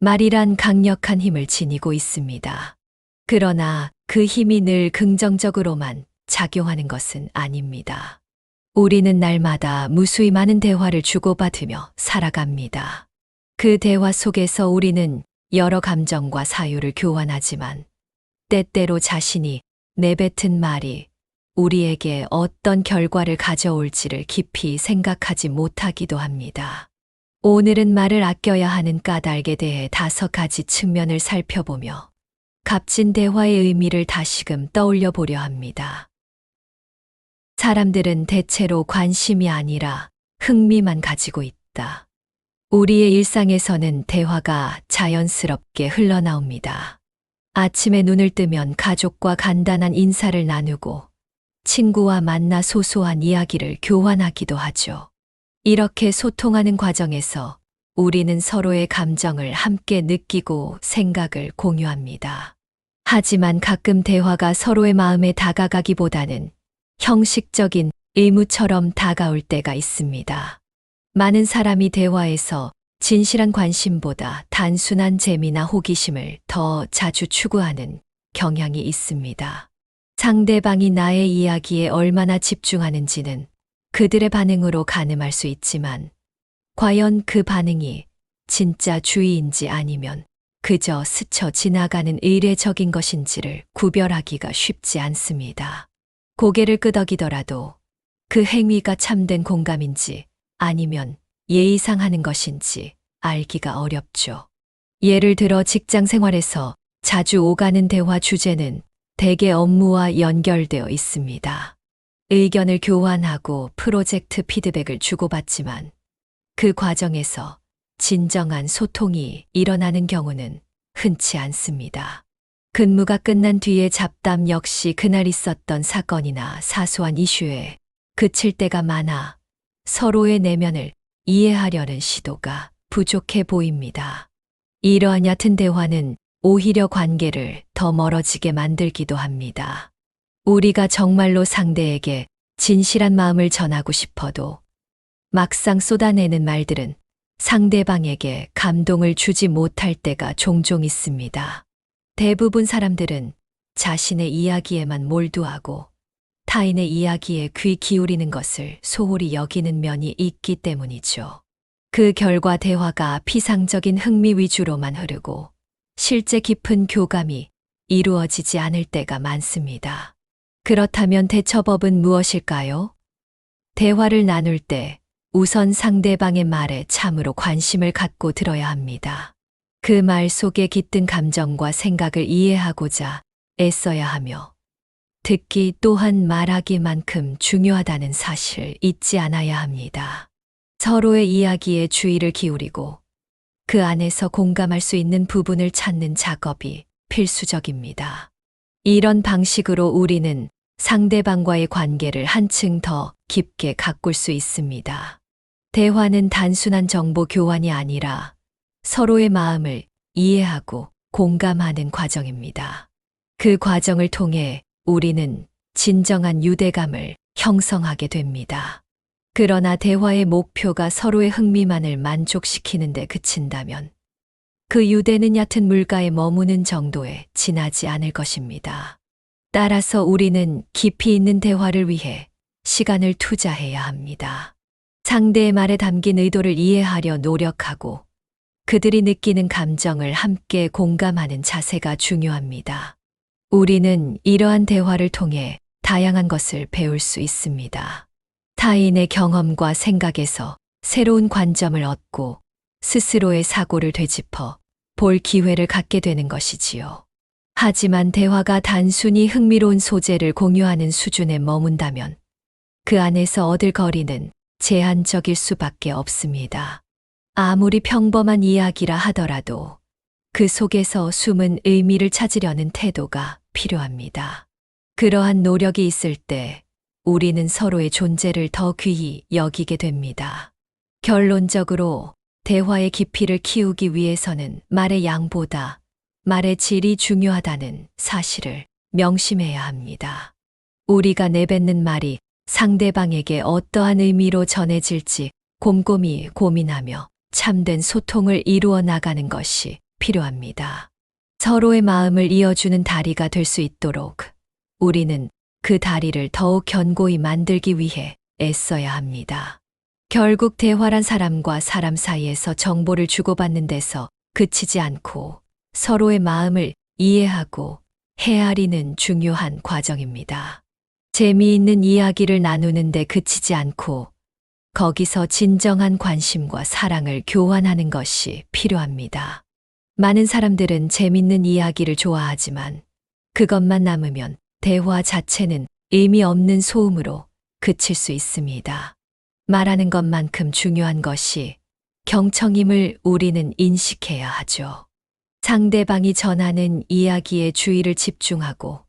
말이란 강력한 힘을 지니고 있습니다. 그러나 그 힘이 늘 긍정적으로만 작용하는 것은 아닙니다. 우리는 날마다 무수히 많은 대화를 주고받으며 살아갑니다. 그 대화 속에서 우리는 여러 감정과 사유를 교환하지만 때때로 자신이 내뱉은 말이 우리에게 어떤 결과를 가져올지를 깊이 생각하지 못하기도 합니다. 오늘은 말을 아껴야 하는 까닭에 대해 5가지 측면을 살펴보며 값진 대화의 의미를 다시금 떠올려 보려 합니다. 사람들은 대체로 관심이 아니라 흥미만 가지고 있다. 우리의 일상에서는 대화가 자연스럽게 흘러나옵니다. 아침에 눈을 뜨면 가족과 간단한 인사를 나누고 친구와 만나 소소한 이야기를 교환하기도 하죠. 이렇게 소통하는 과정에서 우리는 서로의 감정을 함께 느끼고 생각을 공유합니다. 하지만 가끔 대화가 서로의 마음에 다가가기보다는 형식적인 의무처럼 다가올 때가 있습니다. 많은 사람이 대화에서 진실한 관심보다 단순한 재미나 호기심을 더 자주 추구하는 경향이 있습니다. 상대방이 나의 이야기에 얼마나 집중하는지는 그들의 반응으로 가늠할 수 있지만 과연 그 반응이 진짜 주의인지 아니면 그저 스쳐 지나가는 의례적인 것인지를 구별하기가 쉽지 않습니다. 고개를 끄덕이더라도 그 행위가 참된 공감인지 아니면 예의상 하는 것인지 알기가 어렵죠. 예를 들어 직장 생활에서 자주 오가는 대화 주제는 대개 업무와 연결되어 있습니다. 의견을 교환하고 프로젝트 피드백을 주고받지만 그 과정에서 진정한 소통이 일어나는 경우는 흔치 않습니다. 근무가 끝난 뒤의 잡담 역시 그날 있었던 사건이나 사소한 이슈에 그칠 때가 많아 서로의 내면을 이해하려는 시도가 부족해 보입니다. 이러한 얕은 대화는 오히려 관계를 더 멀어지게 만들기도 합니다. 우리가 정말로 상대에게 진실한 마음을 전하고 싶어도 막상 쏟아내는 말들은 상대방에게 감동을 주지 못할 때가 종종 있습니다. 대부분 사람들은 자신의 이야기에만 몰두하고 타인의 이야기에 귀 기울이는 것을 소홀히 여기는 면이 있기 때문이죠. 그 결과 대화가 피상적인 흥미 위주로만 흐르고 실제 깊은 교감이 이루어지지 않을 때가 많습니다. 그렇다면 대처법은 무엇일까요? 대화를 나눌 때 우선 상대방의 말에 참으로 관심을 갖고 들어야 합니다. 그 말 속에 깃든 감정과 생각을 이해하고자 애써야 하며 듣기 또한 말하기만큼 중요하다는 사실 잊지 않아야 합니다. 서로의 이야기에 주의를 기울이고 그 안에서 공감할 수 있는 부분을 찾는 작업이 필수적입니다. 이런 방식으로 우리는 상대방과의 관계를 한층 더 깊게 가꿀 수 있습니다. 대화는 단순한 정보 교환이 아니라 서로의 마음을 이해하고 공감하는 과정입니다. 그 과정을 통해 우리는 진정한 유대감을 형성하게 됩니다. 그러나 대화의 목표가 서로의 흥미만을 만족시키는 데 그친다면 그 유대는 얕은 물가에 머무는 정도에 지나지 않을 것입니다. 따라서 우리는 깊이 있는 대화를 위해 시간을 투자해야 합니다. 상대의 말에 담긴 의도를 이해하려 노력하고 그들이 느끼는 감정을 함께 공감하는 자세가 중요합니다. 우리는 이러한 대화를 통해 다양한 것을 배울 수 있습니다. 타인의 경험과 생각에서 새로운 관점을 얻고 스스로의 사고를 되짚어 볼 기회를 갖게 되는 것이지요. 하지만 대화가 단순히 흥미로운 소재를 공유하는 수준에 머문다면 그 안에서 얻을 거리는 제한적일 수밖에 없습니다. 아무리 평범한 이야기라 하더라도 그 속에서 숨은 의미를 찾으려는 태도가 필요합니다. 그러한 노력이 있을 때 우리는 서로의 존재를 더 귀히 여기게 됩니다. 결론적으로 대화의 깊이를 키우기 위해서는 말의 양보다 말의 질이 중요하다는 사실을 명심해야 합니다. 우리가 내뱉는 말이 상대방에게 어떠한 의미로 전해질지 곰곰이 고민하며 참된 소통을 이루어 나가는 것이 필요합니다. 서로의 마음을 이어주는 다리가 될 수 있도록 우리는 그 다리를 더욱 견고히 만들기 위해 애써야 합니다. 결국 대화란 사람과 사람 사이에서 정보를 주고받는 데서 그치지 않고 서로의 마음을 이해하고 헤아리는 중요한 과정입니다. 재미있는 이야기를 나누는데 그치지 않고 거기서 진정한 관심과 사랑을 교환하는 것이 필요합니다. 많은 사람들은 재밌는 이야기를 좋아하지만 그것만 남으면 대화 자체는 의미 없는 소음으로 그칠 수 있습니다. 말하는 것만큼 중요한 것이 경청임을 우리는 인식해야 하죠. 상대방이 전하는 이야기에 주의를 집중하고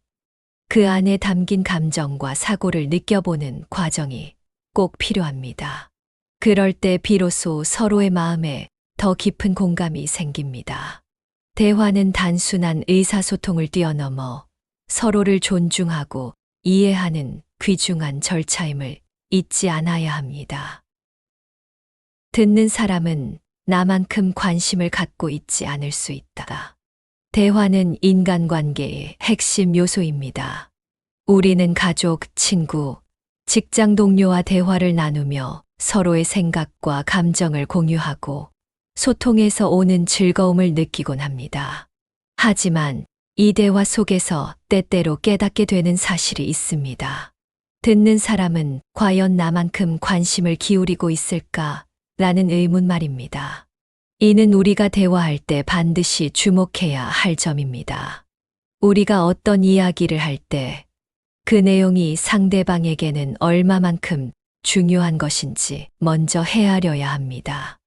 그 안에 담긴 감정과 사고를 느껴보는 과정이 꼭 필요합니다. 그럴 때 비로소 서로의 마음에 더 깊은 공감이 생깁니다. 대화는 단순한 의사소통을 뛰어넘어 서로를 존중하고 이해하는 귀중한 절차임을 잊지 않아야 합니다. 듣는 사람은 나만큼 관심을 갖고 있지 않을 수 있다. 대화는 인간관계의 핵심 요소입니다. 우리는 가족, 친구, 직장 동료와 대화를 나누며 서로의 생각과 감정을 공유하고 소통에서 오는 즐거움을 느끼곤 합니다. 하지만 이 대화 속에서 때때로 깨닫게 되는 사실이 있습니다. 듣는 사람은 과연 나만큼 관심을 기울이고 있을까? 라는 의문 말입니다. 이는 우리가 대화할 때 반드시 주목해야 할 점입니다. 우리가 어떤 이야기를 할 때 그 내용이 상대방에게는 얼마만큼 중요한 것인지 먼저 헤아려야 합니다.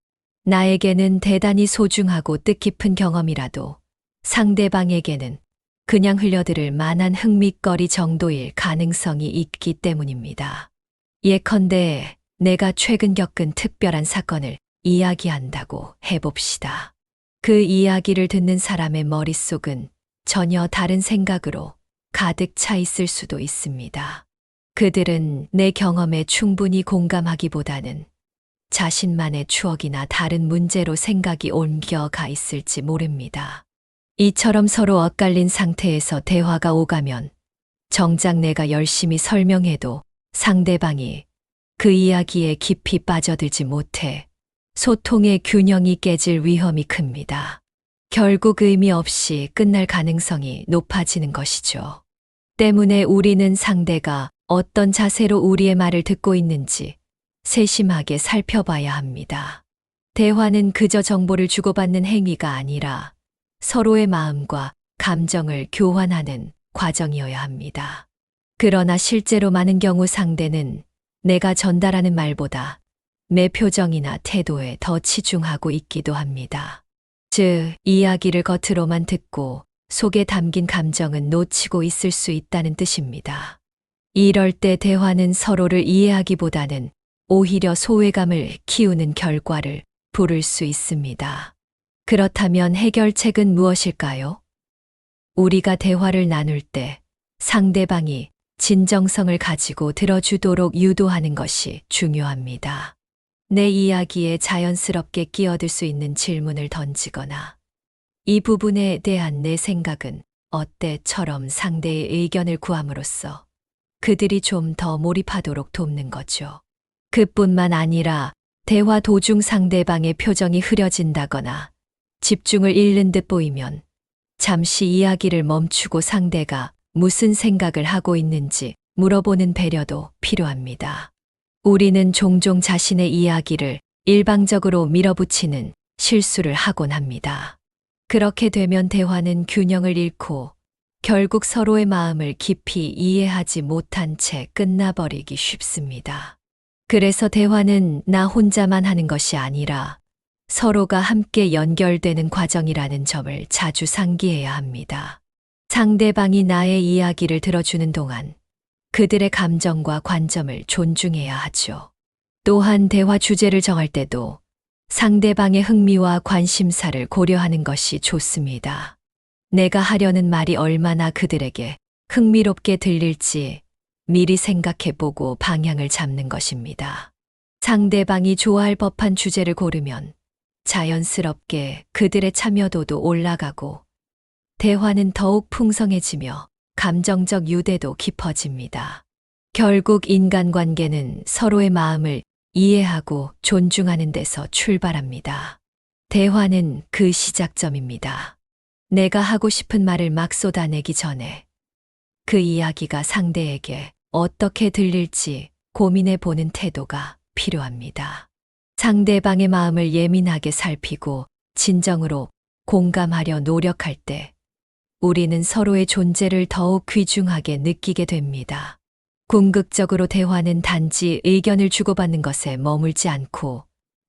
나에게는 대단히 소중하고 뜻깊은 경험이라도 상대방에게는 그냥 흘려들을 만한 흥미거리 정도일 가능성이 있기 때문입니다. 예컨대 내가 최근 겪은 특별한 사건을 이야기한다고 해봅시다. 그 이야기를 듣는 사람의 머릿속은 전혀 다른 생각으로 가득 차 있을 수도 있습니다. 그들은 내 경험에 충분히 공감하기보다는 자신만의 추억이나 다른 문제로 생각이 옮겨가 있을지 모릅니다. 이처럼 서로 엇갈린 상태에서 대화가 오가면 정작 내가 열심히 설명해도 상대방이 그 이야기에 깊이 빠져들지 못해 소통의 균형이 깨질 위험이 큽니다. 결국 의미 없이 끝날 가능성이 높아지는 것이죠. 때문에 우리는 상대가 어떤 자세로 우리의 말을 듣고 있는지 세심하게 살펴봐야 합니다. 대화는 그저 정보를 주고받는 행위가 아니라 서로의 마음과 감정을 교환하는 과정이어야 합니다. 그러나 실제로 많은 경우 상대는 내가 전달하는 말보다 내 표정이나 태도에 더 치중하고 있기도 합니다. 즉, 이야기를 겉으로만 듣고 속에 담긴 감정은 놓치고 있을 수 있다는 뜻입니다. 이럴 때 대화는 서로를 이해하기보다는 오히려 소외감을 키우는 결과를 부를 수 있습니다. 그렇다면 해결책은 무엇일까요? 우리가 대화를 나눌 때 상대방이 진정성을 가지고 들어주도록 유도하는 것이 중요합니다. 내 이야기에 자연스럽게 끼어들 수 있는 질문을 던지거나 이 부분에 대한 내 생각은 어때?처럼 상대의 의견을 구함으로써 그들이 좀 더 몰입하도록 돕는 거죠. 그뿐만 아니라 대화 도중 상대방의 표정이 흐려진다거나 집중을 잃는 듯 보이면 잠시 이야기를 멈추고 상대가 무슨 생각을 하고 있는지 물어보는 배려도 필요합니다. 우리는 종종 자신의 이야기를 일방적으로 밀어붙이는 실수를 하곤 합니다. 그렇게 되면 대화는 균형을 잃고 결국 서로의 마음을 깊이 이해하지 못한 채 끝나버리기 쉽습니다. 그래서 대화는 나 혼자만 하는 것이 아니라 서로가 함께 연결되는 과정이라는 점을 자주 상기해야 합니다. 상대방이 나의 이야기를 들어주는 동안 그들의 감정과 관점을 존중해야 하죠. 또한 대화 주제를 정할 때도 상대방의 흥미와 관심사를 고려하는 것이 좋습니다. 내가 하려는 말이 얼마나 그들에게 흥미롭게 들릴지 미리 생각해보고 방향을 잡는 것입니다. 상대방이 좋아할 법한 주제를 고르면 자연스럽게 그들의 참여도도 올라가고 대화는 더욱 풍성해지며 감정적 유대도 깊어집니다. 결국 인간관계는 서로의 마음을 이해하고 존중하는 데서 출발합니다. 대화는 그 시작점입니다. 내가 하고 싶은 말을 막 쏟아내기 전에 그 이야기가 상대에게 어떻게 들릴지 고민해 보는 태도가 필요합니다. 상대방의 마음을 예민하게 살피고 진정으로 공감하려 노력할 때 우리는 서로의 존재를 더욱 귀중하게 느끼게 됩니다. 궁극적으로 대화는 단지 의견을 주고받는 것에 머물지 않고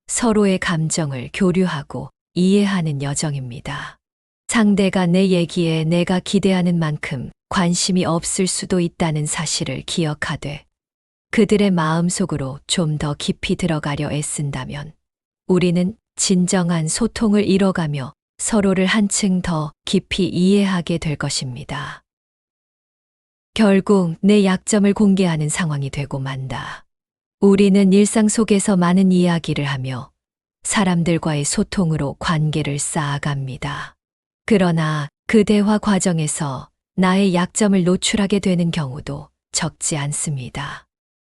서로의 감정을 교류하고 이해하는 여정입니다. 상대가 내 얘기에 내가 기대하는 만큼 관심이 없을 수도 있다는 사실을 기억하되 그들의 마음속으로 좀 더 깊이 들어가려 애쓴다면 우리는 진정한 소통을 이뤄가며 서로를 한층 더 깊이 이해하게 될 것입니다. 결국 내 약점을 공개하는 상황이 되고 만다. 우리는 일상 속에서 많은 이야기를 하며 사람들과의 소통으로 관계를 쌓아갑니다. 그러나 그 대화 과정에서 나의 약점을 노출하게 되는 경우도 적지 않습니다.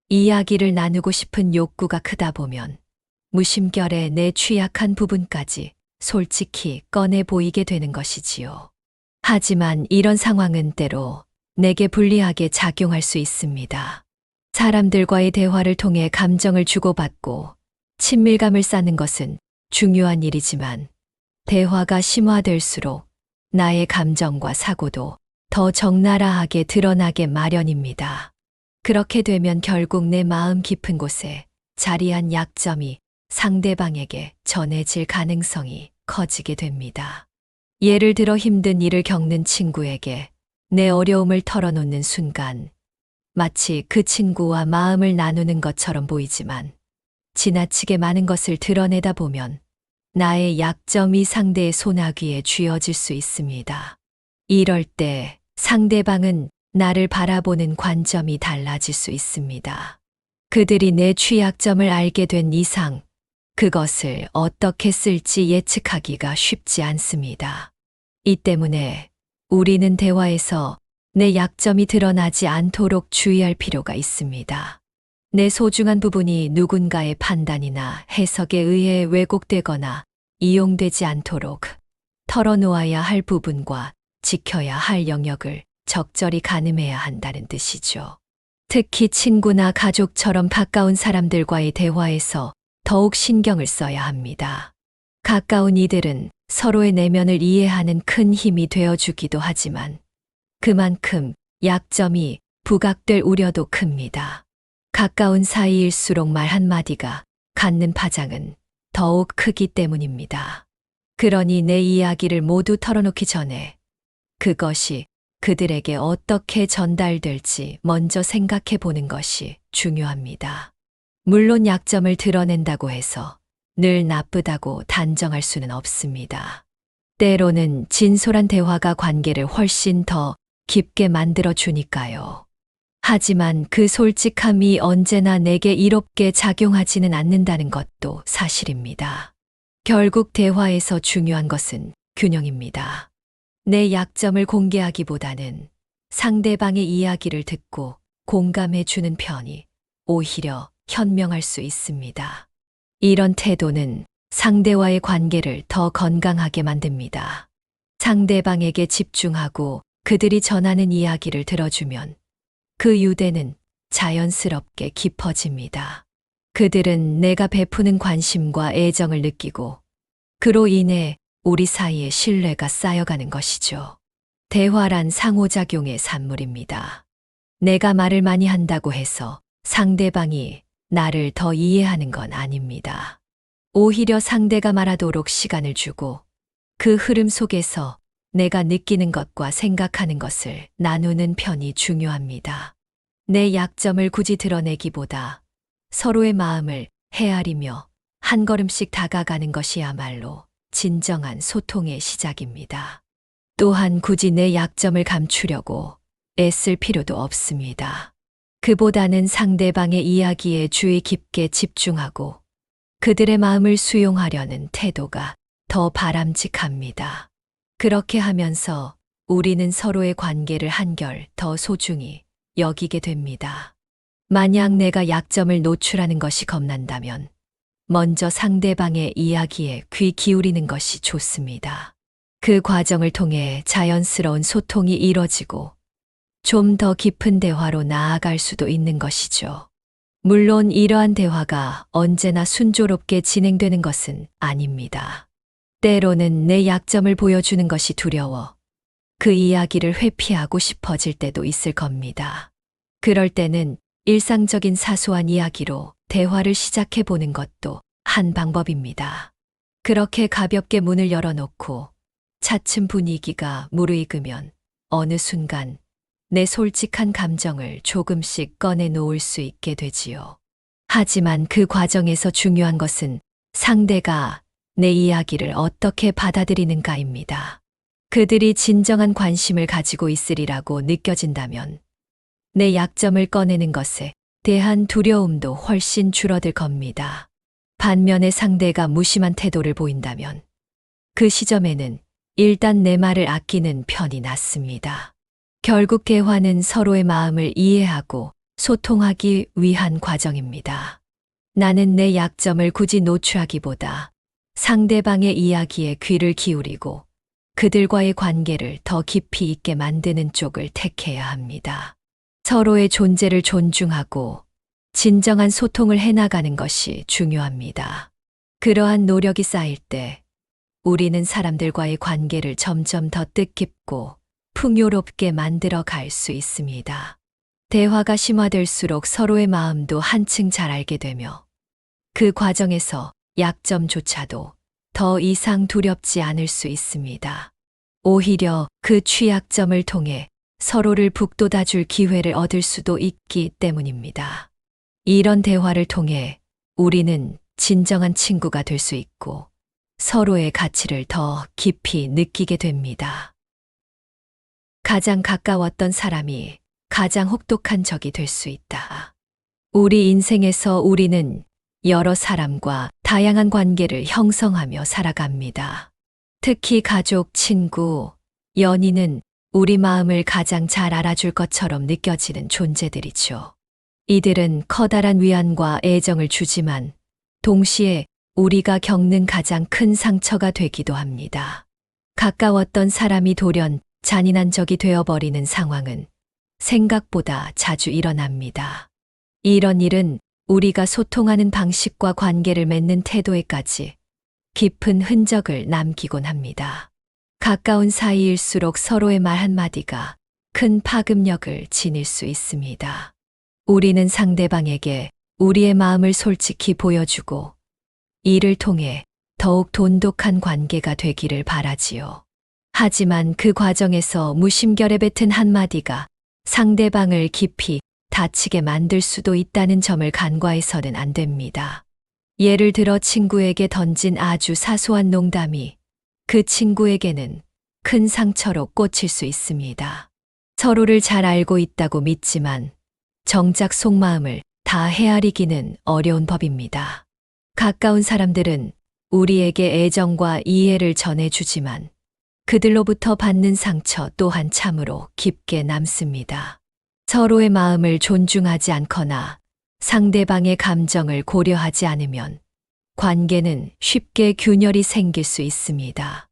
이야기를 나누고 싶은 욕구가 크다 보면 무심결에 내 취약한 부분까지 솔직히 꺼내 보이게 되는 것이지요. 하지만 이런 상황은 때로 내게 불리하게 작용할 수 있습니다. 사람들과의 대화를 통해 감정을 주고받고 친밀감을 쌓는 것은 중요한 일이지만 대화가 심화될수록 나의 감정과 사고도 더 적나라하게 드러나게 마련입니다. 그렇게 되면 결국 내 마음 깊은 곳에 자리한 약점이 상대방에게 전해질 가능성이 커지게 됩니다. 예를 들어 힘든 일을 겪는 친구에게 내 어려움을 털어놓는 순간 마치 그 친구와 마음을 나누는 것처럼 보이지만 지나치게 많은 것을 드러내다 보면 나의 약점이 상대의 소나귀에 쥐어질 수 있습니다. 이럴 때 상대방은 나를 바라보는 관점이 달라질 수 있습니다. 그들이 내 취약점을 알게 된 이상 그것을 어떻게 쓸지 예측하기가 쉽지 않습니다. 이 때문에 우리는 대화에서 내 약점이 드러나지 않도록 주의할 필요가 있습니다. 내 소중한 부분이 누군가의 판단이나 해석에 의해 왜곡되거나 이용되지 않도록 털어놓아야 할 부분과 지켜야 할 영역을 적절히 가늠해야 한다는 뜻이죠. 특히 친구나 가족처럼 가까운 사람들과의 대화에서 더욱 신경을 써야 합니다. 가까운 이들은 서로의 내면을 이해하는 큰 힘이 되어주기도 하지만 그만큼 약점이 부각될 우려도 큽니다. 가까운 사이일수록 말 한마디가 갖는 파장은 더욱 크기 때문입니다. 그러니 내 이야기를 모두 털어놓기 전에 그것이 그들에게 어떻게 전달될지 먼저 생각해 보는 것이 중요합니다. 물론 약점을 드러낸다고 해서 늘 나쁘다고 단정할 수는 없습니다. 때로는 진솔한 대화가 관계를 훨씬 더 깊게 만들어 주니까요. 하지만 그 솔직함이 언제나 내게 이롭게 작용하지는 않는다는 것도 사실입니다. 결국 대화에서 중요한 것은 균형입니다. 내 약점을 공개하기보다는 상대방의 이야기를 듣고 공감해 주는 편이 오히려 현명할 수 있습니다. 이런 태도는 상대와의 관계를 더 건강하게 만듭니다. 상대방에게 집중하고 그들이 전하는 이야기를 들어주면 그 유대는 자연스럽게 깊어집니다. 그들은 내가 베푸는 관심과 애정을 느끼고 그로 인해 우리 사이에 신뢰가 쌓여가는 것이죠. 대화란 상호작용의 산물입니다. 내가 말을 많이 한다고 해서 상대방이 나를 더 이해하는 건 아닙니다. 오히려 상대가 말하도록 시간을 주고 그 흐름 속에서 내가 느끼는 것과 생각하는 것을 나누는 편이 중요합니다. 내 약점을 굳이 드러내기보다 서로의 마음을 헤아리며 한 걸음씩 다가가는 것이야말로 진정한 소통의 시작입니다. 또한 굳이 내 약점을 감추려고 애쓸 필요도 없습니다. 그보다는 상대방의 이야기에 주의 깊게 집중하고 그들의 마음을 수용하려는 태도가 더 바람직합니다. 그렇게 하면서 우리는 서로의 관계를 한결 더 소중히 여기게 됩니다. 만약 내가 약점을 노출하는 것이 겁난다면 먼저 상대방의 이야기에 귀 기울이는 것이 좋습니다. 그 과정을 통해 자연스러운 소통이 이뤄지고 좀 더 깊은 대화로 나아갈 수도 있는 것이죠. 물론 이러한 대화가 언제나 순조롭게 진행되는 것은 아닙니다. 때로는 내 약점을 보여주는 것이 두려워 그 이야기를 회피하고 싶어질 때도 있을 겁니다. 그럴 때는 일상적인 사소한 이야기로 대화를 시작해 보는 것도 한 방법입니다. 그렇게 가볍게 문을 열어놓고 차츰 분위기가 무르익으면 어느 순간 내 솔직한 감정을 조금씩 꺼내 놓을 수 있게 되지요. 하지만 그 과정에서 중요한 것은 상대가 내 이야기를 어떻게 받아들이는가입니다. 그들이 진정한 관심을 가지고 있으리라고 느껴진다면 내 약점을 꺼내는 것에 대한 두려움도 훨씬 줄어들 겁니다. 반면에 상대가 무심한 태도를 보인다면 그 시점에는 일단 내 말을 아끼는 편이 낫습니다. 결국 대화는 서로의 마음을 이해하고 소통하기 위한 과정입니다. 나는 내 약점을 굳이 노출하기보다 상대방의 이야기에 귀를 기울이고 그들과의 관계를 더 깊이 있게 만드는 쪽을 택해야 합니다. 서로의 존재를 존중하고 진정한 소통을 해나가는 것이 중요합니다. 그러한 노력이 쌓일 때 우리는 사람들과의 관계를 점점 더 뜻깊고 풍요롭게 만들어 갈 수 있습니다. 대화가 심화될수록 서로의 마음도 한층 잘 알게 되며 그 과정에서 약점조차도 더 이상 두렵지 않을 수 있습니다. 오히려 그 취약점을 통해 서로를 북돋아줄 기회를 얻을 수도 있기 때문입니다. 이런 대화를 통해 우리는 진정한 친구가 될 수 있고 서로의 가치를 더 깊이 느끼게 됩니다. 가장 가까웠던 사람이 가장 혹독한 적이 될 수 있다. 우리 인생에서 우리는 여러 사람과 다양한 관계를 형성하며 살아갑니다. 특히 가족, 친구, 연인은 우리 마음을 가장 잘 알아줄 것처럼 느껴지는 존재들이죠. 이들은 커다란 위안과 애정을 주지만 동시에 우리가 겪는 가장 큰 상처가 되기도 합니다. 가까웠던 사람이 돌연 잔인한 적이 되어버리는 상황은 생각보다 자주 일어납니다. 이런 일은 우리가 소통하는 방식과 관계를 맺는 태도에까지 깊은 흔적을 남기곤 합니다. 가까운 사이일수록 서로의 말 한마디가 큰 파급력을 지닐 수 있습니다. 우리는 상대방에게 우리의 마음을 솔직히 보여주고 이를 통해 더욱 돈독한 관계가 되기를 바라지요. 하지만 그 과정에서 무심결에 뱉은 한마디가 상대방을 깊이 다치게 만들 수도 있다는 점을 간과해서는 안 됩니다. 예를 들어 친구에게 던진 아주 사소한 농담이 그 친구에게는 큰 상처로 꽂힐 수 있습니다. 서로를 잘 알고 있다고 믿지만 정작 속마음을 다 헤아리기는 어려운 법입니다. 가까운 사람들은 우리에게 애정과 이해를 전해주지만 그들로부터 받는 상처 또한 참으로 깊게 남습니다. 서로의 마음을 존중하지 않거나 상대방의 감정을 고려하지 않으면 관계는 쉽게 균열이 생길 수 있습니다.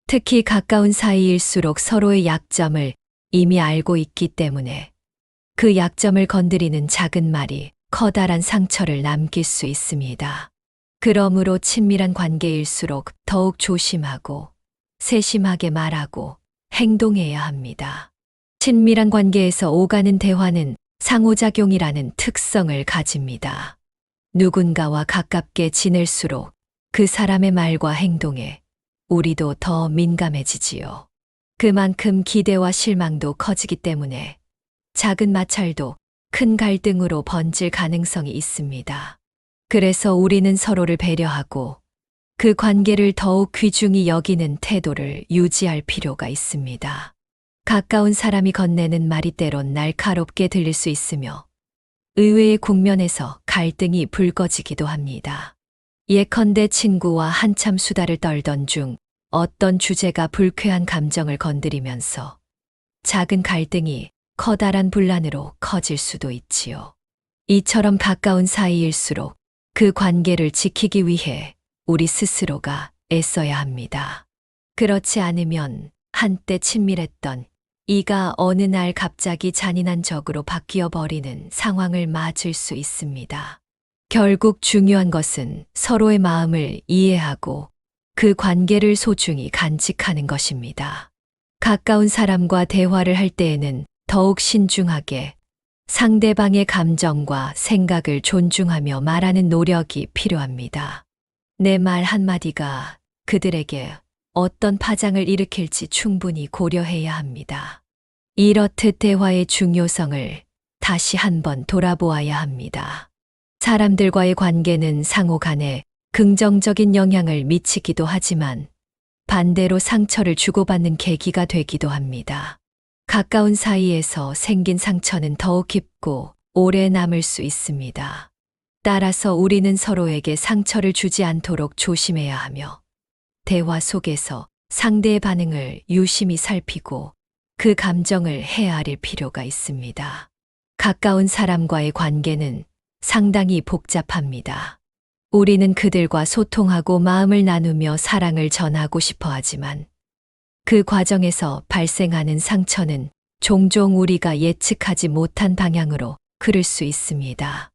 특히 가까운 사이일수록 서로의 약점을 이미 알고 있기 때문에 그 약점을 건드리는 작은 말이 커다란 상처를 남길 수 있습니다. 그러므로 친밀한 관계일수록 더욱 조심하고 세심하게 말하고 행동해야 합니다. 친밀한 관계에서 오가는 대화는 상호작용이라는 특성을 가집니다. 누군가와 가깝게 지낼수록 그 사람의 말과 행동에 우리도 더 민감해지지요. 그만큼 기대와 실망도 커지기 때문에 작은 마찰도 큰 갈등으로 번질 가능성이 있습니다. 그래서 우리는 서로를 배려하고 그 관계를 더욱 귀중히 여기는 태도를 유지할 필요가 있습니다. 가까운 사람이 건네는 말이 때론 날카롭게 들릴 수 있으며 의외의 국면에서 갈등이 불거지기도 합니다. 예컨대 친구와 한참 수다를 떨던 중 어떤 주제가 불쾌한 감정을 건드리면서 작은 갈등이 커다란 분란으로 커질 수도 있지요. 이처럼 가까운 사이일수록 그 관계를 지키기 위해 우리 스스로가 애써야 합니다. 그렇지 않으면 한때 친밀했던 이가 어느 날 갑자기 잔인한 적으로 바뀌어 버리는 상황을 맞을 수 있습니다. 결국 중요한 것은 서로의 마음을 이해하고 그 관계를 소중히 간직하는 것입니다. 가까운 사람과 대화를 할 때에는 더욱 신중하게 상대방의 감정과 생각을 존중하며 말하는 노력이 필요합니다. 내 말 한마디가 그들에게 어떤 파장을 일으킬지 충분히 고려해야 합니다. 이렇듯 대화의 중요성을 다시 한번 돌아보아야 합니다. 사람들과의 관계는 상호 간에 긍정적인 영향을 미치기도 하지만 반대로 상처를 주고받는 계기가 되기도 합니다. 가까운 사이에서 생긴 상처는 더욱 깊고 오래 남을 수 있습니다. 따라서 우리는 서로에게 상처를 주지 않도록 조심해야 하며 대화 속에서 상대의 반응을 유심히 살피고 그 감정을 헤아릴 필요가 있습니다. 가까운 사람과의 관계는 상당히 복잡합니다. 우리는 그들과 소통하고 마음을 나누며 사랑을 전하고 싶어 하지만 그 과정에서 발생하는 상처는 종종 우리가 예측하지 못한 방향으로 흐를 수 있습니다.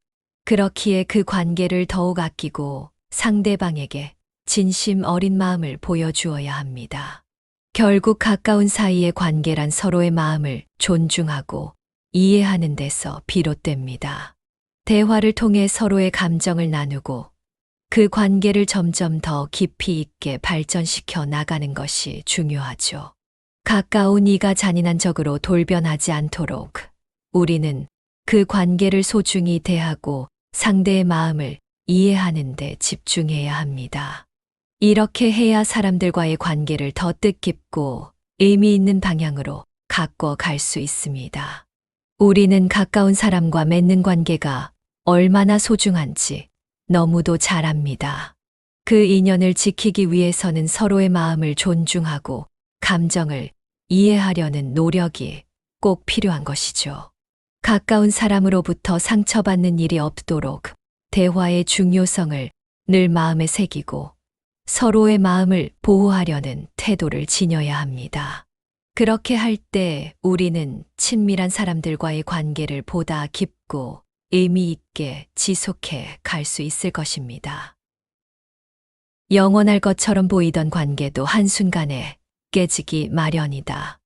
그렇기에 그 관계를 더욱 아끼고 상대방에게 진심 어린 마음을 보여주어야 합니다. 결국 가까운 사이의 관계란 서로의 마음을 존중하고 이해하는 데서 비롯됩니다. 대화를 통해 서로의 감정을 나누고 그 관계를 점점 더 깊이 있게 발전시켜 나가는 것이 중요하죠. 가까운 이가 잔인한 적으로 돌변하지 않도록 우리는 그 관계를 소중히 대하고 상대의 마음을 이해하는 데 집중해야 합니다. 이렇게 해야 사람들과의 관계를 더 뜻깊고 의미 있는 방향으로 가꿔 갈 수 있습니다. 우리는 가까운 사람과 맺는 관계가 얼마나 소중한지 너무도 잘 압니다. 그 인연을 지키기 위해서는 서로의 마음을 존중하고 감정을 이해하려는 노력이 꼭 필요한 것이죠. 가까운 사람으로부터 상처받는 일이 없도록 대화의 중요성을 늘 마음에 새기고 서로의 마음을 보호하려는 태도를 지녀야 합니다. 그렇게 할 때 우리는 친밀한 사람들과의 관계를 보다 깊고 의미 있게 지속해 갈 수 있을 것입니다. 영원할 것처럼 보이던 관계도 한순간에 깨지기 마련이다.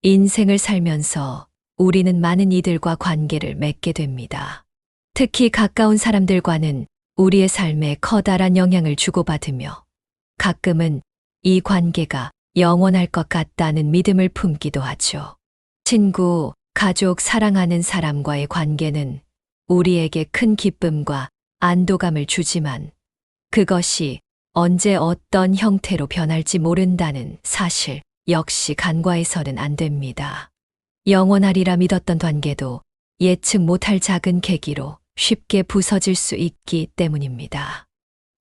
인생을 살면서 우리는 많은 이들과 관계를 맺게 됩니다. 특히 가까운 사람들과는 우리의 삶에 커다란 영향을 주고받으며 가끔은 이 관계가 영원할 것 같다는 믿음을 품기도 하죠. 친구, 가족, 사랑하는 사람과의 관계는 우리에게 큰 기쁨과 안도감을 주지만 그것이 언제 어떤 형태로 변할지 모른다는 사실 역시 간과해서는 안 됩니다. 영원하리라 믿었던 관계도 예측 못할 작은 계기로 쉽게 부서질 수 있기 때문입니다.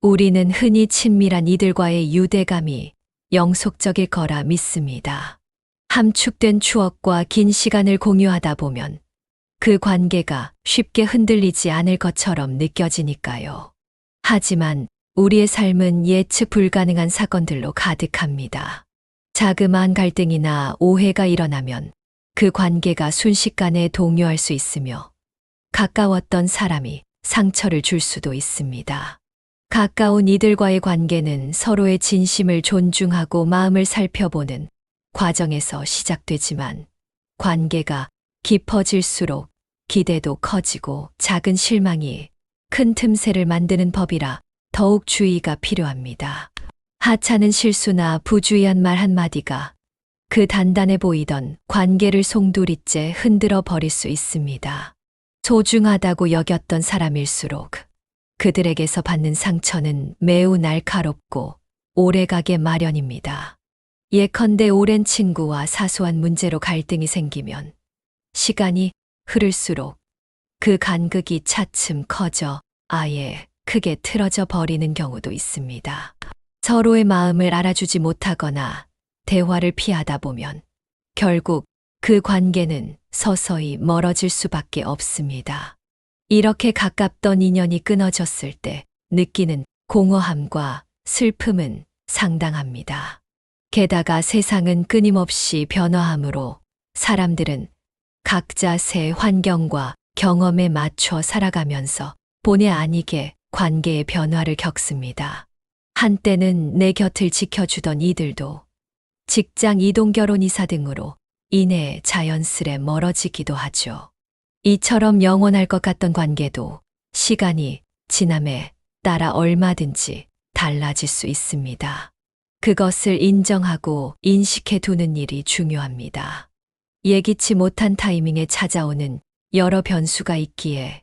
우리는 흔히 친밀한 이들과의 유대감이 영속적일 거라 믿습니다. 함축된 추억과 긴 시간을 공유하다 보면 그 관계가 쉽게 흔들리지 않을 것처럼 느껴지니까요. 하지만 우리의 삶은 예측 불가능한 사건들로 가득합니다. 자그마한 갈등이나 오해가 일어나면 그 관계가 순식간에 동요할 수 있으며 가까웠던 사람이 상처를 줄 수도 있습니다. 가까운 이들과의 관계는 서로의 진심을 존중하고 마음을 살펴보는 과정에서 시작되지만 관계가 깊어질수록 기대도 커지고 작은 실망이 큰 틈새를 만드는 법이라 더욱 주의가 필요합니다. 하찮은 실수나 부주의한 말 한마디가 그 단단해 보이던 관계를 송두리째 흔들어 버릴 수 있습니다. 소중하다고 여겼던 사람일수록 그들에게서 받는 상처는 매우 날카롭고 오래가게 마련입니다. 예컨대 오랜 친구와 사소한 문제로 갈등이 생기면 시간이 흐를수록 그 간극이 차츰 커져 아예 크게 틀어져 버리는 경우도 있습니다. 서로의 마음을 알아주지 못하거나 대화를 피하다 보면 결국 그 관계는 서서히 멀어질 수밖에 없습니다. 이렇게 가깝던 인연이 끊어졌을 때 느끼는 공허함과 슬픔은 상당합니다. 게다가 세상은 끊임없이 변화하므로 사람들은 각자 새 환경과 경험에 맞춰 살아가면서 본의 아니게 관계의 변화를 겪습니다. 한때는 내 곁을 지켜주던 이들도 직장 이동, 결혼, 이사 등으로 인해 자연스레 멀어지기도 하죠. 이처럼 영원할 것 같던 관계도 시간이 지남에 따라 얼마든지 달라질 수 있습니다. 그것을 인정하고 인식해 두는 일이 중요합니다. 예기치 못한 타이밍에 찾아오는 여러 변수가 있기에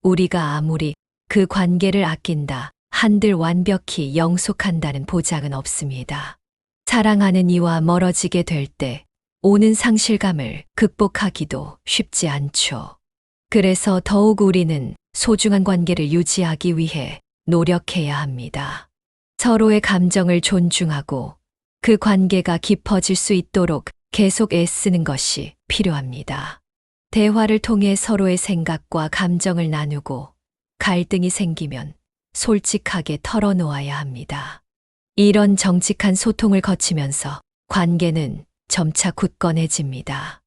우리가 아무리 그 관계를 아낀다 한들 완벽히 영속한다는 보장은 없습니다. 사랑하는 이와 멀어지게 될 때 오는 상실감을 극복하기도 쉽지 않죠. 그래서 더욱 우리는 소중한 관계를 유지하기 위해 노력해야 합니다. 서로의 감정을 존중하고 그 관계가 깊어질 수 있도록 계속 애쓰는 것이 필요합니다. 대화를 통해 서로의 생각과 감정을 나누고 갈등이 생기면 솔직하게 털어놓아야 합니다. 이런 정직한 소통을 거치면서 관계는 점차 굳건해집니다.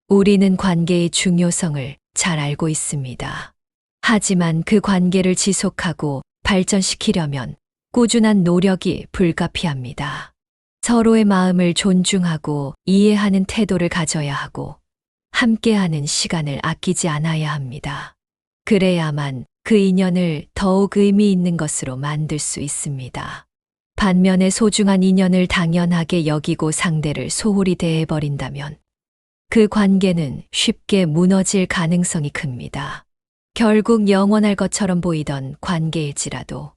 우리는 관계의 중요성을 잘 알고 있습니다. 하지만 그 관계를 지속하고 발전시키려면 꾸준한 노력이 불가피합니다. 서로의 마음을 존중하고 이해하는 태도를 가져야 하고 함께하는 시간을 아끼지 않아야 합니다. 그래야만 그 인연을 더욱 의미 있는 것으로 만들 수 있습니다. 반면에 소중한 인연을 당연하게 여기고 상대를 소홀히 대해버린다면 그 관계는 쉽게 무너질 가능성이 큽니다. 결국 영원할 것처럼 보이던 관계일지라도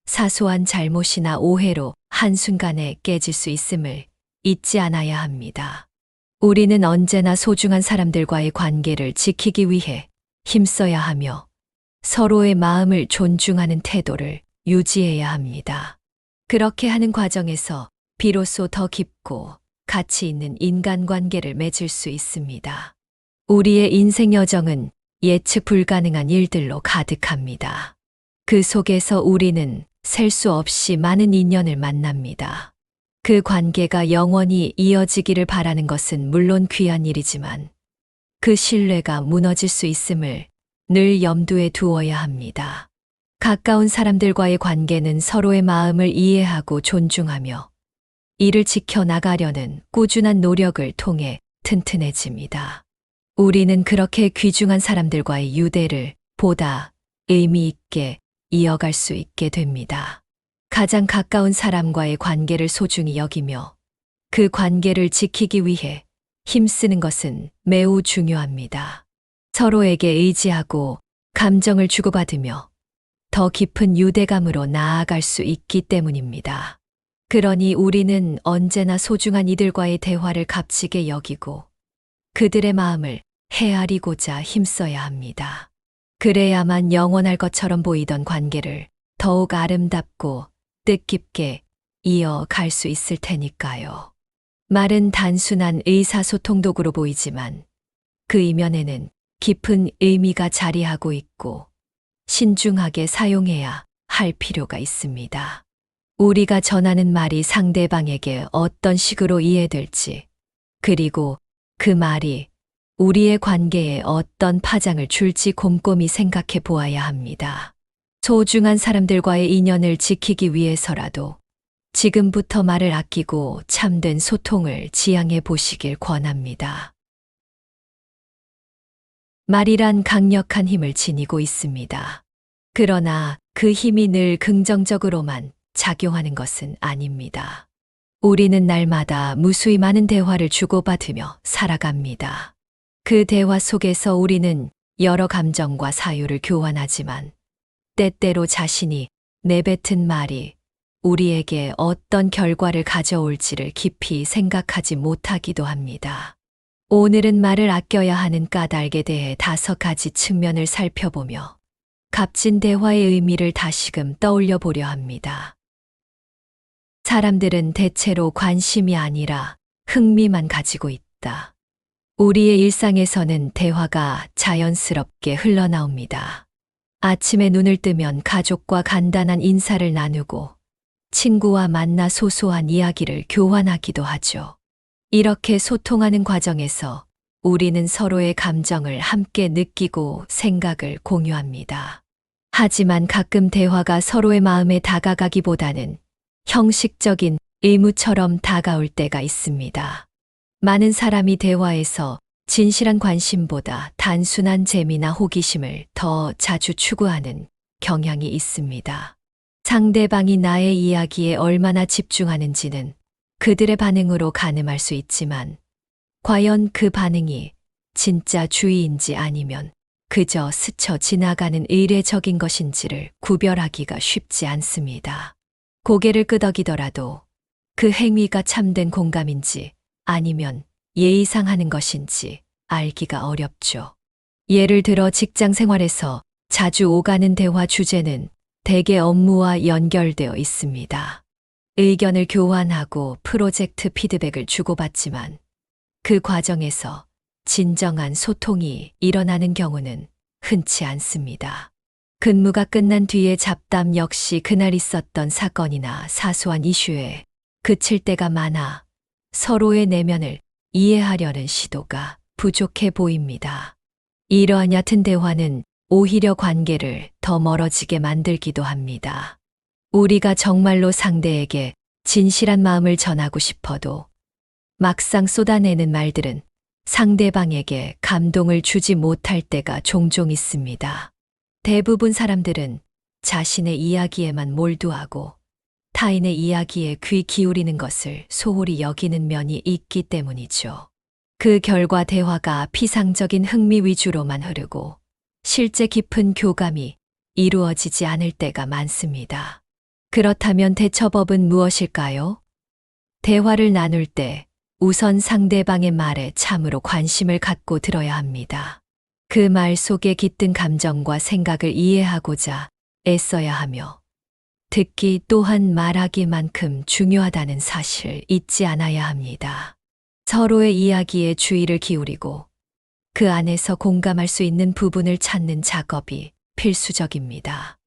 사소한 잘못이나 오해로 한순간에 깨질 수 있음을 잊지 않아야 합니다. 우리는 언제나 소중한 사람들과의 관계를 지키기 위해 힘써야 하며 서로의 마음을 존중하는 태도를 유지해야 합니다. 그렇게 하는 과정에서 비로소 더 깊고 가치 있는 인간관계를 맺을 수 있습니다. 우리의 인생 여정은 예측 불가능한 일들로 가득합니다. 그 속에서 우리는 셀 수 없이 많은 인연을 만납니다. 그 관계가 영원히 이어지기를 바라는 것은 물론 귀한 일이지만 그 신뢰가 무너질 수 있음을 늘 염두에 두어야 합니다. 가까운 사람들과의 관계는 서로의 마음을 이해하고 존중하며 이를 지켜나가려는 꾸준한 노력을 통해 튼튼해집니다. 우리는 그렇게 귀중한 사람들과의 유대를 보다 의미 있게 이어갈 수 있게 됩니다. 가장 가까운 사람과의 관계를 소중히 여기며 그 관계를 지키기 위해 힘쓰는 것은 매우 중요합니다. 서로에게 의지하고 감정을 주고받으며 더 깊은 유대감으로 나아갈 수 있기 때문입니다. 그러니 우리는 언제나 소중한 이들과의 대화를 값지게 여기고 그들의 마음을 헤아리고자 힘써야 합니다. 그래야만 영원할 것처럼 보이던 관계를 더욱 아름답고 뜻깊게 이어갈 수 있을 테니까요. 말은 단순한 의사소통 도구로 보이지만 그 이면에는 깊은 의미가 자리하고 있고 신중하게 사용해야 할 필요가 있습니다. 우리가 전하는 말이 상대방에게 어떤 식으로 이해될지, 그리고 그 말이 우리의 관계에 어떤 파장을 줄지 곰곰이 생각해 보아야 합니다. 소중한 사람들과의 인연을 지키기 위해서라도 지금부터 말을 아끼고 참된 소통을 지향해 보시길 권합니다. 말이란 강력한 힘을 지니고 있습니다. 그러나 그 힘이 늘 긍정적으로만 작용하는 것은 아닙니다. 우리는 날마다 무수히 많은 대화를 주고받으며 살아갑니다. 그 대화 속에서 우리는 여러 감정과 사유를 교환하지만 때때로 자신이 내뱉은 말이 우리에게 어떤 결과를 가져올지를 깊이 생각하지 못하기도 합니다. 오늘은 말을 아껴야 하는 까닭에 대해 5가지 측면을 살펴보며 값진 대화의 의미를 다시금 떠올려 보려 합니다. 사람들은 대체로 관심이 아니라 흥미만 가지고 있다. 우리의 일상에서는 대화가 자연스럽게 흘러나옵니다. 아침에 눈을 뜨면 가족과 간단한 인사를 나누고 친구와 만나 소소한 이야기를 교환하기도 하죠. 이렇게 소통하는 과정에서 우리는 서로의 감정을 함께 느끼고 생각을 공유합니다. 하지만 가끔 대화가 서로의 마음에 다가가기보다는 형식적인 의무처럼 다가올 때가 있습니다. 많은 사람이 대화에서 진실한 관심보다 단순한 재미나 호기심을 더 자주 추구하는 경향이 있습니다. 상대방이 나의 이야기에 얼마나 집중하는지는 그들의 반응으로 가늠할 수 있지만, 과연 그 반응이 진짜 주의인지 아니면 그저 스쳐 지나가는 의례적인 것인지를 구별하기가 쉽지 않습니다. 고개를 끄덕이더라도 그 행위가 참된 공감인지 아니면 예의상 하는 것인지 알기가 어렵죠. 예를 들어 직장 생활에서 자주 오가는 대화 주제는 대개 업무와 연결되어 있습니다. 의견을 교환하고 프로젝트 피드백을 주고받지만 그 과정에서 진정한 소통이 일어나는 경우는 흔치 않습니다. 근무가 끝난 뒤의 잡담 역시 그날 있었던 사건이나 사소한 이슈에 그칠 때가 많아 서로의 내면을 이해하려는 시도가 부족해 보입니다. 이러한 얕은 대화는 오히려 관계를 더 멀어지게 만들기도 합니다. 우리가 정말로 상대에게 진실한 마음을 전하고 싶어도 막상 쏟아내는 말들은 상대방에게 감동을 주지 못할 때가 종종 있습니다. 대부분 사람들은 자신의 이야기에만 몰두하고 타인의 이야기에 귀 기울이는 것을 소홀히 여기는 면이 있기 때문이죠. 그 결과 대화가 피상적인 흥미 위주로만 흐르고 실제 깊은 교감이 이루어지지 않을 때가 많습니다. 그렇다면 대처법은 무엇일까요? 대화를 나눌 때 우선 상대방의 말에 참으로 관심을 갖고 들어야 합니다. 그 말 속에 깃든 감정과 생각을 이해하고자 애써야 하며, 듣기 또한 말하기만큼 중요하다는 사실 잊지 않아야 합니다. 서로의 이야기에 주의를 기울이고 그 안에서 공감할 수 있는 부분을 찾는 작업이 필수적입니다.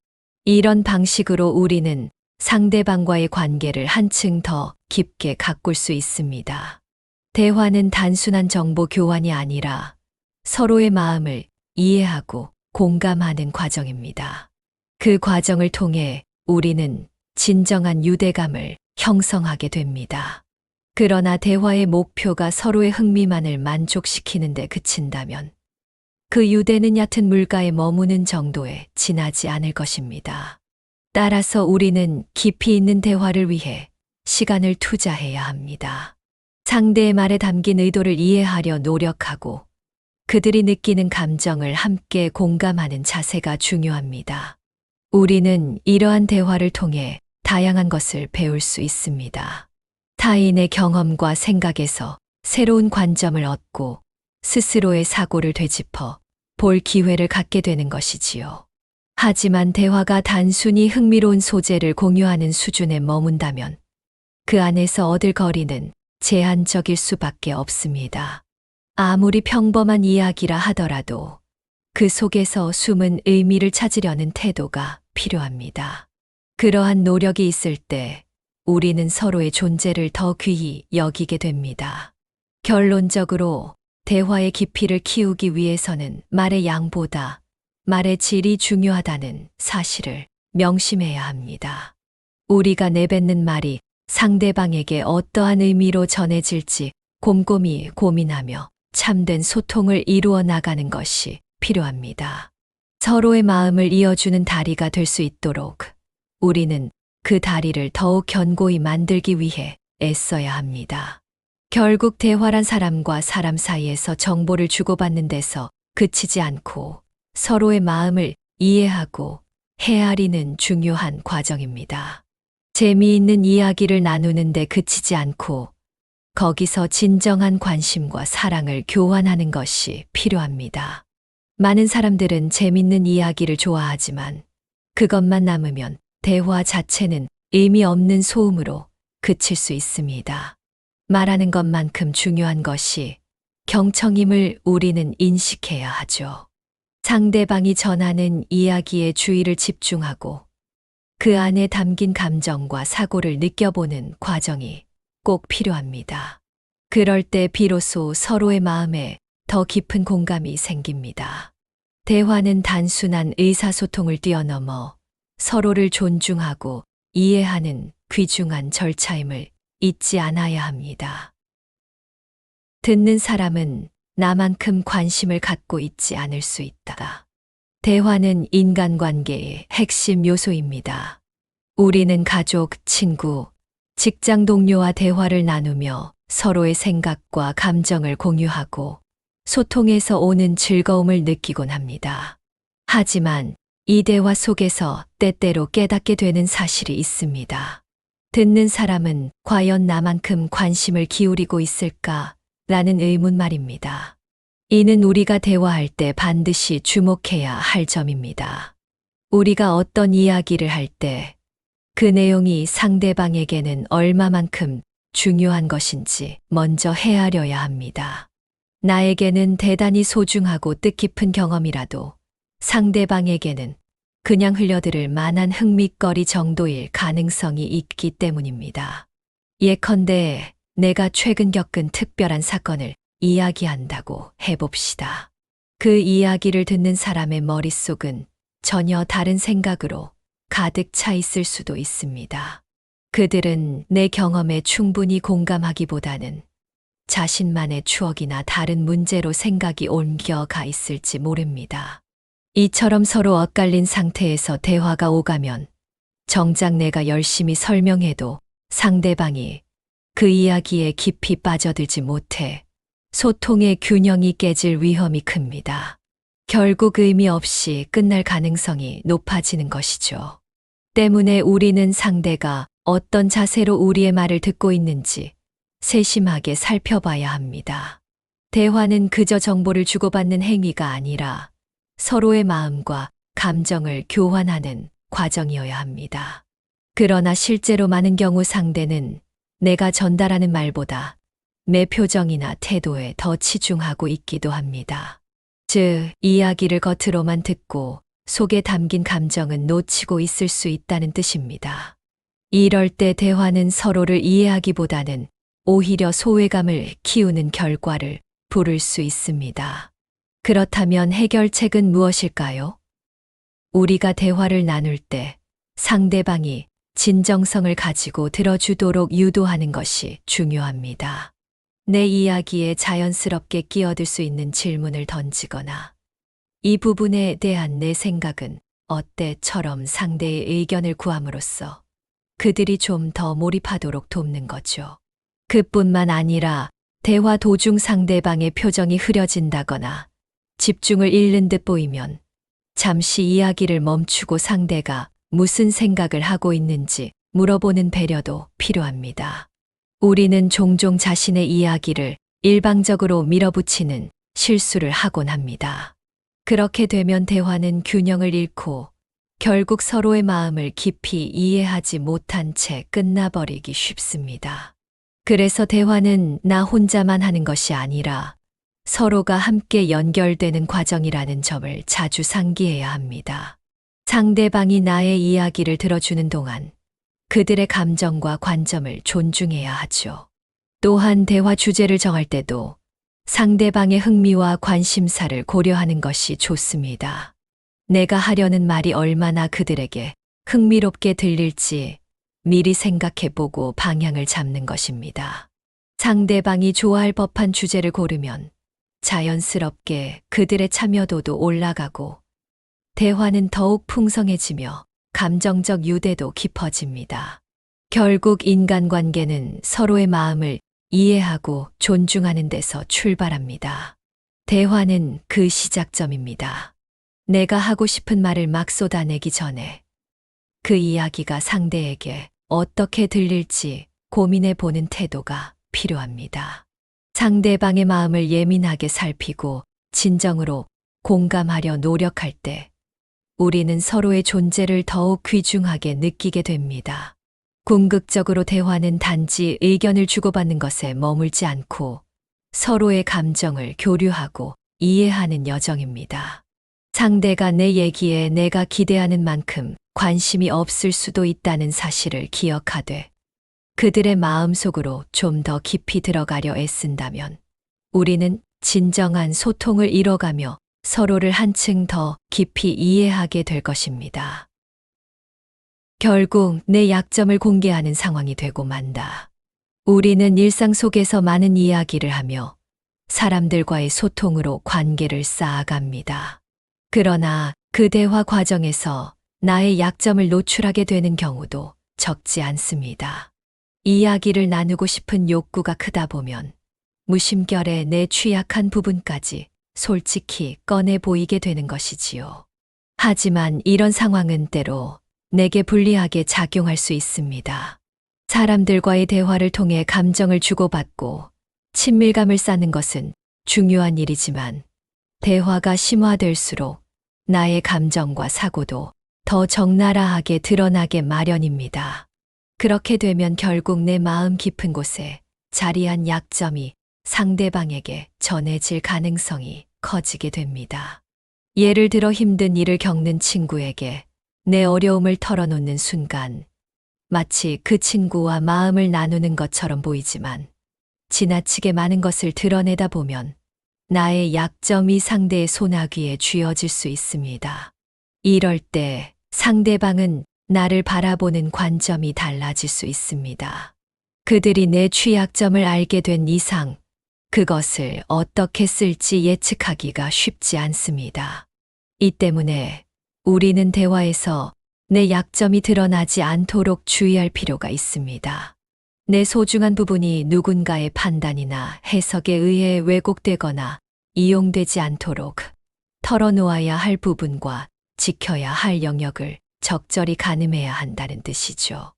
이런 방식으로 우리는 상대방과의 관계를 한층 더 깊게 가꿀 수 있습니다. 대화는 단순한 정보 교환이 아니라 서로의 마음을 이해하고 공감하는 과정입니다. 그 과정을 통해 우리는 진정한 유대감을 형성하게 됩니다. 그러나 대화의 목표가 서로의 흥미만을 만족시키는 데 그친다면 그 유대는 얕은 물가에 머무는 정도에 지나지 않을 것입니다. 따라서 우리는 깊이 있는 대화를 위해 시간을 투자해야 합니다. 상대의 말에 담긴 의도를 이해하려 노력하고 그들이 느끼는 감정을 함께 공감하는 자세가 중요합니다. 우리는 이러한 대화를 통해 다양한 것을 배울 수 있습니다. 타인의 경험과 생각에서 새로운 관점을 얻고 스스로의 사고를 되짚어 볼 기회를 갖게 되는 것이지요. 하지만 대화가 단순히 흥미로운 소재를 공유하는 수준에 머문다면 그 안에서 얻을 거리는 제한적일 수밖에 없습니다. 아무리 평범한 이야기라 하더라도 그 속에서 숨은 의미를 찾으려는 태도가 필요합니다. 그러한 노력이 있을 때 우리는 서로의 존재를 더 귀히 여기게 됩니다. 결론적으로 대화의 깊이를 키우기 위해서는 말의 양보다 말의 질이 중요하다는 사실을 명심해야 합니다. 우리가 내뱉는 말이 상대방에게 어떠한 의미로 전해질지 곰곰이 고민하며 참된 소통을 이루어 나가는 것이 필요합니다. 서로의 마음을 이어주는 다리가 될 수 있도록 우리는 그 다리를 더욱 견고히 만들기 위해 애써야 합니다. 결국 대화란 사람과 사람 사이에서 정보를 주고받는 데서 그치지 않고 서로의 마음을 이해하고 헤아리는 중요한 과정입니다. 재미있는 이야기를 나누는 데 그치지 않고 거기서 진정한 관심과 사랑을 교환하는 것이 필요합니다. 많은 사람들은 재밌는 이야기를 좋아하지만 그것만 남으면 대화 자체는 의미 없는 소음으로 그칠 수 있습니다. 말하는 것만큼 중요한 것이 경청임을 우리는 인식해야 하죠. 상대방이 전하는 이야기에 주의를 집중하고 그 안에 담긴 감정과 사고를 느껴보는 과정이 꼭 필요합니다. 그럴 때 비로소 서로의 마음에 더 깊은 공감이 생깁니다. 대화는 단순한 의사소통을 뛰어넘어 서로를 존중하고 이해하는 귀중한 절차임을 잊지 않아야 합니다. 듣는 사람은 나만큼 관심을 갖고 있지 않을 수 있다. 대화는 인간관계의 핵심 요소입니다. 우리는 가족, 친구, 직장 동료와 대화를 나누며 서로의 생각과 감정을 공유하고 소통에서 오는 즐거움을 느끼곤 합니다. 하지만 이 대화 속에서 때때로 깨닫게 되는 사실이 있습니다. 듣는 사람은 과연 나만큼 관심을 기울이고 있을까? 라는 의문 말입니다. 이는 우리가 대화할 때 반드시 주목해야 할 점입니다. 우리가 어떤 이야기를 할 때 그 내용이 상대방에게는 얼마만큼 중요한 것인지 먼저 헤아려야 합니다. 나에게는 대단히 소중하고 뜻깊은 경험이라도 상대방에게는 그냥 흘려들을 만한 흥미거리 정도일 가능성이 있기 때문입니다. 예컨대 내가 최근 겪은 특별한 사건을 이야기한다고 해봅시다. 그 이야기를 듣는 사람의 머릿속은 전혀 다른 생각으로 가득 차 있을 수도 있습니다. 그들은 내 경험에 충분히 공감하기보다는 자신만의 추억이나 다른 문제로 생각이 옮겨가 있을지 모릅니다. 이처럼 서로 엇갈린 상태에서 대화가 오가면 정작 내가 열심히 설명해도 상대방이 그 이야기에 깊이 빠져들지 못해 소통의 균형이 깨질 위험이 큽니다. 결국 의미 없이 끝날 가능성이 높아지는 것이죠. 때문에 우리는 상대가 어떤 자세로 우리의 말을 듣고 있는지 세심하게 살펴봐야 합니다. 대화는 그저 정보를 주고받는 행위가 아니라 서로의 마음과 감정을 교환하는 과정이어야 합니다. 그러나 실제로 많은 경우 상대는 내가 전달하는 말보다 내 표정이나 태도에 더 치중하고 있기도 합니다. 즉, 이야기를 겉으로만 듣고 속에 담긴 감정은 놓치고 있을 수 있다는 뜻입니다. 이럴 때 대화는 서로를 이해하기보다는 오히려 소외감을 키우는 결과를 부를 수 있습니다. 그렇다면 해결책은 무엇일까요? 우리가 대화를 나눌 때 상대방이 진정성을 가지고 들어주도록 유도하는 것이 중요합니다. 내 이야기에 자연스럽게 끼어들 수 있는 질문을 던지거나 이 부분에 대한 내 생각은 어때?처럼 상대의 의견을 구함으로써 그들이 좀 더 몰입하도록 돕는 거죠. 그뿐만 아니라 대화 도중 상대방의 표정이 흐려진다거나 집중을 잃는 듯 보이면 잠시 이야기를 멈추고 상대가 무슨 생각을 하고 있는지 물어보는 배려도 필요합니다. 우리는 종종 자신의 이야기를 일방적으로 밀어붙이는 실수를 하곤 합니다. 그렇게 되면 대화는 균형을 잃고 결국 서로의 마음을 깊이 이해하지 못한 채 끝나버리기 쉽습니다. 그래서 대화는 나 혼자만 하는 것이 아니라 서로가 함께 연결되는 과정이라는 점을 자주 상기해야 합니다. 상대방이 나의 이야기를 들어주는 동안 그들의 감정과 관점을 존중해야 하죠. 또한 대화 주제를 정할 때도 상대방의 흥미와 관심사를 고려하는 것이 좋습니다. 내가 하려는 말이 얼마나 그들에게 흥미롭게 들릴지 미리 생각해보고 방향을 잡는 것입니다. 상대방이 좋아할 법한 주제를 고르면 자연스럽게 그들의 참여도도 올라가고 대화는 더욱 풍성해지며 감정적 유대도 깊어집니다. 결국 인간관계는 서로의 마음을 이해하고 존중하는 데서 출발합니다. 대화는 그 시작점입니다. 내가 하고 싶은 말을 막 쏟아내기 전에 그 이야기가 상대에게 어떻게 들릴지 고민해 보는 태도가 필요합니다. 상대방의 마음을 예민하게 살피고 진정으로 공감하려 노력할 때 우리는 서로의 존재를 더욱 귀중하게 느끼게 됩니다. 궁극적으로 대화는 단지 의견을 주고받는 것에 머물지 않고 서로의 감정을 교류하고 이해하는 여정입니다. 상대가 내 얘기에 내가 기대하는 만큼 관심이 없을 수도 있다는 사실을 기억하되 그들의 마음속으로 좀 더 깊이 들어가려 애쓴다면 우리는 진정한 소통을 이뤄가며 서로를 한층 더 깊이 이해하게 될 것입니다. 결국 내 약점을 공개하는 상황이 되고 만다. 우리는 일상 속에서 많은 이야기를 하며 사람들과의 소통으로 관계를 쌓아갑니다. 그러나 그 대화 과정에서 나의 약점을 노출하게 되는 경우도 적지 않습니다. 이야기를 나누고 싶은 욕구가 크다 보면 무심결에 내 취약한 부분까지 솔직히 꺼내 보이게 되는 것이지요. 하지만 이런 상황은 때로 내게 불리하게 작용할 수 있습니다. 사람들과의 대화를 통해 감정을 주고받고 친밀감을 쌓는 것은 중요한 일이지만 대화가 심화될수록 나의 감정과 사고도 더 적나라하게 드러나게 마련입니다. 그렇게 되면 결국 내 마음 깊은 곳에 자리한 약점이 상대방에게 전해질 가능성이 커지게 됩니다. 예를 들어 힘든 일을 겪는 친구에게 내 어려움을 털어놓는 순간 마치 그 친구와 마음을 나누는 것처럼 보이지만 지나치게 많은 것을 드러내다 보면 나의 약점이 상대의 소나귀에 쥐어질 수 있습니다. 이럴 때 상대방은 나를 바라보는 관점이 달라질 수 있습니다. 그들이 내 취약점을 알게 된 이상 그것을 어떻게 쓸지 예측하기가 쉽지 않습니다. 이 때문에 우리는 대화에서 내 약점이 드러나지 않도록 주의할 필요가 있습니다. 내 소중한 부분이 누군가의 판단이나 해석에 의해 왜곡되거나 이용되지 않도록 털어놓아야 할 부분과 지켜야 할 영역을 적절히 가늠해야 한다는 뜻이죠.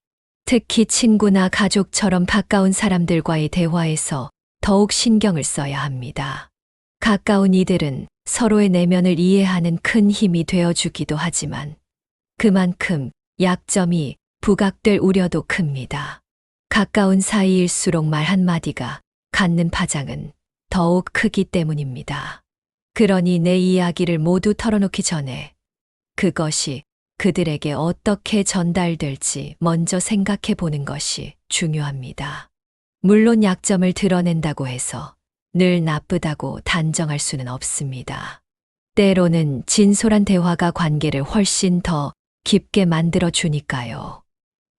특히 친구나 가족처럼 가까운 사람들과의 대화에서 더욱 신경을 써야 합니다. 가까운 이들은 서로의 내면을 이해하는 큰 힘이 되어주기도 하지만 그만큼 약점이 부각될 우려도 큽니다. 가까운 사이일수록 말 한마디가 갖는 파장은 더욱 크기 때문입니다. 그러니 내 이야기를 모두 털어놓기 전에 그것이 그들에게 어떻게 전달될지 먼저 생각해 보는 것이 중요합니다. 물론 약점을 드러낸다고 해서 늘 나쁘다고 단정할 수는 없습니다. 때로는 진솔한 대화가 관계를 훨씬 더 깊게 만들어 주니까요.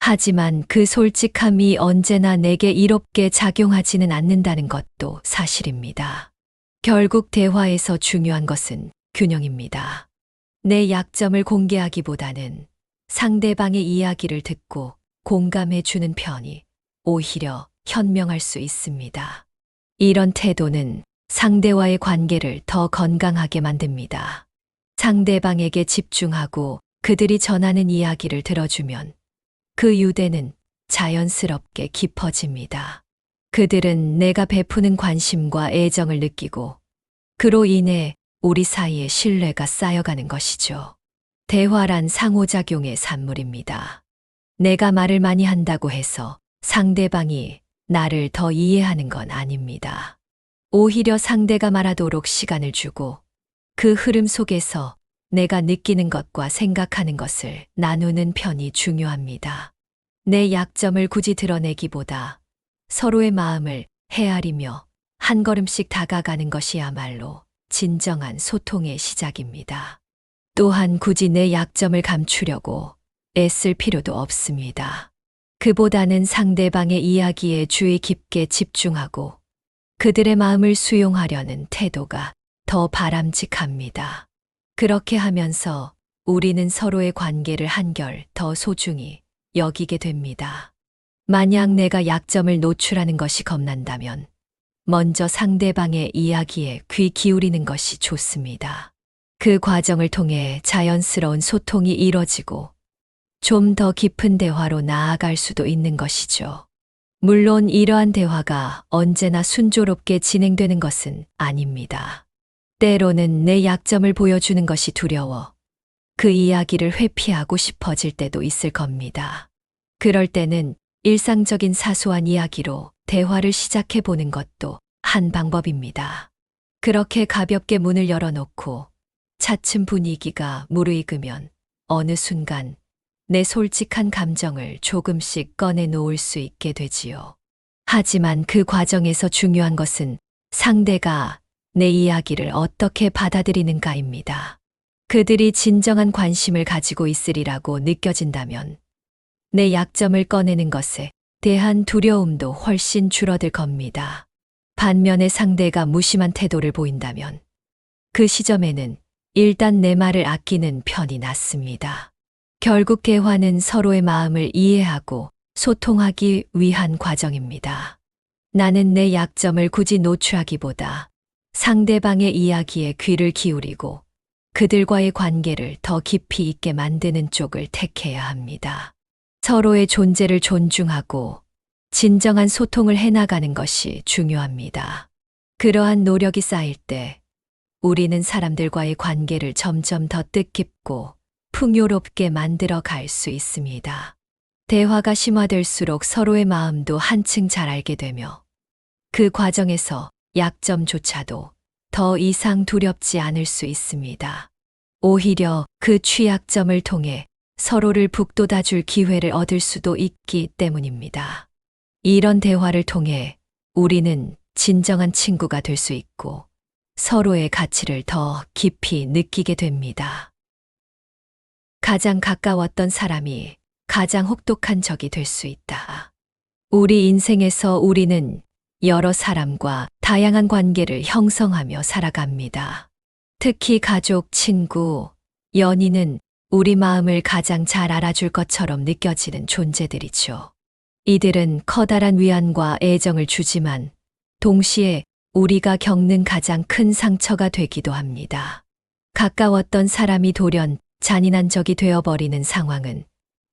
하지만 그 솔직함이 언제나 내게 이롭게 작용하지는 않는다는 것도 사실입니다. 결국 대화에서 중요한 것은 균형입니다. 내 약점을 공개하기보다는 상대방의 이야기를 듣고 공감해 주는 편이 오히려 현명할 수 있습니다. 이런 태도는 상대와의 관계를 더 건강하게 만듭니다. 상대방에게 집중하고 그들이 전하는 이야기를 들어주면 그 유대는 자연스럽게 깊어집니다. 그들은 내가 베푸는 관심과 애정을 느끼고 그로 인해 우리 사이에 신뢰가 쌓여가는 것이죠. 대화란 상호작용의 산물입니다. 내가 말을 많이 한다고 해서 상대방이 나를 더 이해하는 건 아닙니다. 오히려 상대가 말하도록 시간을 주고 그 흐름 속에서 내가 느끼는 것과 생각하는 것을 나누는 편이 중요합니다. 내 약점을 굳이 드러내기보다 서로의 마음을 헤아리며 한 걸음씩 다가가는 것이야말로 진정한 소통의 시작입니다. 또한 굳이 내 약점을 감추려고 애쓸 필요도 없습니다. 그보다는 상대방의 이야기에 주의 깊게 집중하고 그들의 마음을 수용하려는 태도가 더 바람직합니다. 그렇게 하면서 우리는 서로의 관계를 한결 더 소중히 여기게 됩니다. 만약 내가 약점을 노출하는 것이 겁난다면 먼저 상대방의 이야기에 귀 기울이는 것이 좋습니다. 그 과정을 통해 자연스러운 소통이 이뤄지고 좀 더 깊은 대화로 나아갈 수도 있는 것이죠. 물론 이러한 대화가 언제나 순조롭게 진행되는 것은 아닙니다. 때로는 내 약점을 보여주는 것이 두려워 그 이야기를 회피하고 싶어질 때도 있을 겁니다. 그럴 때는 일상적인 사소한 이야기로 대화를 시작해 보는 것도 한 방법입니다. 그렇게 가볍게 문을 열어놓고 차츰 분위기가 무르익으면 어느 순간 내 솔직한 감정을 조금씩 꺼내 놓을 수 있게 되지요. 하지만 그 과정에서 중요한 것은 상대가 내 이야기를 어떻게 받아들이는가입니다. 그들이 진정한 관심을 가지고 있으리라고 느껴진다면 내 약점을 꺼내는 것에 대한 두려움도 훨씬 줄어들 겁니다. 반면에 상대가 무심한 태도를 보인다면 그 시점에는 일단 내 말을 아끼는 편이 낫습니다. 결국 대화는 서로의 마음을 이해하고 소통하기 위한 과정입니다. 나는 내 약점을 굳이 노출하기보다 상대방의 이야기에 귀를 기울이고 그들과의 관계를 더 깊이 있게 만드는 쪽을 택해야 합니다. 서로의 존재를 존중하고 진정한 소통을 해나가는 것이 중요합니다. 그러한 노력이 쌓일 때 우리는 사람들과의 관계를 점점 더 뜻깊고 풍요롭게 만들어 갈 수 있습니다. 대화가 심화될수록 서로의 마음도 한층 잘 알게 되며 그 과정에서 약점조차도 더 이상 두렵지 않을 수 있습니다. 오히려 그 취약점을 통해 서로를 북돋아줄 기회를 얻을 수도 있기 때문입니다. 이런 대화를 통해 우리는 진정한 친구가 될 수 있고 서로의 가치를 더 깊이 느끼게 됩니다. 가장 가까웠던 사람이 가장 혹독한 적이 될 수 있다. 우리 인생에서 우리는 여러 사람과 다양한 관계를 형성하며 살아갑니다. 특히 가족, 친구, 연인은 우리 마음을 가장 잘 알아줄 것처럼 느껴지는 존재들이죠. 이들은 커다란 위안과 애정을 주지만 동시에 우리가 겪는 가장 큰 상처가 되기도 합니다. 가까웠던 사람이 돌연 잔인한 적이 되어버리는 상황은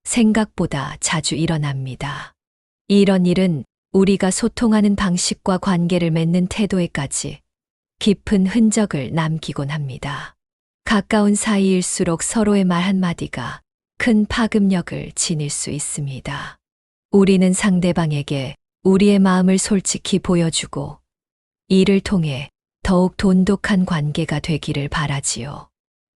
생각보다 자주 일어납니다. 이런 일은 우리가 소통하는 방식과 관계를 맺는 태도에까지 깊은 흔적을 남기곤 합니다. 가까운 사이일수록 서로의 말 한마디가 큰 파급력을 지닐 수 있습니다. 우리는 상대방에게 우리의 마음을 솔직히 보여주고 이를 통해 더욱 돈독한 관계가 되기를 바라지요.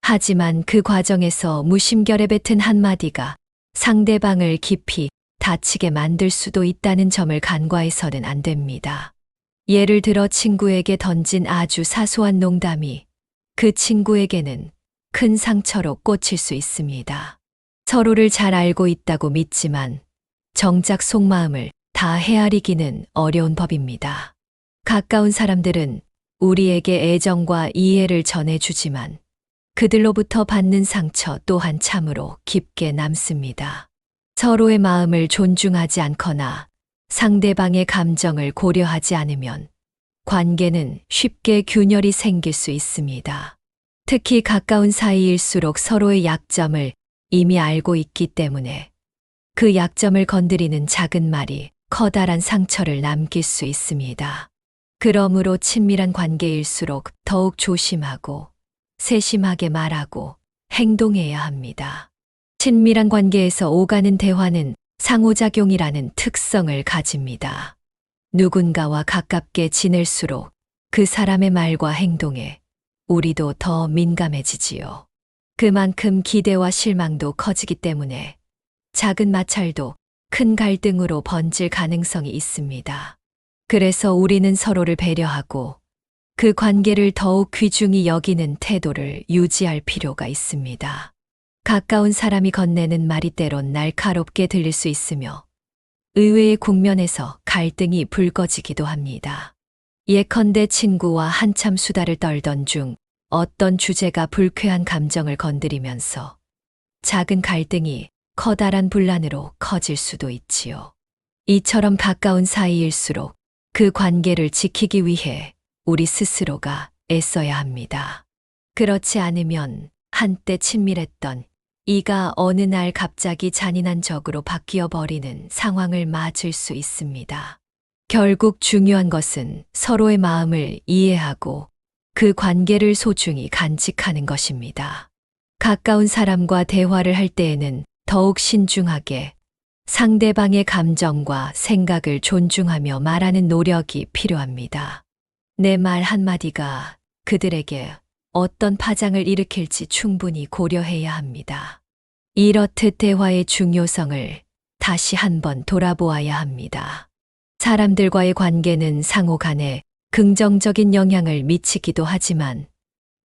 하지만 그 과정에서 무심결에 뱉은 한마디가 상대방을 깊이 다치게 만들 수도 있다는 점을 간과해서는 안 됩니다. 예를 들어 친구에게 던진 아주 사소한 농담이 그 친구에게는 큰 상처로 꽂힐 수 있습니다. 서로를 잘 알고 있다고 믿지만 정작 속마음을 다 헤아리기는 어려운 법입니다. 가까운 사람들은 우리에게 애정과 이해를 전해주지만 그들로부터 받는 상처 또한 참으로 깊게 남습니다. 서로의 마음을 존중하지 않거나 상대방의 감정을 고려하지 않으면 관계는 쉽게 균열이 생길 수 있습니다. 특히 가까운 사이일수록 서로의 약점을 이미 알고 있기 때문에 그 약점을 건드리는 작은 말이 커다란 상처를 남길 수 있습니다. 그러므로 친밀한 관계일수록 더욱 조심하고 세심하게 말하고 행동해야 합니다. 친밀한 관계에서 오가는 대화는 상호작용이라는 특성을 가집니다. 누군가와 가깝게 지낼수록 그 사람의 말과 행동에 우리도 더 민감해지지요. 그만큼 기대와 실망도 커지기 때문에 작은 마찰도 큰 갈등으로 번질 가능성이 있습니다. 그래서 우리는 서로를 배려하고 그 관계를 더욱 귀중히 여기는 태도를 유지할 필요가 있습니다. 가까운 사람이 건네는 말이 때론 날카롭게 들릴 수 있으며 의외의 국면에서 갈등이 불거지기도 합니다. 예컨대 친구와 한참 수다를 떨던 중 어떤 주제가 불쾌한 감정을 건드리면서 작은 갈등이 커다란 분란으로 커질 수도 있지요. 이처럼 가까운 사이일수록 그 관계를 지키기 위해 우리 스스로가 애써야 합니다. 그렇지 않으면 한때 친밀했던 이가 어느 날 갑자기 잔인한 적으로 바뀌어 버리는 상황을 맞을 수 있습니다. 결국 중요한 것은 서로의 마음을 이해하고 그 관계를 소중히 간직하는 것입니다. 가까운 사람과 대화를 할 때에는 더욱 신중하게 상대방의 감정과 생각을 존중하며 말하는 노력이 필요합니다. 내 말 한마디가 그들에게 어떤 파장을 일으킬지 충분히 고려해야 합니다. 이렇듯 대화의 중요성을 다시 한번 돌아보아야 합니다. 사람들과의 관계는 상호 간에 긍정적인 영향을 미치기도 하지만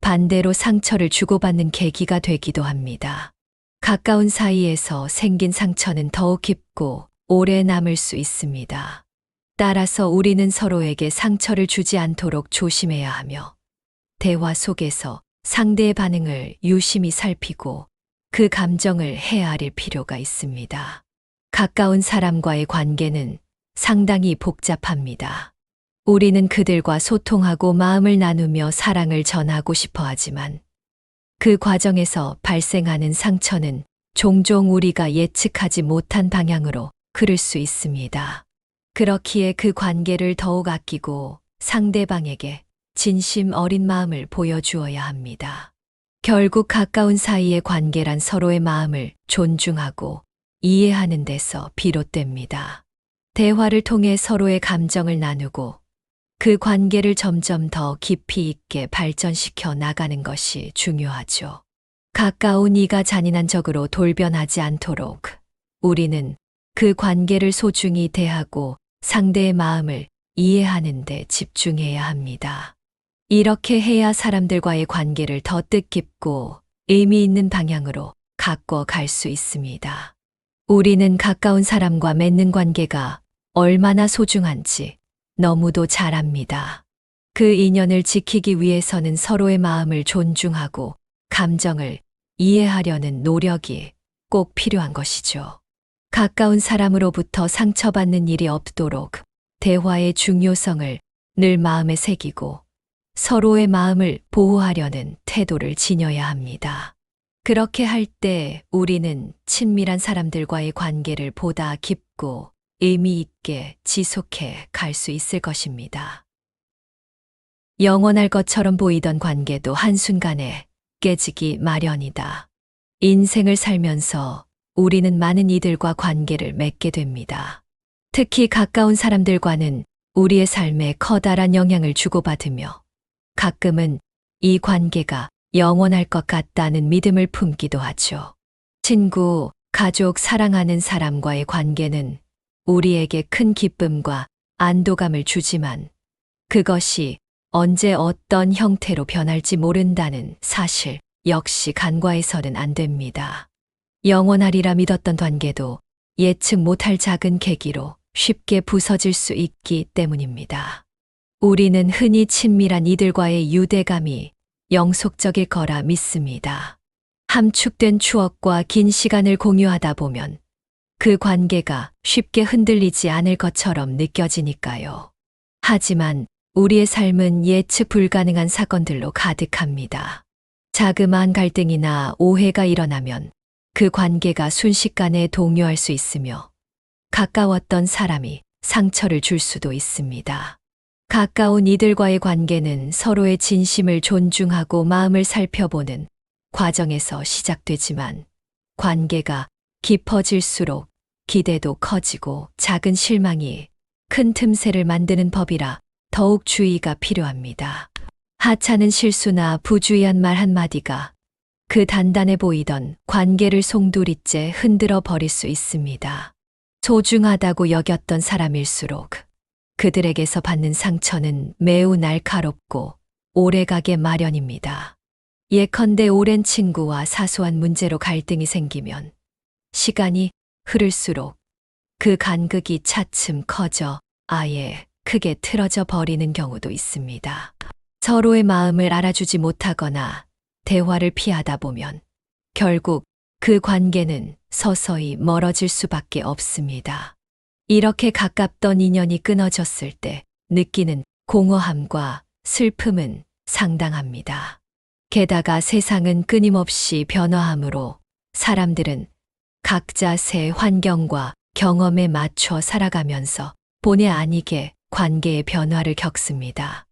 반대로 상처를 주고받는 계기가 되기도 합니다. 가까운 사이에서 생긴 상처는 더욱 깊고 오래 남을 수 있습니다. 따라서 우리는 서로에게 상처를 주지 않도록 조심해야 하며 대화 속에서 상대의 반응을 유심히 살피고 그 감정을 헤아릴 필요가 있습니다. 가까운 사람과의 관계는 상당히 복잡합니다. 우리는 그들과 소통하고 마음을 나누며 사랑을 전하고 싶어 하지만 그 과정에서 발생하는 상처는 종종 우리가 예측하지 못한 방향으로 흐를 수 있습니다. 그렇기에 그 관계를 더욱 아끼고 상대방에게 진심 어린 마음을 보여주어야 합니다. 결국 가까운 사이의 관계란 서로의 마음을 존중하고 이해하는 데서 비롯됩니다. 대화를 통해 서로의 감정을 나누고 그 관계를 점점 더 깊이 있게 발전시켜 나가는 것이 중요하죠. 가까운 이가 잔인한 적으로 돌변하지 않도록 우리는 그 관계를 소중히 대하고 상대의 마음을 이해하는 데 집중해야 합니다. 이렇게 해야 사람들과의 관계를 더 뜻깊고 의미 있는 방향으로 가꿔 갈 수 있습니다. 우리는 가까운 사람과 맺는 관계가 얼마나 소중한지 너무도 잘 압니다. 그 인연을 지키기 위해서는 서로의 마음을 존중하고 감정을 이해하려는 노력이 꼭 필요한 것이죠. 가까운 사람으로부터 상처받는 일이 없도록 대화의 중요성을 늘 마음에 새기고 서로의 마음을 보호하려는 태도를 지녀야 합니다. 그렇게 할 때 우리는 친밀한 사람들과의 관계를 보다 깊고 의미 있게 지속해 갈 수 있을 것입니다. 영원할 것처럼 보이던 관계도 한순간에 깨지기 마련이다. 인생을 살면서 우리는 많은 이들과 관계를 맺게 됩니다. 특히 가까운 사람들과는 우리의 삶에 커다란 영향을 주고받으며 가끔은 이 관계가 영원할 것 같다는 믿음을 품기도 하죠. 친구, 가족, 사랑하는 사람과의 관계는 우리에게 큰 기쁨과 안도감을 주지만 그것이 언제 어떤 형태로 변할지 모른다는 사실 역시 간과해서는 안 됩니다. 영원하리라 믿었던 관계도 예측 못할 작은 계기로 쉽게 부서질 수 있기 때문입니다. 우리는 흔히 친밀한 이들과의 유대감이 영속적일 거라 믿습니다. 함축된 추억과 긴 시간을 공유하다 보면 그 관계가 쉽게 흔들리지 않을 것처럼 느껴지니까요. 하지만 우리의 삶은 예측 불가능한 사건들로 가득합니다. 자그마한 갈등이나 오해가 일어나면 그 관계가 순식간에 동요할 수 있으며 가까웠던 사람이 상처를 줄 수도 있습니다. 가까운 이들과의 관계는 서로의 진심을 존중하고 마음을 살펴보는 과정에서 시작되지만 관계가 깊어질수록 기대도 커지고 작은 실망이 큰 틈새를 만드는 법이라 더욱 주의가 필요합니다. 하찮은 실수나 부주의한 말 한마디가 그 단단해 보이던 관계를 송두리째 흔들어 버릴 수 있습니다. 소중하다고 여겼던 사람일수록 그들에게서 받는 상처는 매우 날카롭고 오래가게 마련입니다. 예컨대 오랜 친구와 사소한 문제로 갈등이 생기면 시간이 흐를수록 그 간극이 차츰 커져 아예 크게 틀어져 버리는 경우도 있습니다. 서로의 마음을 알아주지 못하거나 대화를 피하다 보면 결국 그 관계는 서서히 멀어질 수밖에 없습니다. 이렇게 가깝던 인연이 끊어졌을 때 느끼는 공허함과 슬픔은 상당합니다. 게다가 세상은 끊임없이 변화하므로 사람들은 각자 새 환경과 경험에 맞춰 살아가면서 본의 아니게 관계의 변화를 겪습니다.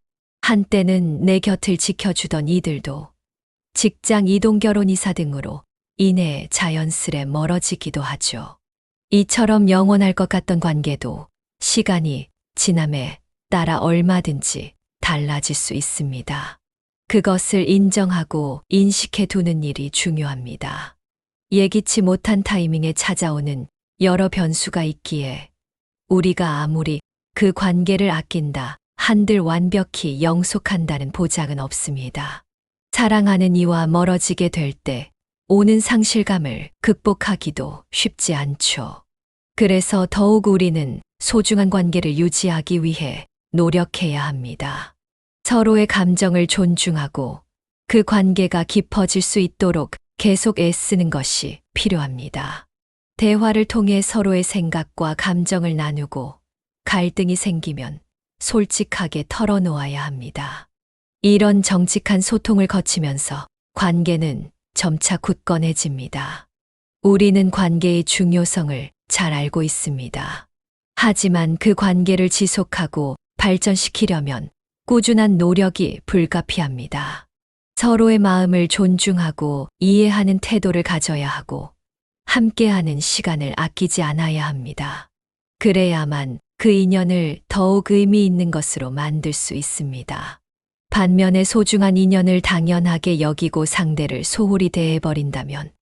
한때는 내 곁을 지켜주던 이들도 직장 이동, 결혼, 이사 등으로 인해 자연스레 멀어지기도 하죠. 이처럼 영원할 것 같던 관계도 시간이 지남에 따라 얼마든지 달라질 수 있습니다. 그것을 인정하고 인식해 두는 일이 중요합니다. 예기치 못한 타이밍에 찾아오는 여러 변수가 있기에 우리가 아무리 그 관계를 아낀다 한들 완벽히 영속한다는 보장은 없습니다. 사랑하는 이와 멀어지게 될 때 오는 상실감을 극복하기도 쉽지 않죠. 그래서 더욱 우리는 소중한 관계를 유지하기 위해 노력해야 합니다. 서로의 감정을 존중하고 그 관계가 깊어질 수 있도록 계속 애쓰는 것이 필요합니다. 대화를 통해 서로의 생각과 감정을 나누고 갈등이 생기면 솔직하게 털어놓아야 합니다. 이런 정직한 소통을 거치면서 관계는 점차 굳건해집니다. 우리는 관계의 중요성을 잘 알고 있습니다. 하지만 그 관계를 지속하고 발전시키려면 꾸준한 노력이 불가피합니다. 서로의 마음을 존중하고 이해하는 태도를 가져야 하고 함께하는 시간을 아끼지 않아야 합니다. 그래야만 그 인연을 더욱 의미 있는 것으로 만들 수 있습니다. 반면에 소중한 인연을 당연하게 여기고 상대를 소홀히 대해버린다면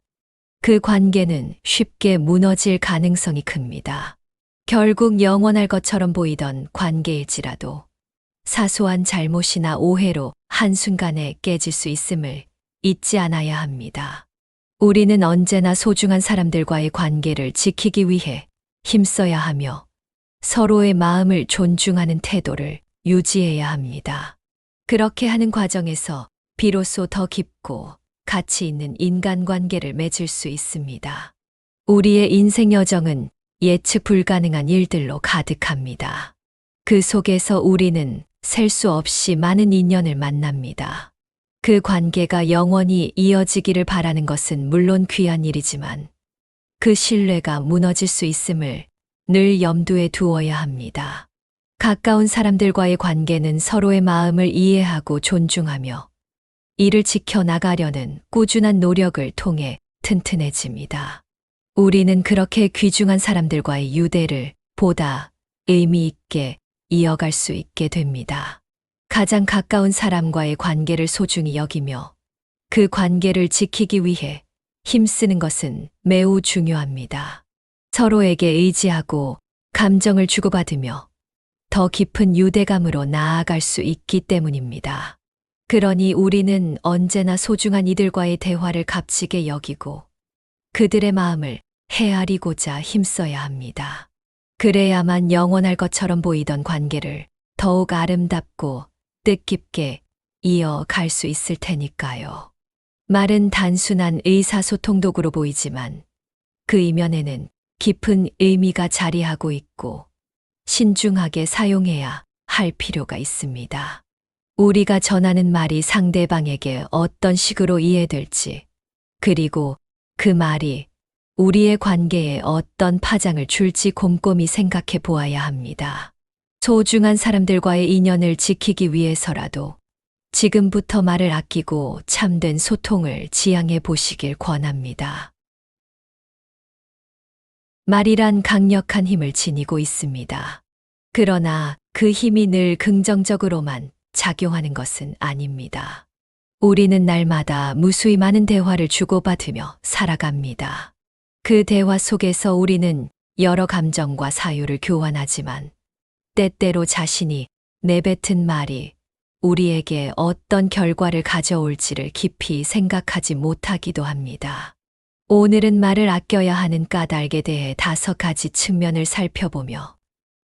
그 관계는 쉽게 무너질 가능성이 큽니다. 결국 영원할 것처럼 보이던 관계일지라도 사소한 잘못이나 오해로 한순간에 깨질 수 있음을 잊지 않아야 합니다. 우리는 언제나 소중한 사람들과의 관계를 지키기 위해 힘써야 하며 서로의 마음을 존중하는 태도를 유지해야 합니다. 그렇게 하는 과정에서 비로소 더 깊고 가치 있는 인간관계를 맺을 수 있습니다. 우리의 인생 여정은 예측 불가능한 일들로 가득합니다. 그 속에서 우리는 셀 수 없이 많은 인연을 만납니다. 그 관계가 영원히 이어지기를 바라는 것은 물론 귀한 일이지만 그 신뢰가 무너질 수 있음을 늘 염두에 두어야 합니다. 가까운 사람들과의 관계는 서로의 마음을 이해하고 존중하며 이를 지켜나가려는 꾸준한 노력을 통해 튼튼해집니다. 우리는 그렇게 귀중한 사람들과의 유대를 보다 의미 있게 이어갈 수 있게 됩니다. 가장 가까운 사람과의 관계를 소중히 여기며 그 관계를 지키기 위해 힘쓰는 것은 매우 중요합니다. 서로에게 의지하고 감정을 주고받으며 더 깊은 유대감으로 나아갈 수 있기 때문입니다. 그러니 우리는 언제나 소중한 이들과의 대화를 값지게 여기고 그들의 마음을 헤아리고자 힘써야 합니다. 그래야만 영원할 것처럼 보이던 관계를 더욱 아름답고 뜻깊게 이어갈 수 있을 테니까요. 말은 단순한 의사소통 도구로 보이지만 그 이면에는 깊은 의미가 자리하고 있고 신중하게 사용해야 할 필요가 있습니다. 우리가 전하는 말이 상대방에게 어떤 식으로 이해될지, 그리고 그 말이 우리의 관계에 어떤 파장을 줄지 곰곰이 생각해 보아야 합니다. 소중한 사람들과의 인연을 지키기 위해서라도 지금부터 말을 아끼고 참된 소통을 지향해 보시길 권합니다. 말이란 강력한 힘을 지니고 있습니다. 그러나 그 힘이 늘 긍정적으로만 작용하는 것은 아닙니다. 우리는 날마다 무수히 많은 대화를 주고받으며 살아갑니다. 그 대화 속에서 우리는 여러 감정과 사유를 교환하지만 때때로 자신이 내뱉은 말이 우리에게 어떤 결과를 가져올지를 깊이 생각하지 못하기도 합니다. 오늘은 말을 아껴야 하는 까닭에 대해 5가지 측면을 살펴보며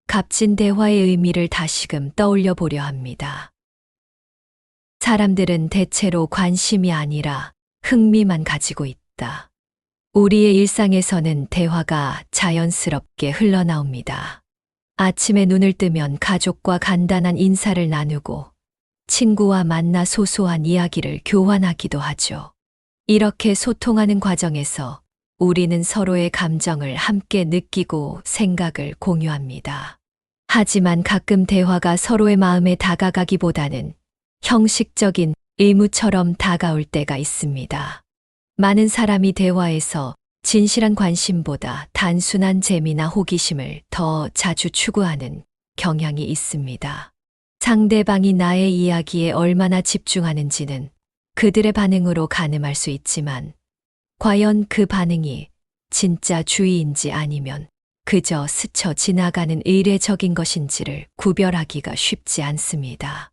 값진 대화의 의미를 다시금 떠올려 보려 합니다. 사람들은 대체로 관심이 아니라 흥미만 가지고 있다. 우리의 일상에서는 대화가 자연스럽게 흘러나옵니다. 아침에 눈을 뜨면 가족과 간단한 인사를 나누고 친구와 만나 소소한 이야기를 교환하기도 하죠. 이렇게 소통하는 과정에서 우리는 서로의 감정을 함께 느끼고 생각을 공유합니다. 하지만 가끔 대화가 서로의 마음에 다가가기보다는 형식적인 의무처럼 다가올 때가 있습니다. 많은 사람이 대화에서 진실한 관심보다 단순한 재미나 호기심을 더 자주 추구하는 경향이 있습니다. 상대방이 나의 이야기에 얼마나 집중하는지는 그들의 반응으로 가늠할 수 있지만, 과연 그 반응이 진짜 주의인지 아니면 그저 스쳐 지나가는 의례적인 것인지를 구별하기가 쉽지 않습니다.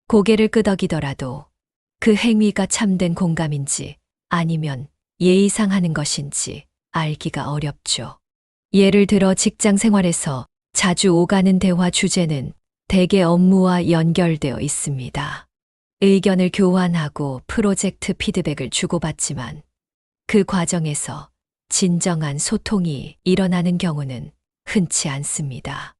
고개를 끄덕이더라도 그 행위가 참된 공감인지 아니면 예의상 하는 것인지 알기가 어렵죠. 예를 들어 직장 생활에서 자주 오가는 대화 주제는 대개 업무와 연결되어 있습니다. 의견을 교환하고 프로젝트 피드백을 주고받지만 그 과정에서 진정한 소통이 일어나는 경우는 흔치 않습니다.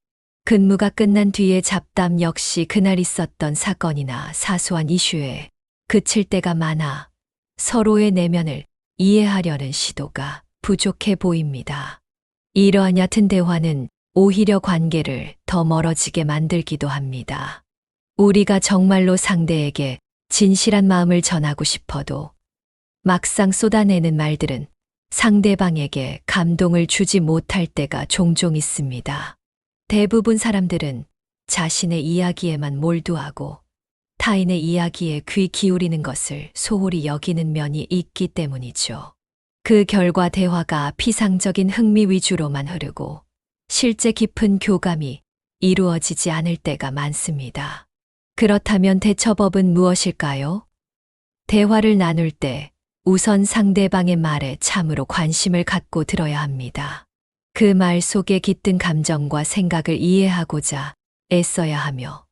근무가 끝난 뒤의 잡담 역시 그날 있었던 사건이나 사소한 이슈에 그칠 때가 많아 서로의 내면을 이해하려는 시도가 부족해 보입니다. 이러한 얕은 대화는 오히려 관계를 더 멀어지게 만들기도 합니다. 우리가 정말로 상대에게 진실한 마음을 전하고 싶어도 막상 쏟아내는 말들은 상대방에게 감동을 주지 못할 때가 종종 있습니다. 대부분 사람들은 자신의 이야기에만 몰두하고 타인의 이야기에 귀 기울이는 것을 소홀히 여기는 면이 있기 때문이죠. 그 결과 대화가 피상적인 흥미 위주로만 흐르고 실제 깊은 교감이 이루어지지 않을 때가 많습니다. 그렇다면 대처법은 무엇일까요? 대화를 나눌 때 우선 상대방의 말에 참으로 관심을 갖고 들어야 합니다. 그 말 속에 깃든 감정과 생각을 이해하고자 애써야 하며,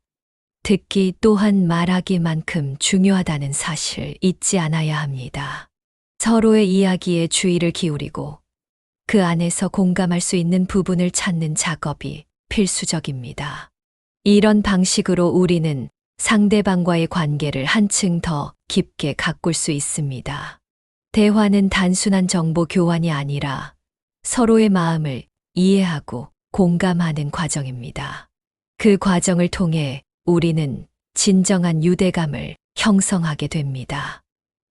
듣기 또한 말하기만큼 중요하다는 사실 잊지 않아야 합니다. 서로의 이야기에 주의를 기울이고 그 안에서 공감할 수 있는 부분을 찾는 작업이 필수적입니다. 이런 방식으로 우리는 상대방과의 관계를 한층 더 깊게 가꿀 수 있습니다. 대화는 단순한 정보 교환이 아니라 서로의 마음을 이해하고 공감하는 과정입니다. 그 과정을 통해 우리는 진정한 유대감을 형성하게 됩니다.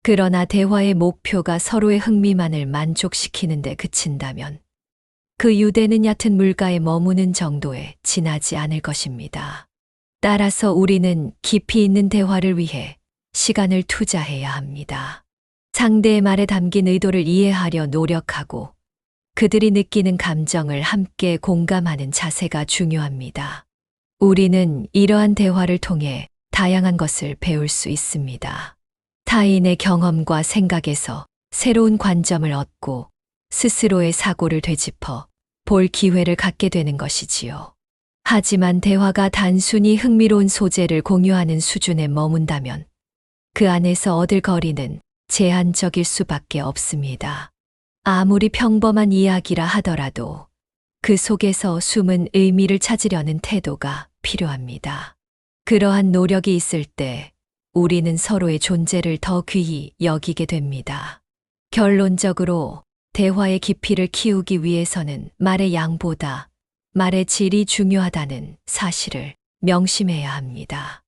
그러나 대화의 목표가 서로의 흥미만을 만족시키는 데 그친다면 그 유대는 얕은 물가에 머무는 정도에 지나지 않을 것입니다. 따라서 우리는 깊이 있는 대화를 위해 시간을 투자해야 합니다. 상대의 말에 담긴 의도를 이해하려 노력하고 그들이 느끼는 감정을 함께 공감하는 자세가 중요합니다. 우리는 이러한 대화를 통해 다양한 것을 배울 수 있습니다. 타인의 경험과 생각에서 새로운 관점을 얻고 스스로의 사고를 되짚어 볼 기회를 갖게 되는 것이지요. 하지만 대화가 단순히 흥미로운 소재를 공유하는 수준에 머문다면 그 안에서 얻을 거리는 제한적일 수밖에 없습니다. 아무리 평범한 이야기라 하더라도 그 속에서 숨은 의미를 찾으려는 태도가 필요합니다. 그러한 노력이 있을 때 우리는 서로의 존재를 더 귀히 여기게 됩니다. 결론적으로 대화의 깊이를 키우기 위해서는 말의 양보다 말의 질이 중요하다는 사실을 명심해야 합니다.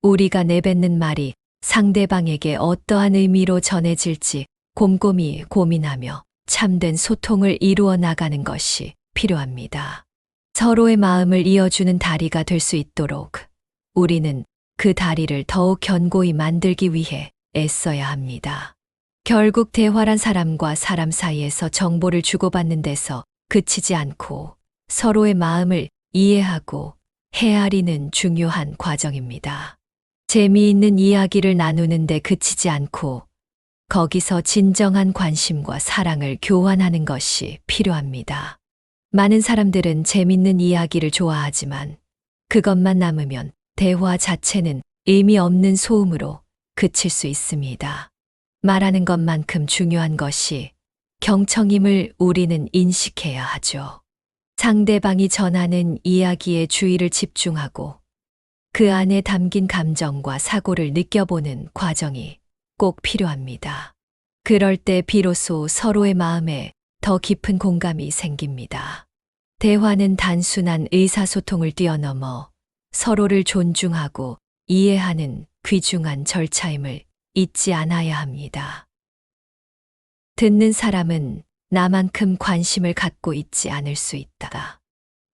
우리가 내뱉는 말이 상대방에게 어떠한 의미로 전해질지 곰곰이 고민하며 참된 소통을 이루어 나가는 것이 필요합니다. 서로의 마음을 이어주는 다리가 될 수 있도록 우리는 그 다리를 더욱 견고히 만들기 위해 애써야 합니다. 결국 대화란 사람과 사람 사이에서 정보를 주고받는 데서 그치지 않고 서로의 마음을 이해하고 헤아리는 중요한 과정입니다. 재미있는 이야기를 나누는 데 그치지 않고 거기서 진정한 관심과 사랑을 교환하는 것이 필요합니다. 많은 사람들은 재밌는 이야기를 좋아하지만 그것만 남으면 대화 자체는 의미 없는 소음으로 그칠 수 있습니다. 말하는 것만큼 중요한 것이 경청임을 우리는 인식해야 하죠. 상대방이 전하는 이야기에 주의를 집중하고 그 안에 담긴 감정과 사고를 느껴보는 과정이 꼭 필요합니다. 그럴 때 비로소 서로의 마음에 더 깊은 공감이 생깁니다. 대화는 단순한 의사소통을 뛰어넘어 서로를 존중하고 이해하는 귀중한 절차임을 잊지 않아야 합니다. 듣는 사람은 나만큼 관심을 갖고 있지 않을 수 있다.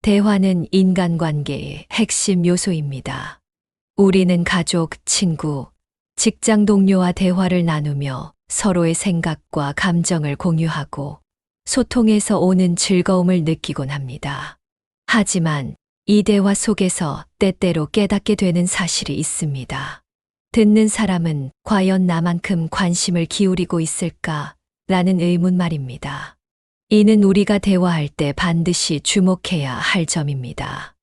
대화는 인간관계의 핵심 요소입니다. 우리는 가족, 친구, 직장 동료와 대화를 나누며 서로의 생각과 감정을 공유하고 소통에서 오는 즐거움을 느끼곤 합니다. 하지만 이 대화 속에서 때때로 깨닫게 되는 사실이 있습니다. 듣는 사람은 과연 나만큼 관심을 기울이고 있을까? 라는 의문 말입니다. 이는 우리가 대화할 때 반드시 주목해야 할 점입니다.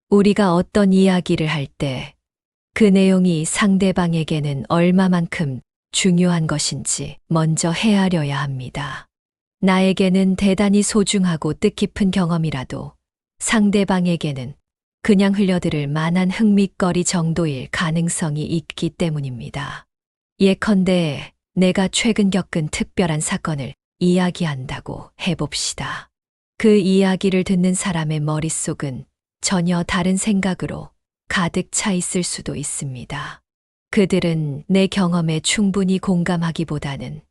우리가 어떤 이야기를 할 때 그 내용이 상대방에게는 얼마만큼 중요한 것인지 먼저 헤아려야 합니다. 나에게는 대단히 소중하고 뜻깊은 경험이라도 상대방에게는 그냥 흘려들을 만한 흥미거리 정도일 가능성이 있기 때문입니다. 예컨대 내가 최근 겪은 특별한 사건을 이야기한다고 해봅시다. 그 이야기를 듣는 사람의 머릿속은 전혀 다른 생각으로 가득 차 있을 수도 있습니다. 그들은 내 경험에 충분히 공감하기보다는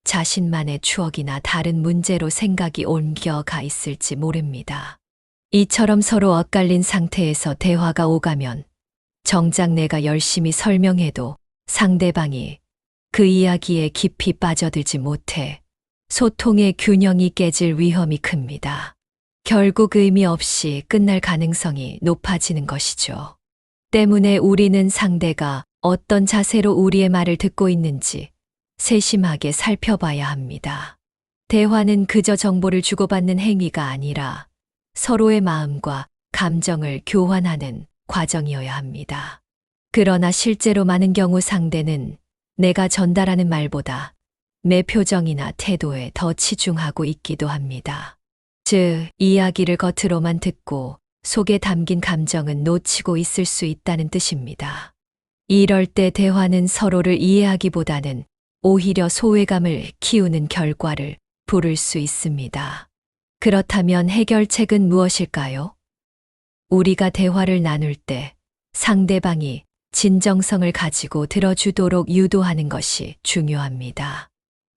자신만의 추억이나 다른 문제로 생각이 옮겨가 있을지 모릅니다. 이처럼 서로 엇갈린 상태에서 대화가 오가면 정작 내가 열심히 설명해도 상대방이 그 이야기에 깊이 빠져들지 못해 소통의 균형이 깨질 위험이 큽니다. 결국 의미 없이 끝날 가능성이 높아지는 것이죠. 때문에 우리는 상대가 어떤 자세로 우리의 말을 듣고 있는지 세심하게 살펴봐야 합니다. 대화는 그저 정보를 주고받는 행위가 아니라 서로의 마음과 감정을 교환하는 과정이어야 합니다. 그러나 실제로 많은 경우 상대는 내가 전달하는 말보다 내 표정이나 태도에 더 치중하고 있기도 합니다. 즉, 이야기를 겉으로만 듣고 속에 담긴 감정은 놓치고 있을 수 있다는 뜻입니다. 이럴 때 대화는 서로를 이해하기보다는 오히려 소외감을 키우는 결과를 부를 수 있습니다. 그렇다면 해결책은 무엇일까요? 우리가 대화를 나눌 때 상대방이 진정성을 가지고 들어주도록 유도하는 것이 중요합니다.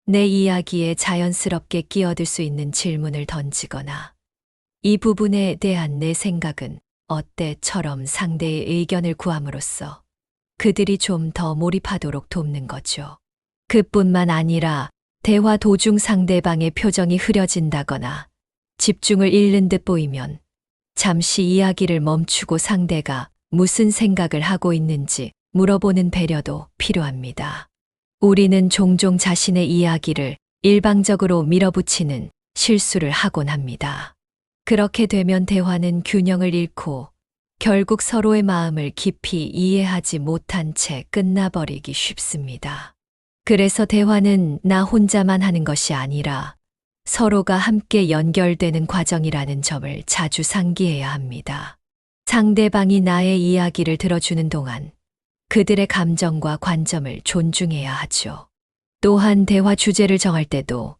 내 이야기에 자연스럽게 끼어들 수 있는 질문을 던지거나 이 부분에 대한 내 생각은 어때?처럼 상대의 의견을 구함으로써 그들이 좀 더 몰입하도록 돕는 거죠. 그뿐만 아니라 대화 도중 상대방의 표정이 흐려진다거나 집중을 잃는 듯 보이면 잠시 이야기를 멈추고 상대가 무슨 생각을 하고 있는지 물어보는 배려도 필요합니다. 우리는 종종 자신의 이야기를 일방적으로 밀어붙이는 실수를 하곤 합니다. 그렇게 되면 대화는 균형을 잃고 결국 서로의 마음을 깊이 이해하지 못한 채 끝나버리기 쉽습니다. 그래서 대화는 나 혼자만 하는 것이 아니라 서로가 함께 연결되는 과정이라는 점을 자주 상기해야 합니다. 상대방이 나의 이야기를 들어주는 동안 그들의 감정과 관점을 존중해야 하죠. 또한 대화 주제를 정할 때도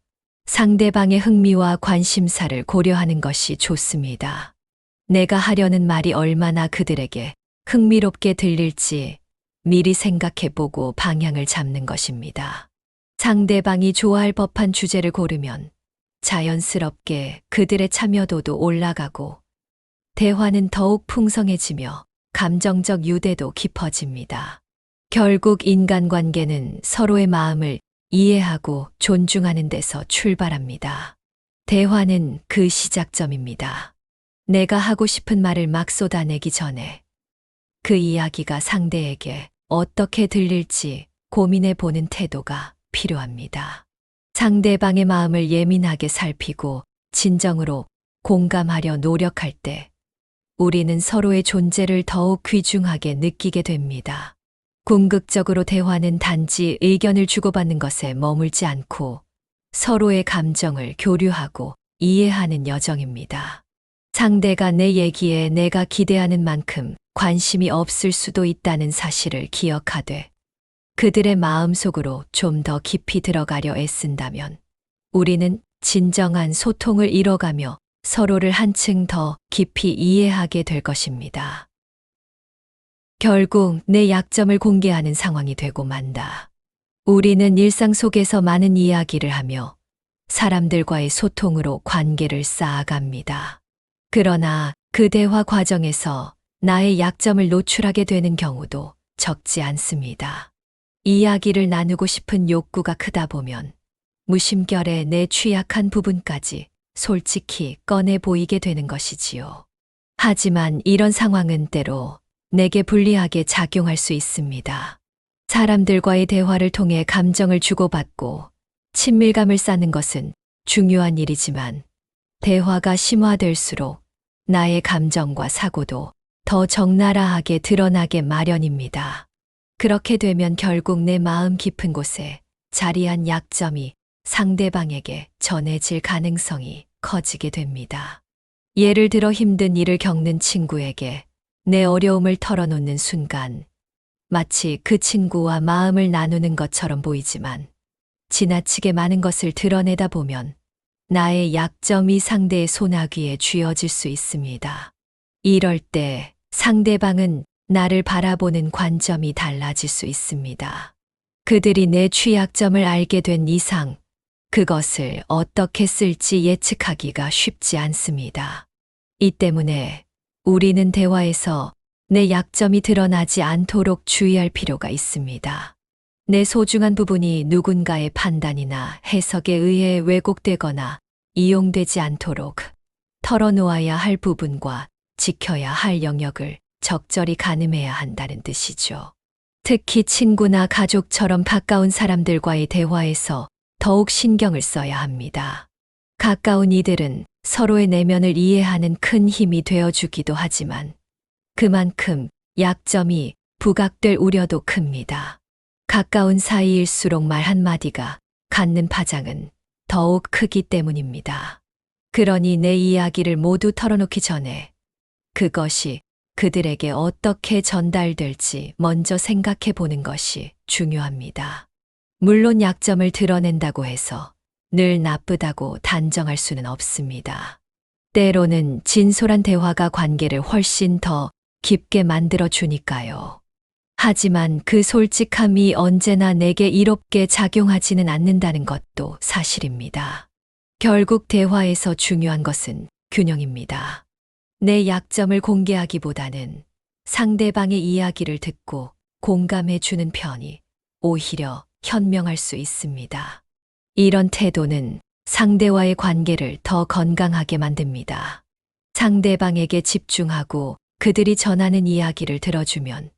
상대방의 흥미와 관심사를 고려하는 것이 좋습니다. 내가 하려는 말이 얼마나 그들에게 흥미롭게 들릴지 미리 생각해보고 방향을 잡는 것입니다. 상대방이 좋아할 법한 주제를 고르면 자연스럽게 그들의 참여도도 올라가고 대화는 더욱 풍성해지며 감정적 유대도 깊어집니다. 결국 인간관계는 서로의 마음을 이해하고 존중하는 데서 출발합니다. 대화는 그 시작점입니다. 내가 하고 싶은 말을 막 쏟아내기 전에 그 이야기가 상대에게 어떻게 들릴지 고민해 보는 태도가 필요합니다. 상대방의 마음을 예민하게 살피고 진정으로 공감하려 노력할 때 우리는 서로의 존재를 더욱 귀중하게 느끼게 됩니다. 궁극적으로 대화는 단지 의견을 주고받는 것에 머물지 않고 서로의 감정을 교류하고 이해하는 여정입니다. 상대가 내 얘기에 내가 기대하는 만큼 관심이 없을 수도 있다는 사실을 기억하되 그들의 마음속으로 좀 더 깊이 들어가려 애쓴다면 우리는 진정한 소통을 이뤄가며 서로를 한층 더 깊이 이해하게 될 것입니다. 결국 내 약점을 공개하는 상황이 되고 만다. 우리는 일상 속에서 많은 이야기를 하며 사람들과의 소통으로 관계를 쌓아갑니다. 그러나 그 대화 과정에서 나의 약점을 노출하게 되는 경우도 적지 않습니다. 이야기를 나누고 싶은 욕구가 크다 보면 무심결에 내 취약한 부분까지 솔직히 꺼내 보이게 되는 것이지요. 하지만 이런 상황은 때로 내게 불리하게 작용할 수 있습니다. 사람들과의 대화를 통해 감정을 주고받고 친밀감을 쌓는 것은 중요한 일이지만 대화가 심화될수록 나의 감정과 사고도 더 적나라하게 드러나게 마련입니다. 그렇게 되면 결국 내 마음 깊은 곳에 자리한 약점이 상대방에게 전해질 가능성이 커지게 됩니다. 예를 들어 힘든 일을 겪는 친구에게 내 어려움을 털어놓는 순간 마치 그 친구와 마음을 나누는 것처럼 보이지만 지나치게 많은 것을 드러내다 보면 나의 약점이 상대의 소나귀에 쥐어질 수 있습니다. 이럴 때 상대방은 나를 바라보는 관점이 달라질 수 있습니다. 그들이 내 취약점을 알게 된 이상 그것을 어떻게 쓸지 예측하기가 쉽지 않습니다. 이 때문에 우리는 대화에서 내 약점이 드러나지 않도록 주의할 필요가 있습니다. 내 소중한 부분이 누군가의 판단이나 해석에 의해 왜곡되거나 이용되지 않도록 털어놓아야 할 부분과 지켜야 할 영역을 적절히 가늠해야 한다는 뜻이죠. 특히 친구나 가족처럼 가까운 사람들과의 대화에서 더욱 신경을 써야 합니다. 가까운 이들은 서로의 내면을 이해하는 큰 힘이 되어주기도 하지만 그만큼 약점이 부각될 우려도 큽니다. 가까운 사이일수록 말 한마디가 갖는 파장은 더욱 크기 때문입니다. 그러니 내 이야기를 모두 털어놓기 전에 그것이 그들에게 어떻게 전달될지 먼저 생각해 보는 것이 중요합니다. 물론 약점을 드러낸다고 해서 늘 나쁘다고 단정할 수는 없습니다. 때로는 진솔한 대화가 관계를 훨씬 더 깊게 만들어 주니까요. 하지만 그 솔직함이 언제나 내게 이롭게 작용하지는 않는다는 것도 사실입니다. 결국 대화에서 중요한 것은 균형입니다. 내 약점을 공개하기보다는 상대방의 이야기를 듣고 공감해 주는 편이 오히려 현명할 수 있습니다. 이런 태도는 상대와의 관계를 더 건강하게 만듭니다. 상대방에게 집중하고 그들이 전하는 이야기를 들어주면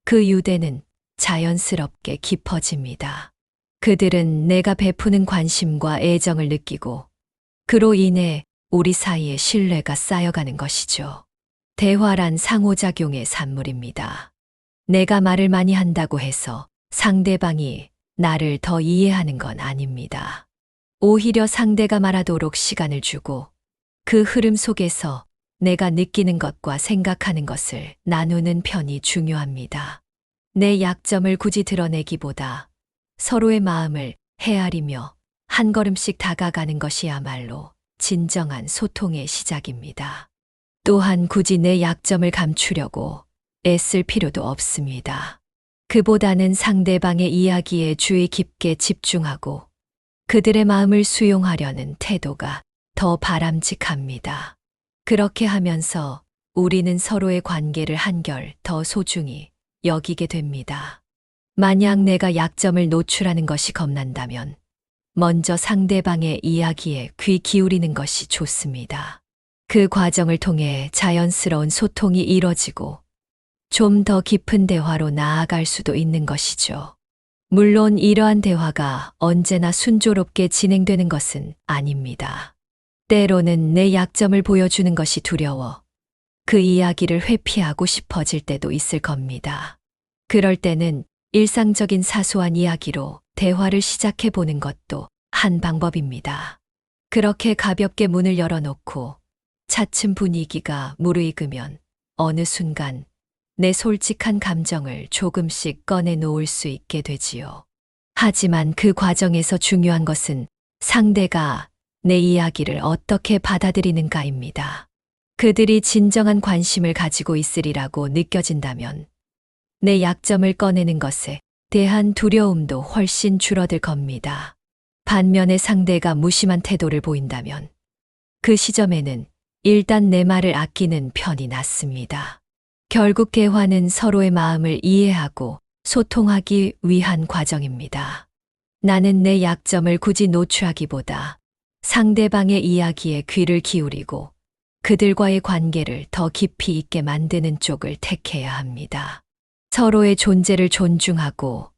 그 유대는 자연스럽게 깊어집니다. 그들은 내가 베푸는 관심과 애정을 느끼고 그로 인해 우리 사이에 신뢰가 쌓여가는 것이죠. 대화란 상호작용의 산물입니다. 내가 말을 많이 한다고 해서 상대방이 나를 더 이해하는 건 아닙니다. 오히려 상대가 말하도록 시간을 주고 그 흐름 속에서 내가 느끼는 것과 생각하는 것을 나누는 편이 중요합니다. 내 약점을 굳이 드러내기보다 서로의 마음을 헤아리며 한 걸음씩 다가가는 것이야말로 진정한 소통의 시작입니다. 또한 굳이 내 약점을 감추려고 애쓸 필요도 없습니다. 그보다는 상대방의 이야기에 주의 깊게 집중하고 그들의 마음을 수용하려는 태도가 더 바람직합니다. 그렇게 하면서 우리는 서로의 관계를 한결 더 소중히 여기게 됩니다. 만약 내가 약점을 노출하는 것이 겁난다면 먼저 상대방의 이야기에 귀 기울이는 것이 좋습니다. 그 과정을 통해 자연스러운 소통이 이뤄지고 좀 더 깊은 대화로 나아갈 수도 있는 것이죠. 물론 이러한 대화가 언제나 순조롭게 진행되는 것은 아닙니다. 때로는 내 약점을 보여주는 것이 두려워 그 이야기를 회피하고 싶어질 때도 있을 겁니다. 그럴 때는 일상적인 사소한 이야기로 대화를 시작해 보는 것도 한 방법입니다. 그렇게 가볍게 문을 열어놓고 차츰 분위기가 무르익으면 어느 순간 내 솔직한 감정을 조금씩 꺼내 놓을 수 있게 되지요. 하지만 그 과정에서 중요한 것은 상대가 내 이야기를 어떻게 받아들이는가입니다. 그들이 진정한 관심을 가지고 있으리라고 느껴진다면 내 약점을 꺼내는 것에 대한 두려움도 훨씬 줄어들 겁니다. 반면에 상대가 무심한 태도를 보인다면 그 시점에는 일단 내 말을 아끼는 편이 낫습니다. 결국 대화는 서로의 마음을 이해하고 소통하기 위한 과정입니다. 나는 내 약점을 굳이 노출하기보다 상대방의 이야기에 귀를 기울이고 그들과의 관계를 더 깊이 있게 만드는 쪽을 택해야 합니다. 서로의 존재를 존중하고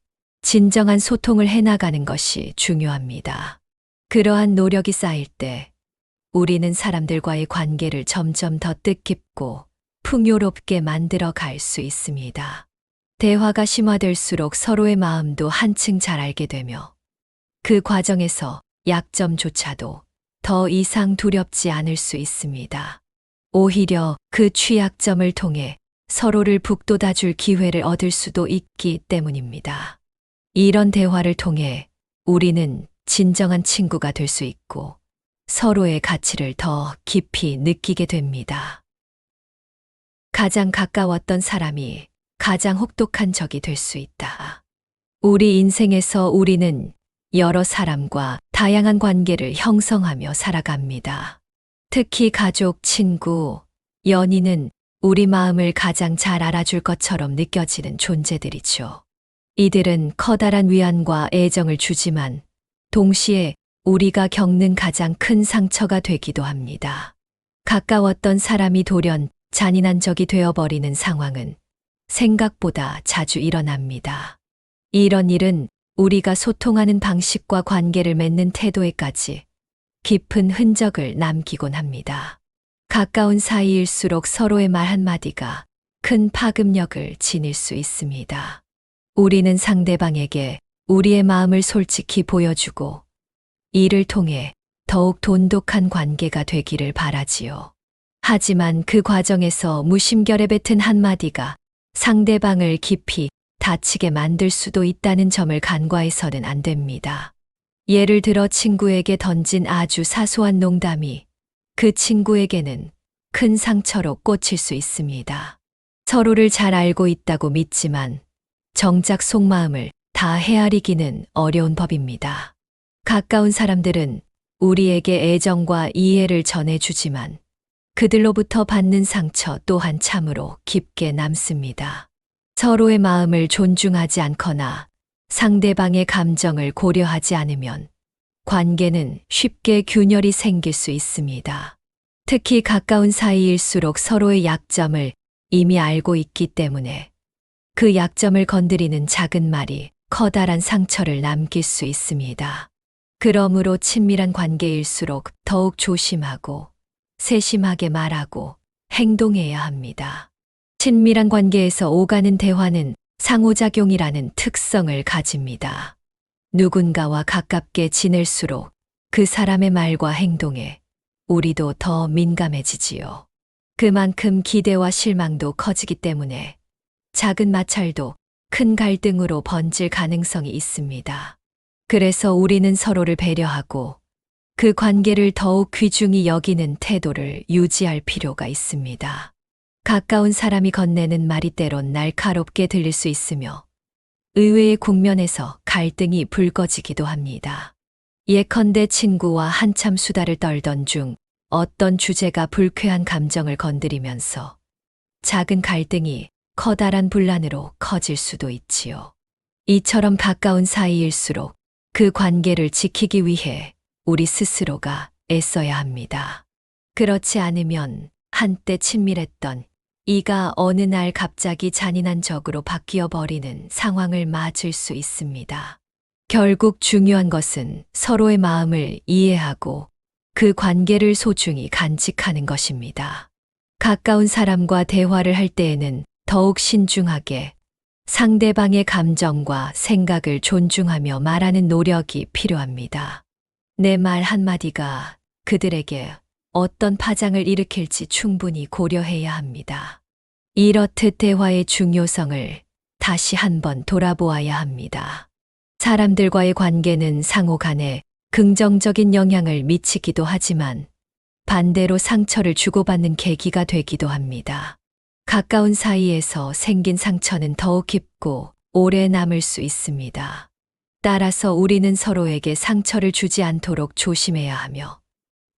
진정한 소통을 해나가는 것이 중요합니다. 그러한 노력이 쌓일 때 우리는 사람들과의 관계를 점점 더 뜻깊고 풍요롭게 만들어 갈 수 있습니다. 대화가 심화될수록 서로의 마음도 한층 잘 알게 되며 그 과정에서 약점조차도 더 이상 두렵지 않을 수 있습니다. 오히려 그 취약점을 통해 서로를 북돋아줄 기회를 얻을 수도 있기 때문입니다. 이런 대화를 통해 우리는 진정한 친구가 될 수 있고 서로의 가치를 더 깊이 느끼게 됩니다. 가장 가까웠던 사람이 가장 혹독한 적이 될 수 있다. 우리 인생에서 우리는 여러 사람과 다양한 관계를 형성하며 살아갑니다. 특히 가족, 친구, 연인은 우리 마음을 가장 잘 알아줄 것처럼 느껴지는 존재들이죠. 이들은 커다란 위안과 애정을 주지만 동시에 우리가 겪는 가장 큰 상처가 되기도 합니다. 가까웠던 사람이 돌연 잔인한 적이 되어버리는 상황은 생각보다 자주 일어납니다. 이런 일은 우리가 소통하는 방식과 관계를 맺는 태도에까지 깊은 흔적을 남기곤 합니다. 가까운 사이일수록 서로의 말 한마디가 큰 파급력을 지닐 수 있습니다. 우리는 상대방에게 우리의 마음을 솔직히 보여주고 이를 통해 더욱 돈독한 관계가 되기를 바라지요. 하지만 그 과정에서 무심결에 뱉은 한마디가 상대방을 깊이 다치게 만들 수도 있다는 점을 간과해서는 안 됩니다. 예를 들어 친구에게 던진 아주 사소한 농담이 그 친구에게는 큰 상처로 꽂힐 수 있습니다. 서로를 잘 알고 있다고 믿지만 정작 속마음을 다 헤아리기는 어려운 법입니다. 가까운 사람들은 우리에게 애정과 이해를 전해주지만 그들로부터 받는 상처 또한 참으로 깊게 남습니다. 서로의 마음을 존중하지 않거나 상대방의 감정을 고려하지 않으면 관계는 쉽게 균열이 생길 수 있습니다. 특히 가까운 사이일수록 서로의 약점을 이미 알고 있기 때문에 그 약점을 건드리는 작은 말이 커다란 상처를 남길 수 있습니다. 그러므로 친밀한 관계일수록 더욱 조심하고 세심하게 말하고 행동해야 합니다. 친밀한 관계에서 오가는 대화는 상호작용이라는 특성을 가집니다. 누군가와 가깝게 지낼수록 그 사람의 말과 행동에 우리도 더 민감해지지요. 그만큼 기대와 실망도 커지기 때문에 작은 마찰도 큰 갈등으로 번질 가능성이 있습니다. 그래서 우리는 서로를 배려하고 그 관계를 더욱 귀중히 여기는 태도를 유지할 필요가 있습니다. 가까운 사람이 건네는 말이 때론 날카롭게 들릴 수 있으며 의외의 국면에서 갈등이 불거지기도 합니다. 예컨대 친구와 한참 수다를 떨던 중 어떤 주제가 불쾌한 감정을 건드리면서 작은 갈등이 커다란 분란으로 커질 수도 있지요. 이처럼 가까운 사이일수록 그 관계를 지키기 위해 우리 스스로가 애써야 합니다. 그렇지 않으면 한때 친밀했던 이가 어느 날 갑자기 잔인한 적으로 바뀌어 버리는 상황을 맞을 수 있습니다. 결국 중요한 것은 서로의 마음을 이해하고 그 관계를 소중히 간직하는 것입니다. 가까운 사람과 대화를 할 때에는 더욱 신중하게 상대방의 감정과 생각을 존중하며 말하는 노력이 필요합니다. 내 말 한마디가 그들에게 어떤 파장을 일으킬지 충분히 고려해야 합니다. 이렇듯 대화의 중요성을 다시 한번 돌아보아야 합니다. 사람들과의 관계는 상호 간에 긍정적인 영향을 미치기도 하지만 반대로 상처를 주고받는 계기가 되기도 합니다. 가까운 사이에서 생긴 상처는 더욱 깊고 오래 남을 수 있습니다. 따라서 우리는 서로에게 상처를 주지 않도록 조심해야 하며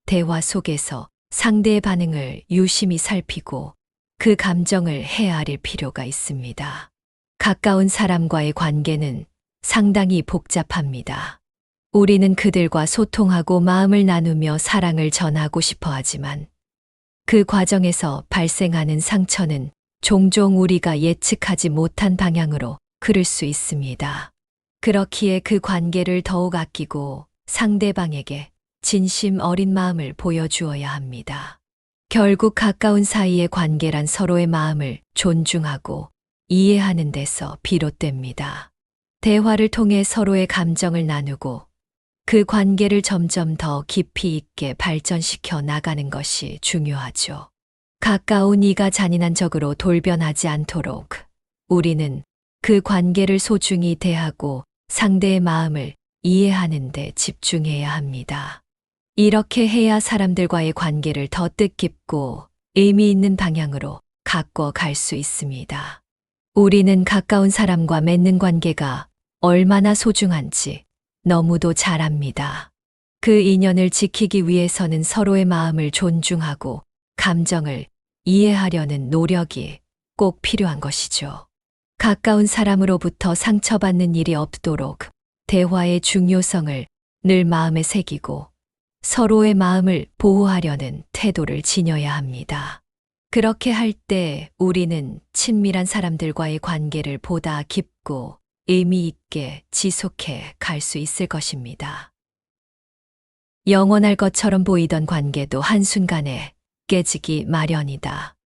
대화 속에서 상대의 반응을 유심히 살피고 그 감정을 헤아릴 필요가 있습니다. 가까운 사람과의 관계는 상당히 복잡합니다. 우리는 그들과 소통하고 마음을 나누며 사랑을 전하고 싶어 하지만 그 과정에서 발생하는 상처는 종종 우리가 예측하지 못한 방향으로 흐를 수 있습니다. 그렇기에 그 관계를 더욱 아끼고 상대방에게 진심 어린 마음을 보여주어야 합니다. 결국 가까운 사이의 관계란 서로의 마음을 존중하고 이해하는 데서 비롯됩니다. 대화를 통해 서로의 감정을 나누고 그 관계를 점점 더 깊이 있게 발전시켜 나가는 것이 중요하죠. 가까운 이가 잔인한 적으로 돌변하지 않도록 우리는 그 관계를 소중히 대하고 상대의 마음을 이해하는 데 집중해야 합니다. 이렇게 해야 사람들과의 관계를 더 뜻깊고 의미 있는 방향으로 가꿔 갈 수 있습니다. 우리는 가까운 사람과 맺는 관계가 얼마나 소중한지 너무도 잘 압니다. 그 인연을 지키기 위해서는 서로의 마음을 존중하고 감정을 이해하려는 노력이 꼭 필요한 것이죠. 가까운 사람으로부터 상처받는 일이 없도록 대화의 중요성을 늘 마음에 새기고 서로의 마음을 보호하려는 태도를 지녀야 합니다. 그렇게 할 때 우리는 친밀한 사람들과의 관계를 보다 깊고 의미 있게 지속해 갈 수 있을 것입니다. 영원할 것처럼 보이던 관계도 한순간에 깨지기 마련이다.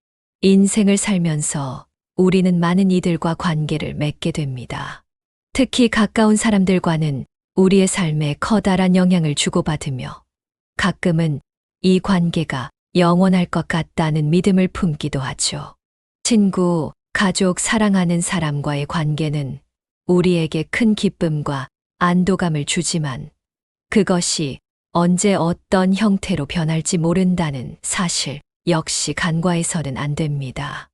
인생을 살면서 우리는 많은 이들과 관계를 맺게 됩니다. 특히 가까운 사람들과는 우리의 삶에 커다란 영향을 주고받으며 가끔은 이 관계가 영원할 것 같다는 믿음을 품기도 하죠. 친구, 가족, 사랑하는 사람과의 관계는 우리에게 큰 기쁨과 안도감을 주지만 그것이 언제 어떤 형태로 변할지 모른다는 사실 역시 간과해서는 안 됩니다.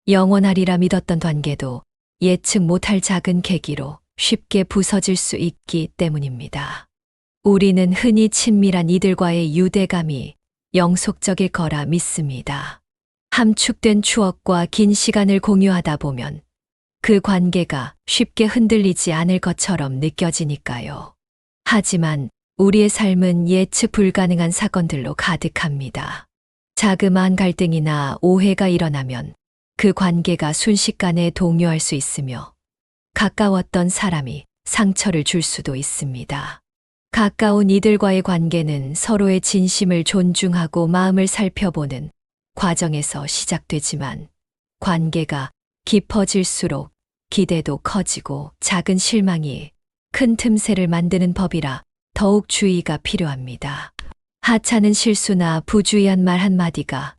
영원하리라 믿었던 관계도 예측 못할 작은 계기로 쉽게 부서질 수 있기 때문입니다. 우리는 흔히 친밀한 이들과의 유대감이 영속적일 거라 믿습니다. 함축된 추억과 긴 시간을 공유하다 보면 그 관계가 쉽게 흔들리지 않을 것처럼 느껴지니까요. 하지만 우리의 삶은 예측 불가능한 사건들로 가득합니다. 자그마한 갈등이나 오해가 일어나면 그 관계가 순식간에 동요할 수 있으며 가까웠던 사람이 상처를 줄 수도 있습니다. 가까운 이들과의 관계는 서로의 진심을 존중하고 마음을 살펴보는 과정에서 시작되지만 관계가 깊어질수록 기대도 커지고 작은 실망이 큰 틈새를 만드는 법이라 더욱 주의가 필요합니다. 하찮은 실수나 부주의한 말 한마디가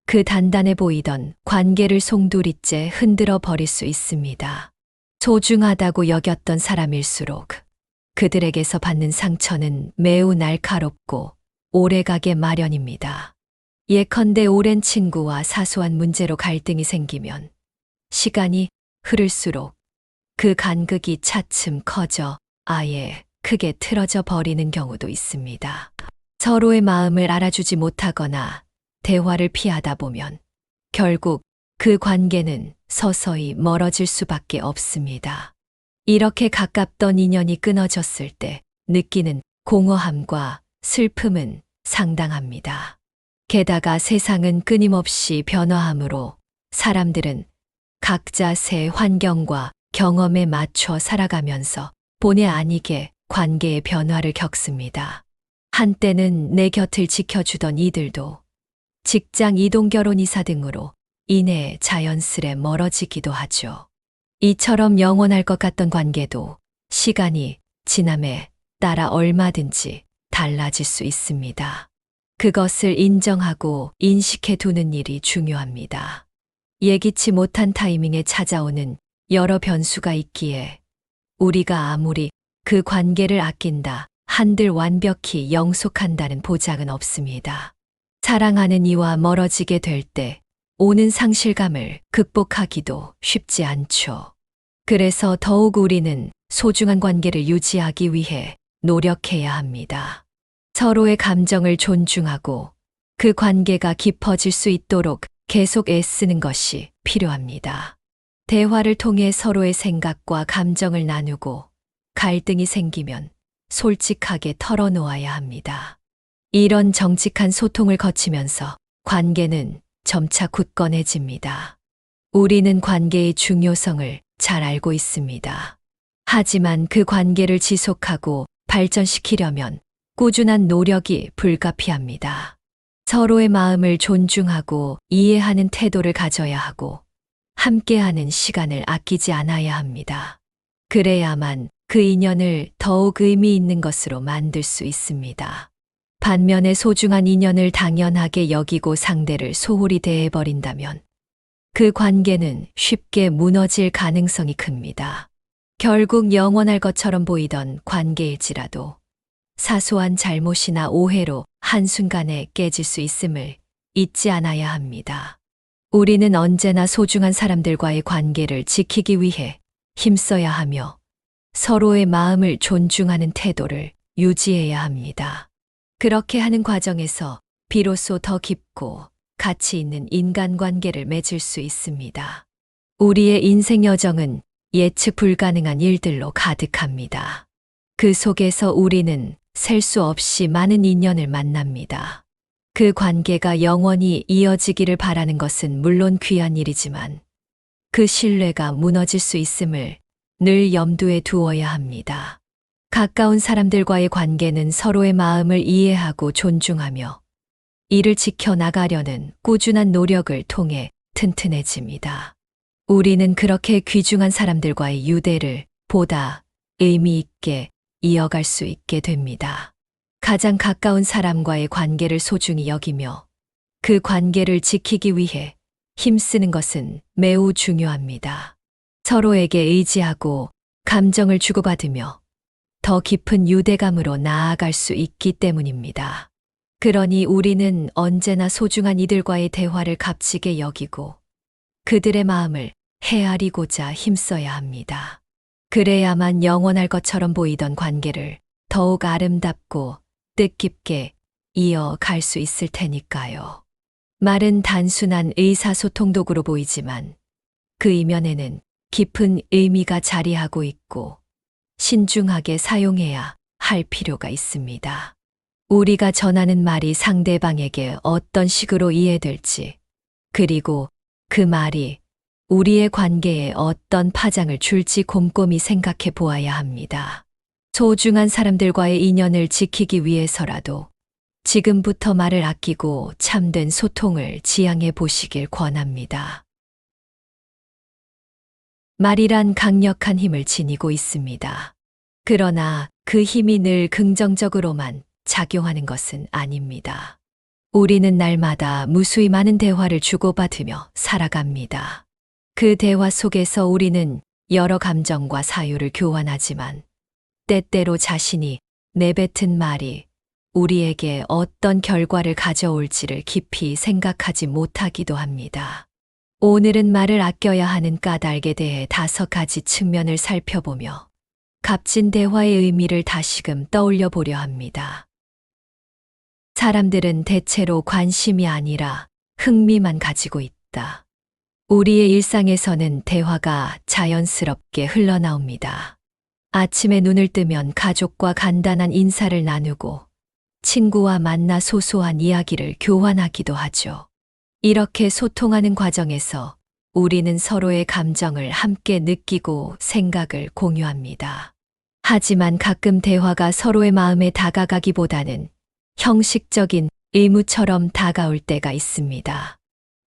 그 단단해 보이던 관계를 송두리째 흔들어 버릴 수 있습니다. 소중하다고 여겼던 사람일수록 그들에게서 받는 상처는 매우 날카롭고 오래가게 마련입니다. 예컨대 오랜 친구와 사소한 문제로 갈등이 생기면 시간이 흐를수록 그 간극이 차츰 커져 아예 크게 틀어져 버리는 경우도 있습니다. 서로의 마음을 알아주지 못하거나 대화를 피하다 보면 결국 그 관계는 서서히 멀어질 수밖에 없습니다. 이렇게 가깝던 인연이 끊어졌을 때 느끼는 공허함과 슬픔은 상당합니다. 게다가 세상은 끊임없이 변화하므로 사람들은 각자 새 환경과 경험에 맞춰 살아가면서 본의 아니게 관계의 변화를 겪습니다. 한때는 내 곁을 지켜주던 이들도 직장 이동, 결혼, 이사 등으로 인해 자연스레 멀어지기도 하죠. 이처럼 영원할 것 같던 관계도 시간이 지남에 따라 얼마든지 달라질 수 있습니다. 그것을 인정하고 인식해 두는 일이 중요합니다. 예기치 못한 타이밍에 찾아오는 여러 변수가 있기에 우리가 아무리 그 관계를 아낀다 한들 완벽히 영속한다는 보장은 없습니다. 사랑하는 이와 멀어지게 될 때 오는 상실감을 극복하기도 쉽지 않죠. 그래서 더욱 우리는 소중한 관계를 유지하기 위해 노력해야 합니다. 서로의 감정을 존중하고 그 관계가 깊어질 수 있도록 계속 애쓰는 것이 필요합니다. 대화를 통해 서로의 생각과 감정을 나누고 갈등이 생기면 솔직하게 털어놓아야 합니다. 이런 정직한 소통을 거치면서 관계는 점차 굳건해집니다. 우리는 관계의 중요성을 잘 알고 있습니다. 하지만 그 관계를 지속하고 발전시키려면 꾸준한 노력이 불가피합니다. 서로의 마음을 존중하고 이해하는 태도를 가져야 하고 함께하는 시간을 아끼지 않아야 합니다. 그래야만 그 인연을 더욱 의미 있는 것으로 만들 수 있습니다. 반면에 소중한 인연을 당연하게 여기고 상대를 소홀히 대해버린다면 그 관계는 쉽게 무너질 가능성이 큽니다. 결국 영원할 것처럼 보이던 관계일지라도 사소한 잘못이나 오해로 한순간에 깨질 수 있음을 잊지 않아야 합니다. 우리는 언제나 소중한 사람들과의 관계를 지키기 위해 힘써야 하며 서로의 마음을 존중하는 태도를 유지해야 합니다. 그렇게 하는 과정에서 비로소 더 깊고 가치 있는 인간관계를 맺을 수 있습니다. 우리의 인생 여정은 예측 불가능한 일들로 가득합니다. 그 속에서 우리는 셀 수 없이 많은 인연을 만납니다. 그 관계가 영원히 이어지기를 바라는 것은 물론 귀한 일이지만 그 신뢰가 무너질 수 있음을 늘 염두에 두어야 합니다. 가까운 사람들과의 관계는 서로의 마음을 이해하고 존중하며 이를 지켜나가려는 꾸준한 노력을 통해 튼튼해집니다. 우리는 그렇게 귀중한 사람들과의 유대를 보다 의미 있게 이어갈 수 있게 됩니다. 가장 가까운 사람과의 관계를 소중히 여기며 그 관계를 지키기 위해 힘쓰는 것은 매우 중요합니다. 서로에게 의지하고 감정을 주고받으며 더 깊은 유대감으로 나아갈 수 있기 때문입니다. 그러니 우리는 언제나 소중한 이들과의 대화를 값지게 여기고 그들의 마음을 헤아리고자 힘써야 합니다. 그래야만 영원할 것처럼 보이던 관계를 더욱 아름답고 뜻깊게 이어갈 수 있을 테니까요. 말은 단순한 의사소통 도구로 보이지만 그 이면에는 깊은 의미가 자리하고 있고 신중하게 사용해야 할 필요가 있습니다. 우리가 전하는 말이 상대방에게 어떤 식으로 이해될지, 그리고 그 말이 우리의 관계에 어떤 파장을 줄지 곰곰이 생각해 보아야 합니다. 소중한 사람들과의 인연을 지키기 위해서라도 지금부터 말을 아끼고 참된 소통을 지향해 보시길 권합니다. 말이란 강력한 힘을 지니고 있습니다. 그러나 그 힘이 늘 긍정적으로만 작용하는 것은 아닙니다. 우리는 날마다 무수히 많은 대화를 주고받으며 살아갑니다. 그 대화 속에서 우리는 여러 감정과 사유를 교환하지만 때때로 자신이 내뱉은 말이 우리에게 어떤 결과를 가져올지를 깊이 생각하지 못하기도 합니다. 오늘은 말을 아껴야 하는 까닭에 대해 5가지 측면을 살펴보며 값진 대화의 의미를 다시금 떠올려 보려 합니다. 사람들은 대체로 관심이 아니라 흥미만 가지고 있다. 우리의 일상에서는 대화가 자연스럽게 흘러나옵니다. 아침에 눈을 뜨면 가족과 간단한 인사를 나누고 친구와 만나 소소한 이야기를 교환하기도 하죠. 이렇게 소통하는 과정에서 우리는 서로의 감정을 함께 느끼고 생각을 공유합니다. 하지만 가끔 대화가 서로의 마음에 다가가기보다는 형식적인 의무처럼 다가올 때가 있습니다.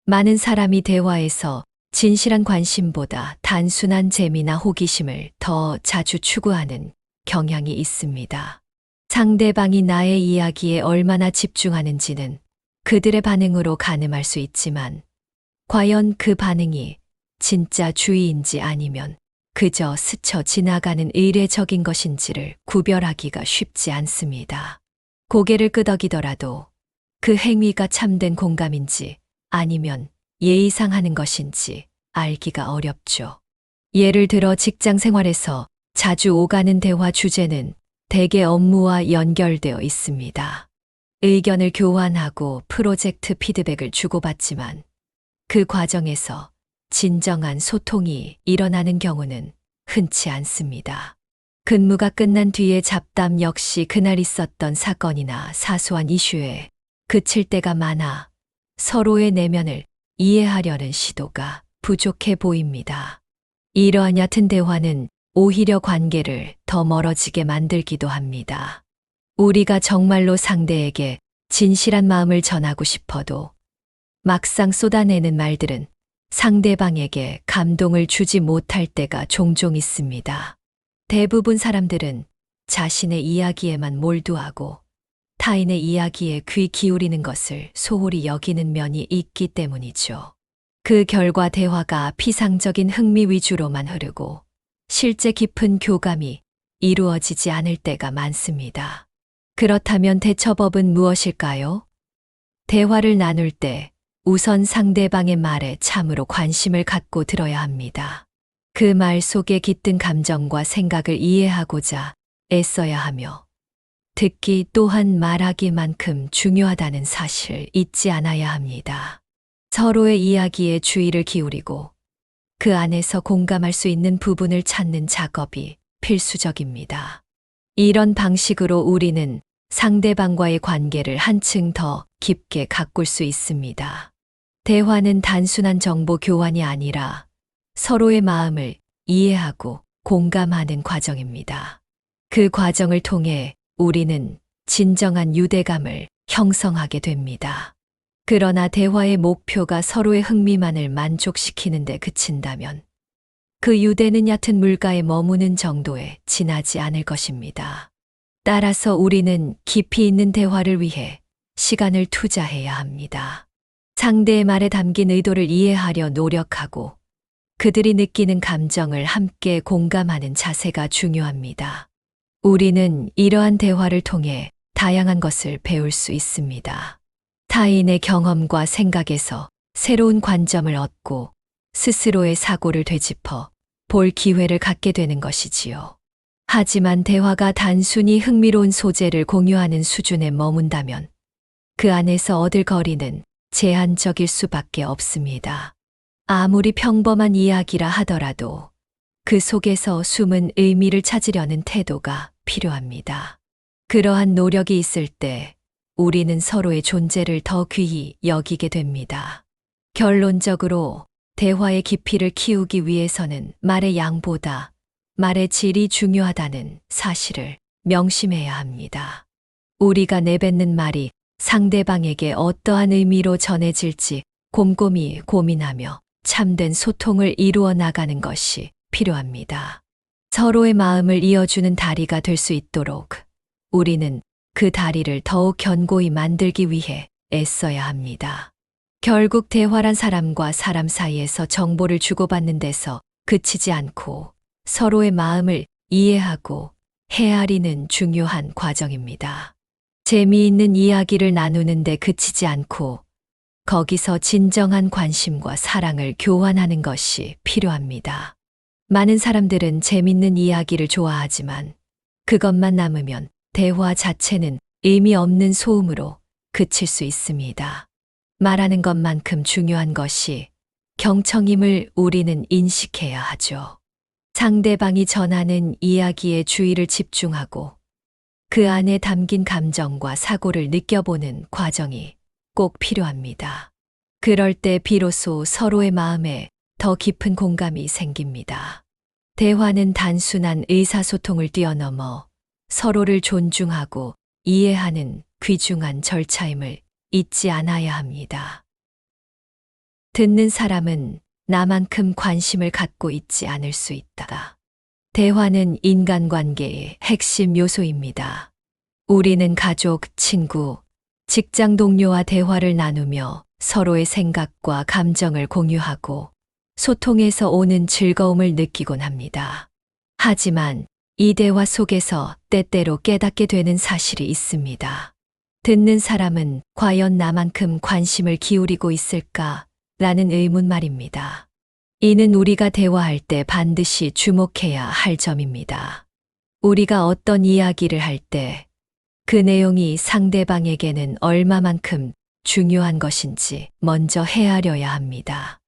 많은 사람이 대화에서 진실한 관심보다 단순한 재미나 호기심을 더 자주 추구하는 경향이 있습니다. 상대방이 나의 이야기에 얼마나 집중하는지는 그들의 반응으로 가늠할 수 있지만 과연 그 반응이 진짜 주의인지 아니면 그저 스쳐 지나가는 의례적인 것인지를 구별하기가 쉽지 않습니다. 고개를 끄덕이더라도 그 행위가 참된 공감인지 아니면 예의상 하는 것인지 알기가 어렵죠. 예를 들어 직장 생활에서 자주 오가는 대화 주제는 대개 업무와 연결되어 있습니다. 의견을 교환하고 프로젝트 피드백을 주고받지만 그 과정에서 진정한 소통이 일어나는 경우는 흔치 않습니다. 근무가 끝난 뒤에 잡담 역시 그날 있었던 사건이나 사소한 이슈에 그칠 때가 많아 서로의 내면을 이해하려는 시도가 부족해 보입니다. 이러한 얕은 대화는 오히려 관계를 더 멀어지게 만들기도 합니다. 우리가 정말로 상대에게 진실한 마음을 전하고 싶어도 막상 쏟아내는 말들은 상대방에게 감동을 주지 못할 때가 종종 있습니다. 대부분 사람들은 자신의 이야기에만 몰두하고 타인의 이야기에 귀 기울이는 것을 소홀히 여기는 면이 있기 때문이죠. 그 결과 대화가 피상적인 흥미 위주로만 흐르고 실제 깊은 교감이 이루어지지 않을 때가 많습니다. 그렇다면 대처법은 무엇일까요? 대화를 나눌 때 우선 상대방의 말에 참으로 관심을 갖고 들어야 합니다. 그 말 속에 깃든 감정과 생각을 이해하고자 애써야 하며 듣기 또한 말하기만큼 중요하다는 사실 잊지 않아야 합니다. 서로의 이야기에 주의를 기울이고 그 안에서 공감할 수 있는 부분을 찾는 작업이 필수적입니다. 이런 방식으로 우리는 상대방과의 관계를 한층 더 깊게 가꿀 수 있습니다. 대화는 단순한 정보 교환이 아니라 서로의 마음을 이해하고 공감하는 과정입니다. 그 과정을 통해 우리는 진정한 유대감을 형성하게 됩니다. 그러나 대화의 목표가 서로의 흥미만을 만족시키는 데 그친다면 그 유대는 얕은 물가에 머무는 정도에 지나지 않을 것입니다. 따라서 우리는 깊이 있는 대화를 위해 시간을 투자해야 합니다. 상대의 말에 담긴 의도를 이해하려 노력하고 그들이 느끼는 감정을 함께 공감하는 자세가 중요합니다. 우리는 이러한 대화를 통해 다양한 것을 배울 수 있습니다. 타인의 경험과 생각에서 새로운 관점을 얻고 스스로의 사고를 되짚어 볼 기회를 갖게 되는 것이지요. 하지만 대화가 단순히 흥미로운 소재를 공유하는 수준에 머문다면 그 안에서 얻을 거리는 제한적일 수밖에 없습니다. 아무리 평범한 이야기라 하더라도 그 속에서 숨은 의미를 찾으려는 태도가 필요합니다. 그러한 노력이 있을 때 우리는 서로의 존재를 더 귀히 여기게 됩니다. 결론적으로 대화의 깊이를 키우기 위해서는 말의 양보다 말의 질이 중요하다는 사실을 명심해야 합니다. 우리가 내뱉는 말이 상대방에게 어떠한 의미로 전해질지 곰곰이 고민하며 참된 소통을 이루어 나가는 것이 필요합니다. 서로의 마음을 이어주는 다리가 될 수 있도록 우리는 그 다리를 더욱 견고히 만들기 위해 애써야 합니다. 결국 대화란 사람과 사람 사이에서 정보를 주고받는 데서 그치지 않고 서로의 마음을 이해하고 헤아리는 중요한 과정입니다. 재미있는 이야기를 나누는 데 그치지 않고 거기서 진정한 관심과 사랑을 교환하는 것이 필요합니다. 많은 사람들은 재밌는 이야기를 좋아하지만 그것만 남으면 대화 자체는 의미 없는 소음으로 그칠 수 있습니다. 말하는 것만큼 중요한 것이 경청임을 우리는 인식해야 하죠. 상대방이 전하는 이야기에 주의를 집중하고 그 안에 담긴 감정과 사고를 느껴보는 과정이 꼭 필요합니다. 그럴 때 비로소 서로의 마음에 더 깊은 공감이 생깁니다. 대화는 단순한 의사소통을 뛰어넘어 서로를 존중하고 이해하는 귀중한 절차임을 잊지 않아야 합니다. 듣는 사람은 나만큼 관심을 갖고 있지 않을 수 있다. 대화는 인간관계의 핵심 요소입니다. 우리는 가족, 친구, 직장 동료와 대화를 나누며 서로의 생각과 감정을 공유하고 소통에서 오는 즐거움을 느끼곤 합니다. 하지만 이 대화 속에서 때때로 깨닫게 되는 사실이 있습니다. 듣는 사람은 과연 나만큼 관심을 기울이고 있을까 라는 의문 말입니다. 이는 우리가 대화할 때 반드시 주목해야 할 점입니다. 우리가 어떤 이야기를 할 때 그 내용이 상대방에게는 얼마만큼 중요한 것인지 먼저 헤아려야 합니다.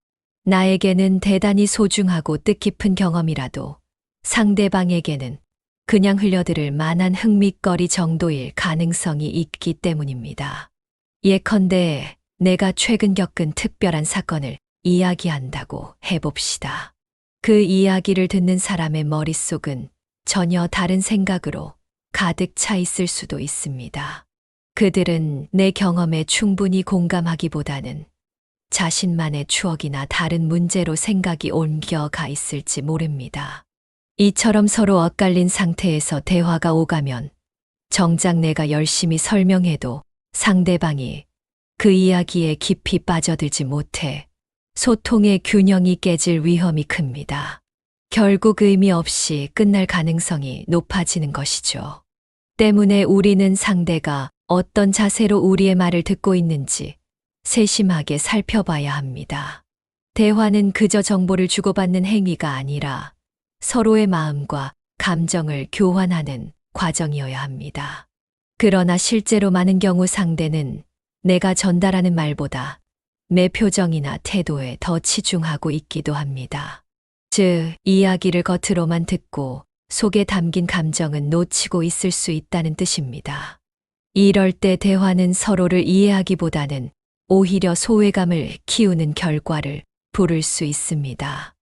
나에게는 대단히 소중하고 뜻깊은 경험이라도 상대방에게는 그냥 흘려들을 만한 흥미거리 정도일 가능성이 있기 때문입니다. 예컨대 내가 최근 겪은 특별한 사건을 이야기한다고 해봅시다. 그 이야기를 듣는 사람의 머릿속은 전혀 다른 생각으로 가득 차 있을 수도 있습니다. 그들은 내 경험에 충분히 공감하기보다는 자신만의 추억이나 다른 문제로 생각이 옮겨가 있을지 모릅니다. 이처럼 서로 엇갈린 상태에서 대화가 오가면 정작 내가 열심히 설명해도 상대방이 그 이야기에 깊이 빠져들지 못해 소통의 균형이 깨질 위험이 큽니다. 결국 의미 없이 끝날 가능성이 높아지는 것이죠. 때문에 우리는 상대가 어떤 자세로 우리의 말을 듣고 있는지 세심하게 살펴봐야 합니다. 대화는 그저 정보를 주고받는 행위가 아니라 서로의 마음과 감정을 교환하는 과정이어야 합니다. 그러나 실제로 많은 경우 상대는 내가 전달하는 말보다 내 표정이나 태도에 더 치중하고 있기도 합니다. 즉, 이야기를 겉으로만 듣고 속에 담긴 감정은 놓치고 있을 수 있다는 뜻입니다. 이럴 때 대화는 서로를 이해하기보다는 오히려 소외감을 키우는 결과를 부를 수 있습니다.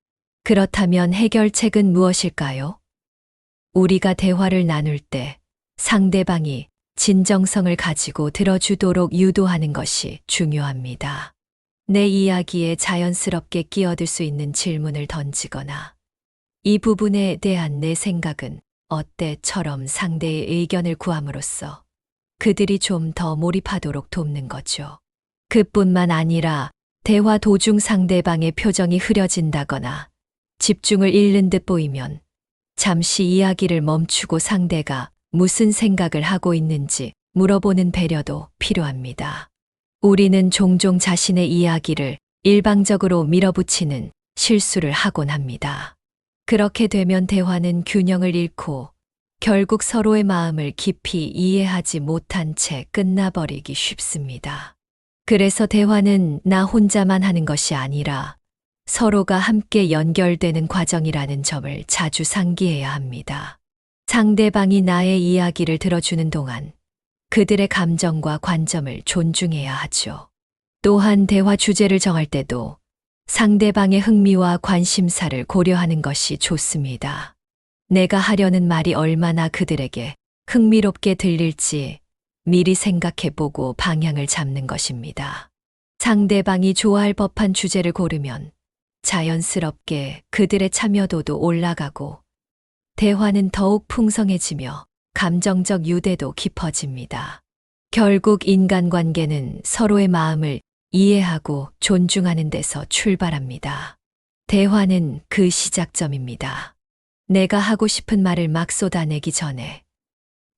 그렇다면 해결책은 무엇일까요? 우리가 대화를 나눌 때 상대방이 진정성을 가지고 들어주도록 유도하는 것이 중요합니다. 내 이야기에 자연스럽게 끼어들 수 있는 질문을 던지거나 이 부분에 대한 내 생각은 어때?처럼 상대의 의견을 구함으로써 그들이 좀 더 몰입하도록 돕는 거죠. 그뿐만 아니라 대화 도중 상대방의 표정이 흐려진다거나 집중을 잃는 듯 보이면 잠시 이야기를 멈추고 상대가 무슨 생각을 하고 있는지 물어보는 배려도 필요합니다. 우리는 종종 자신의 이야기를 일방적으로 밀어붙이는 실수를 하곤 합니다. 그렇게 되면 대화는 균형을 잃고 결국 서로의 마음을 깊이 이해하지 못한 채 끝나버리기 쉽습니다. 그래서 대화는 나 혼자만 하는 것이 아니라 서로가 함께 연결되는 과정이라는 점을 자주 상기해야 합니다. 상대방이 나의 이야기를 들어주는 동안 그들의 감정과 관점을 존중해야 하죠. 또한 대화 주제를 정할 때도 상대방의 흥미와 관심사를 고려하는 것이 좋습니다. 내가 하려는 말이 얼마나 그들에게 흥미롭게 들릴지 미리 생각해보고 방향을 잡는 것입니다. 상대방이 좋아할 법한 주제를 고르면 자연스럽게 그들의 참여도도 올라가고 대화는 더욱 풍성해지며 감정적 유대도 깊어집니다. 결국 인간관계는 서로의 마음을 이해하고 존중하는 데서 출발합니다. 대화는 그 시작점입니다. 내가 하고 싶은 말을 막 쏟아내기 전에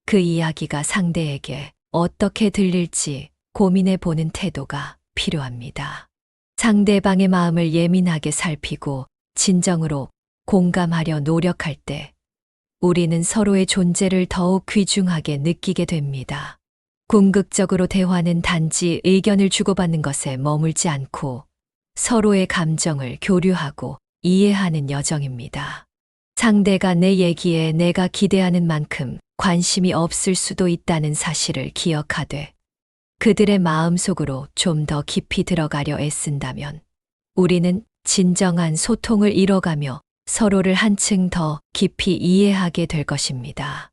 그 이야기가 상대에게 어떻게 들릴지 고민해 보는 태도가 필요합니다. 상대방의 마음을 예민하게 살피고 진정으로 공감하려 노력할 때 우리는 서로의 존재를 더욱 귀중하게 느끼게 됩니다. 궁극적으로 대화는 단지 의견을 주고받는 것에 머물지 않고 서로의 감정을 교류하고 이해하는 여정입니다. 상대가 내 얘기에 내가 기대하는 만큼 관심이 없을 수도 있다는 사실을 기억하되 그들의 마음속으로 좀 더 깊이 들어가려 애쓴다면 우리는 진정한 소통을 이뤄가며 서로를 한층 더 깊이 이해하게 될 것입니다.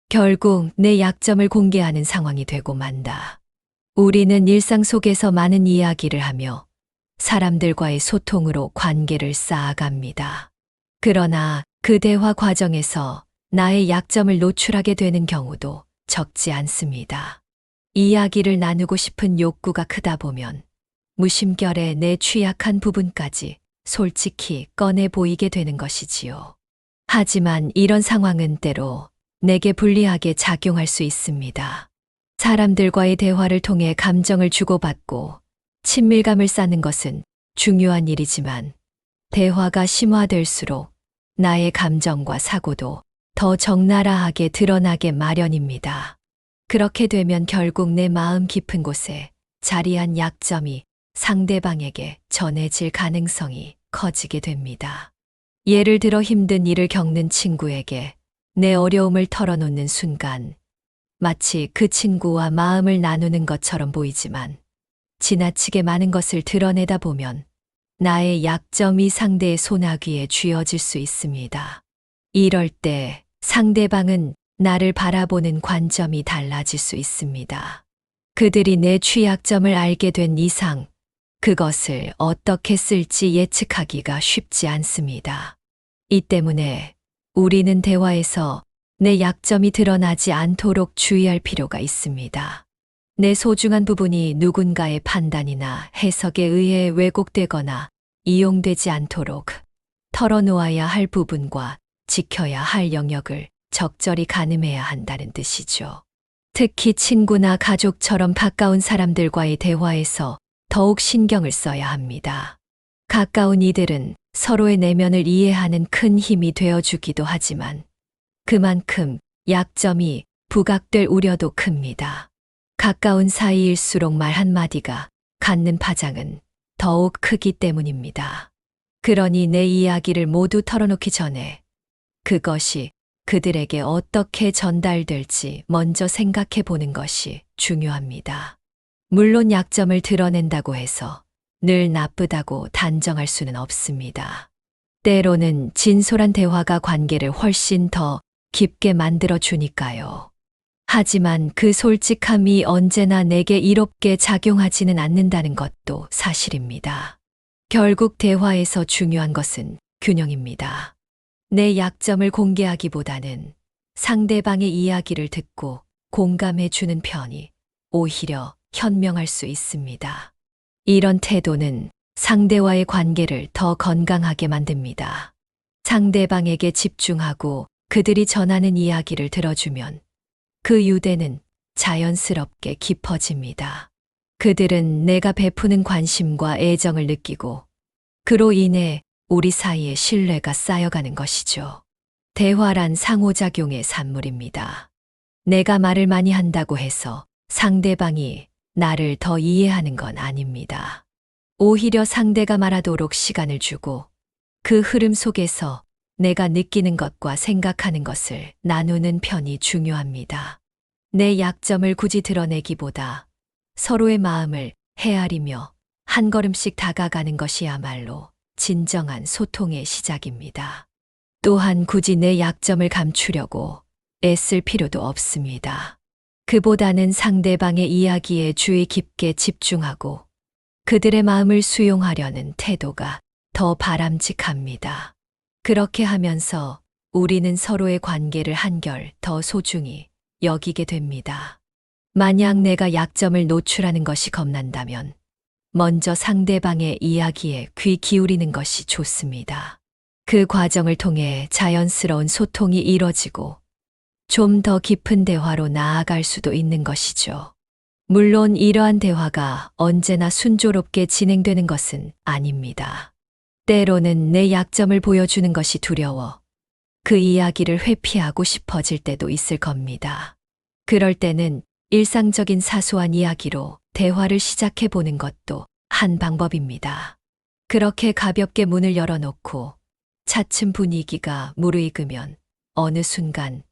결국 내 약점을 공개하는 상황이 되고 만다. 우리는 일상 속에서 많은 이야기를 하며 사람들과의 소통으로 관계를 쌓아갑니다. 그러나 그 대화 과정에서 나의 약점을 노출하게 되는 경우도 적지 않습니다. 이야기를 나누고 싶은 욕구가 크다 보면 무심결에 내 취약한 부분까지 솔직히 꺼내 보이게 되는 것이지요. 하지만 이런 상황은 때로 내게 불리하게 작용할 수 있습니다. 사람들과의 대화를 통해 감정을 주고받고 친밀감을 쌓는 것은 중요한 일이지만 대화가 심화될수록 나의 감정과 사고도 더 적나라하게 드러나게 마련입니다. 그렇게 되면 결국 내 마음 깊은 곳에 자리한 약점이 상대방에게 전해질 가능성이 커지게 됩니다. 예를 들어 힘든 일을 겪는 친구에게 내 어려움을 털어놓는 순간 마치 그 친구와 마음을 나누는 것처럼 보이지만 지나치게 많은 것을 드러내다 보면 나의 약점이 상대의 소나귀에 쥐어질 수 있습니다. 이럴 때 상대방은 나를 바라보는 관점이 달라질 수 있습니다. 그들이 내 취약점을 알게 된 이상 그것을 어떻게 쓸지 예측하기가 쉽지 않습니다. 이 때문에 우리는 대화에서 내 약점이 드러나지 않도록 주의할 필요가 있습니다. 내 소중한 부분이 누군가의 판단이나 해석에 의해 왜곡되거나 이용되지 않도록 털어놓아야 할 부분과 지켜야 할 영역을 적절히 가늠해야 한다는 뜻이죠. 특히 친구나 가족처럼 가까운 사람들과의 대화에서 더욱 신경을 써야 합니다. 가까운 이들은 서로의 내면을 이해하는 큰 힘이 되어주기도 하지만 그만큼 약점이 부각될 우려도 큽니다. 가까운 사이일수록 말 한마디가 갖는 파장은 더욱 크기 때문입니다. 그러니 내 이야기를 모두 털어놓기 전에 그것이 그들에게 어떻게 전달될지 먼저 생각해 보는 것이 중요합니다. 물론 약점을 드러낸다고 해서 늘 나쁘다고 단정할 수는 없습니다. 때로는 진솔한 대화가 관계를 훨씬 더 깊게 만들어 주니까요. 하지만 그 솔직함이 언제나 내게 이롭게 작용하지는 않는다는 것도 사실입니다. 결국 대화에서 중요한 것은 균형입니다. 내 약점을 공개하기보다는 상대방의 이야기를 듣고 공감해 주는 편이 오히려 현명할 수 있습니다. 이런 태도는 상대와의 관계를 더 건강하게 만듭니다. 상대방에게 집중하고 그들이 전하는 이야기를 들어주면 그 유대는 자연스럽게 깊어집니다. 그들은 내가 베푸는 관심과 애정을 느끼고 그로 인해 우리 사이에 신뢰가 쌓여가는 것이죠. 대화란 상호작용의 산물입니다. 내가 말을 많이 한다고 해서 상대방이 나를 더 이해하는 건 아닙니다. 오히려 상대가 말하도록 시간을 주고 그 흐름 속에서 내가 느끼는 것과 생각하는 것을 나누는 편이 중요합니다. 내 약점을 굳이 드러내기보다 서로의 마음을 헤아리며 한 걸음씩 다가가는 것이야말로 진정한 소통의 시작입니다. 또한 굳이 내 약점을 감추려고 애쓸 필요도 없습니다. 그보다는 상대방의 이야기에 주의 깊게 집중하고 그들의 마음을 수용하려는 태도가 더 바람직합니다. 그렇게 하면서 우리는 서로의 관계를 한결 더 소중히 여기게 됩니다. 만약 내가 약점을 노출하는 것이 겁난다면 먼저 상대방의 이야기에 귀 기울이는 것이 좋습니다. 그 과정을 통해 자연스러운 소통이 이뤄지고 좀 더 깊은 대화로 나아갈 수도 있는 것이죠. 물론 이러한 대화가 언제나 순조롭게 진행되는 것은 아닙니다. 때로는 내 약점을 보여주는 것이 두려워 그 이야기를 회피하고 싶어질 때도 있을 겁니다. 그럴 때는 일상적인 사소한 이야기로 대화를 시작해 보는 것도 한 방법입니다. 그렇게 가볍게 문을 열어놓고 차츰 분위기가 무르익으면 어느 순간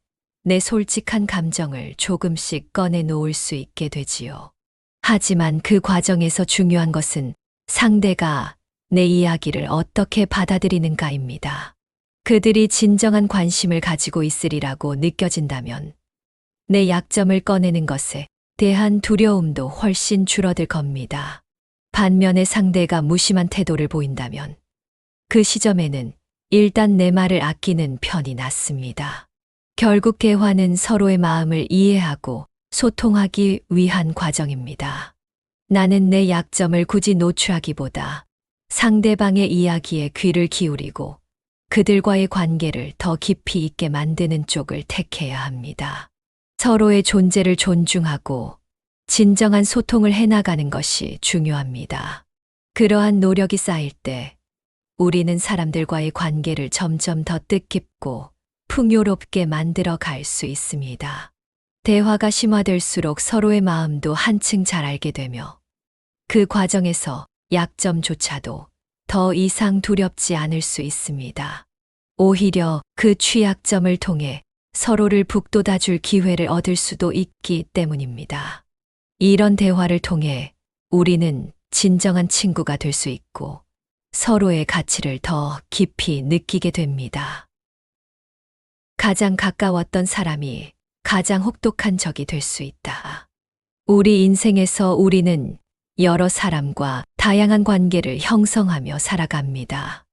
내 솔직한 감정을 조금씩 꺼내 놓을 수 있게 되지요. 하지만 그 과정에서 중요한 것은 상대가 내 이야기를 어떻게 받아들이는가입니다. 그들이 진정한 관심을 가지고 있으리라고 느껴진다면 내 약점을 꺼내는 것에 대한 두려움도 훨씬 줄어들 겁니다. 반면에 상대가 무심한 태도를 보인다면 그 시점에는 일단 내 말을 아끼는 편이 낫습니다. 결국 대화는 서로의 마음을 이해하고 소통하기 위한 과정입니다. 나는 내 약점을 굳이 노출하기보다 상대방의 이야기에 귀를 기울이고 그들과의 관계를 더 깊이 있게 만드는 쪽을 택해야 합니다. 서로의 존재를 존중하고 진정한 소통을 해나가는 것이 중요합니다. 그러한 노력이 쌓일 때 우리는 사람들과의 관계를 점점 더 뜻깊고 풍요롭게 만들어 갈 수 있습니다. 대화가 심화될수록 서로의 마음도 한층 잘 알게 되며 그 과정에서 약점조차도 더 이상 두렵지 않을 수 있습니다. 오히려 그 취약점을 통해 서로를 북돋아줄 기회를 얻을 수도 있기 때문입니다. 이런 대화를 통해 우리는 진정한 친구가 될 수 있고 서로의 가치를 더 깊이 느끼게 됩니다. 가장 가까웠던 사람이 가장 혹독한 적이 될 수 있다. 우리 인생에서 우리는 여러 사람과 다양한 관계를 형성하며 살아갑니다.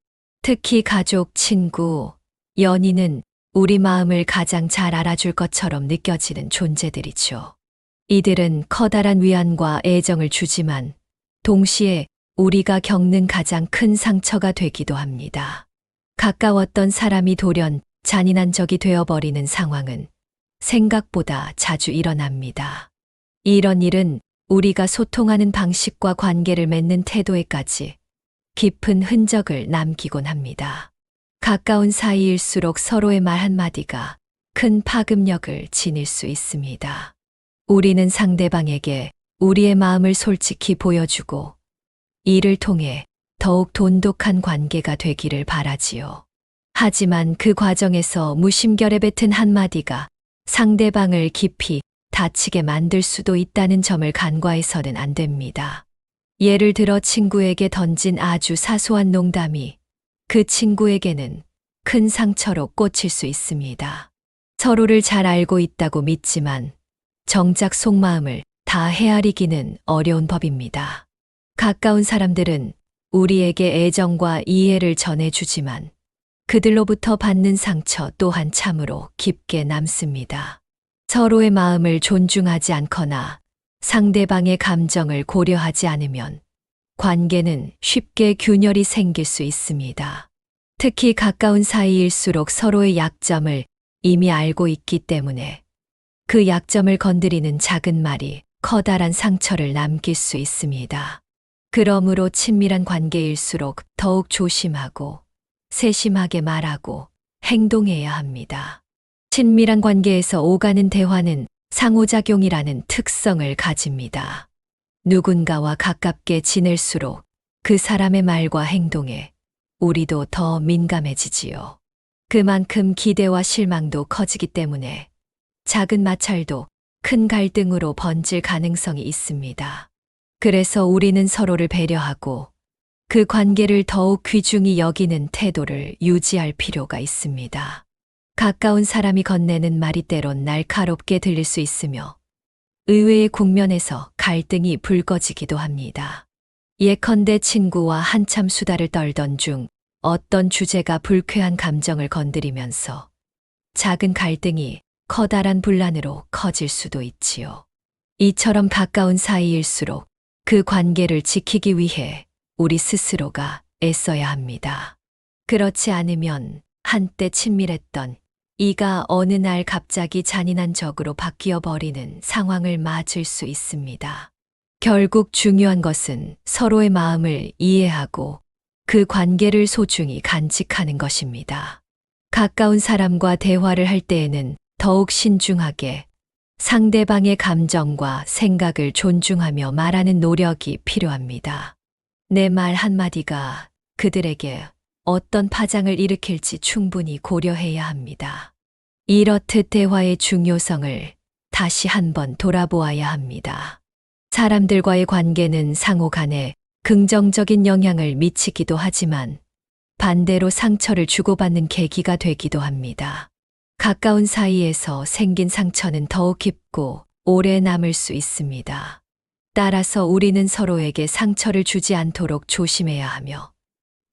특히 가족, 친구, 연인은 우리 마음을 가장 잘 알아줄 것처럼 느껴지는 존재들이죠. 이들은 커다란 위안과 애정을 주지만 동시에 우리가 겪는 가장 큰 상처가 되기도 합니다. 가까웠던 사람이 돌연 잔인한 적이 되어버리는 상황은 생각보다 자주 일어납니다. 이런 일은 우리가 소통하는 방식과 관계를 맺는 태도에까지 깊은 흔적을 남기곤 합니다. 가까운 사이일수록 서로의 말 한마디가 큰 파급력을 지닐 수 있습니다. 우리는 상대방에게 우리의 마음을 솔직히 보여주고 이를 통해 더욱 돈독한 관계가 되기를 바라지요. 하지만 그 과정에서 무심결에 뱉은 한마디가 상대방을 깊이 다치게 만들 수도 있다는 점을 간과해서는 안 됩니다. 예를 들어 친구에게 던진 아주 사소한 농담이 그 친구에게는 큰 상처로 꽂힐 수 있습니다. 서로를 잘 알고 있다고 믿지만 정작 속마음을 다 헤아리기는 어려운 법입니다. 가까운 사람들은 우리에게 애정과 이해를 전해주지만 그들로부터 받는 상처 또한 참으로 깊게 남습니다. 서로의 마음을 존중하지 않거나 상대방의 감정을 고려하지 않으면 관계는 쉽게 균열이 생길 수 있습니다. 특히 가까운 사이일수록 서로의 약점을 이미 알고 있기 때문에 그 약점을 건드리는 작은 말이 커다란 상처를 남길 수 있습니다. 그러므로 친밀한 관계일수록 더욱 조심하고 세심하게 말하고 행동해야 합니다. 친밀한 관계에서 오가는 대화는 상호작용이라는 특성을 가집니다. 누군가와 가깝게 지낼수록 그 사람의 말과 행동에 우리도 더 민감해지지요. 그만큼 기대와 실망도 커지기 때문에 작은 마찰도 큰 갈등으로 번질 가능성이 있습니다. 그래서 우리는 서로를 배려하고 그 관계를 더욱 귀중히 여기는 태도를 유지할 필요가 있습니다. 가까운 사람이 건네는 말이 때론 날카롭게 들릴 수 있으며 의외의 국면에서 갈등이 불거지기도 합니다. 예컨대 친구와 한참 수다를 떨던 중 어떤 주제가 불쾌한 감정을 건드리면서 작은 갈등이 커다란 분란으로 커질 수도 있지요. 이처럼 가까운 사이일수록 그 관계를 지키기 위해 우리 스스로가 애써야 합니다. 그렇지 않으면 한때 친밀했던 이가 어느 날 갑자기 잔인한 적으로 바뀌어 버리는 상황을 맞을 수 있습니다. 결국 중요한 것은 서로의 마음을 이해하고 그 관계를 소중히 간직하는 것입니다. 가까운 사람과 대화를 할 때에는 더욱 신중하게 상대방의 감정과 생각을 존중하며 말하는 노력이 필요합니다. 내 말 한마디가 그들에게 어떤 파장을 일으킬지 충분히 고려해야 합니다. 이렇듯 대화의 중요성을 다시 한번 돌아보아야 합니다. 사람들과의 관계는 상호 간에 긍정적인 영향을 미치기도 하지만 반대로 상처를 주고받는 계기가 되기도 합니다. 가까운 사이에서 생긴 상처는 더욱 깊고 오래 남을 수 있습니다. 따라서 우리는 서로에게 상처를 주지 않도록 조심해야 하며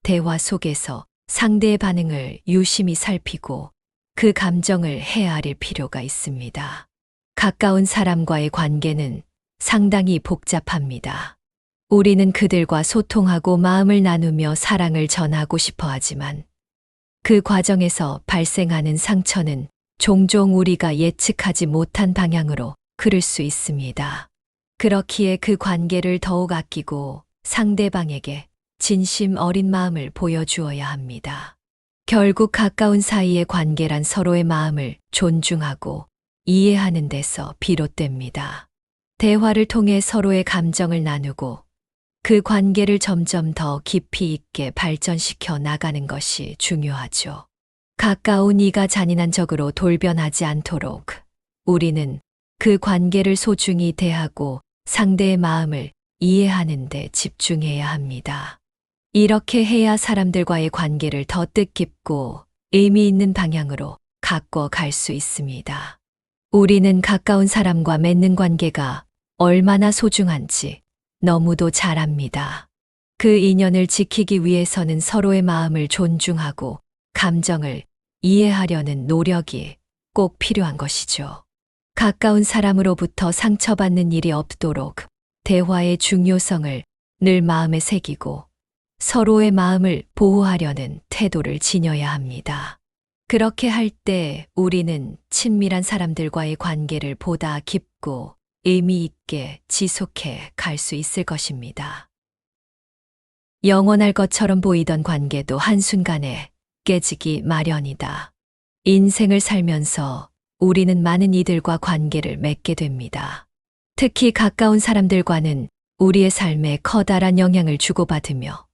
대화 속에서 상대의 반응을 유심히 살피고 그 감정을 헤아릴 필요가 있습니다. 가까운 사람과의 관계는 상당히 복잡합니다. 우리는 그들과 소통하고 마음을 나누며 사랑을 전하고 싶어 하지만 그 과정에서 발생하는 상처는 종종 우리가 예측하지 못한 방향으로 흐를 수 있습니다. 그렇기에 그 관계를 더욱 아끼고 상대방에게 진심 어린 마음을 보여주어야 합니다. 결국 가까운 사이의 관계란 서로의 마음을 존중하고 이해하는 데서 비롯됩니다. 대화를 통해 서로의 감정을 나누고 그 관계를 점점 더 깊이 있게 발전시켜 나가는 것이 중요하죠. 가까운 이가 잔인한 적으로 돌변하지 않도록 우리는 그 관계를 소중히 대하고 상대의 마음을 이해하는 데 집중해야 합니다. 이렇게 해야 사람들과의 관계를 더 뜻깊고 의미 있는 방향으로 가꿔 갈 수 있습니다. 우리는 가까운 사람과 맺는 관계가 얼마나 소중한지 너무도 잘 압니다. 그 인연을 지키기 위해서는 서로의 마음을 존중하고 감정을 이해하려는 노력이 꼭 필요한 것이죠. 가까운 사람으로부터 상처받는 일이 없도록 대화의 중요성을 늘 마음에 새기고 서로의 마음을 보호하려는 태도를 지녀야 합니다. 그렇게 할 때 우리는 친밀한 사람들과의 관계를 보다 깊고 의미 있게 지속해 갈 수 있을 것입니다. 영원할 것처럼 보이던 관계도 한순간에 깨지기 마련이다. 인생을 살면서 우리는 많은 이들과 관계를 맺게 됩니다. 특히 가까운 사람들과는 우리의 삶에 커다란 영향을 주고받으며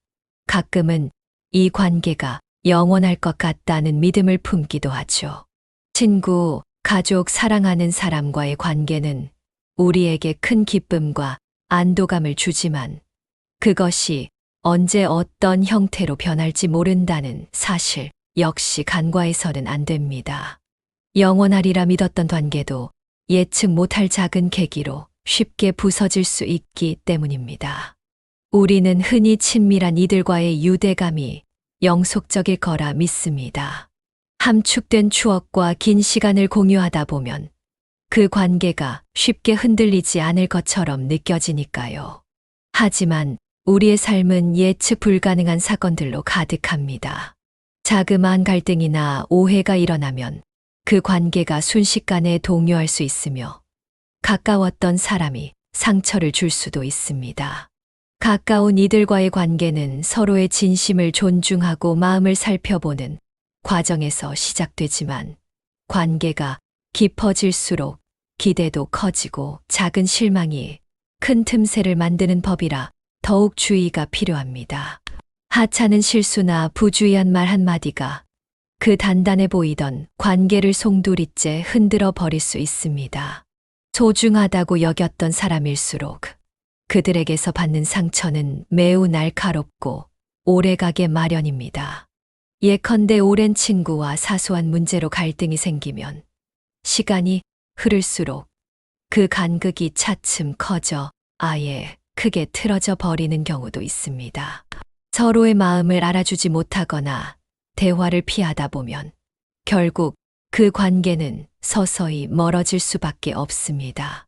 가끔은 이 관계가 영원할 것 같다는 믿음을 품기도 하죠. 친구, 가족, 사랑하는 사람과의 관계는 우리에게 큰 기쁨과 안도감을 주지만 그것이 언제 어떤 형태로 변할지 모른다는 사실 역시 간과해서는 안 됩니다. 영원하리라 믿었던 관계도 예측 못할 작은 계기로 쉽게 부서질 수 있기 때문입니다. 우리는 흔히 친밀한 이들과의 유대감이 영속적일 거라 믿습니다. 함축된 추억과 긴 시간을 공유하다 보면 그 관계가 쉽게 흔들리지 않을 것처럼 느껴지니까요. 하지만 우리의 삶은 예측 불가능한 사건들로 가득합니다. 자그마한 갈등이나 오해가 일어나면 그 관계가 순식간에 동요할 수 있으며 가까웠던 사람이 상처를 줄 수도 있습니다. 가까운 이들과의 관계는 서로의 진심을 존중하고 마음을 살펴보는 과정에서 시작되지만 관계가 깊어질수록 기대도 커지고 작은 실망이 큰 틈새를 만드는 법이라 더욱 주의가 필요합니다. 하찮은 실수나 부주의한 말 한마디가 그 단단해 보이던 관계를 송두리째 흔들어 버릴 수 있습니다. 소중하다고 여겼던 사람일수록 그들에게서 받는 상처는 매우 날카롭고 오래가게 마련입니다. 예컨대 오랜 친구와 사소한 문제로 갈등이 생기면 시간이 흐를수록 그 간극이 차츰 커져 아예 크게 틀어져 버리는 경우도 있습니다. 서로의 마음을 알아주지 못하거나 대화를 피하다 보면 결국 그 관계는 서서히 멀어질 수밖에 없습니다.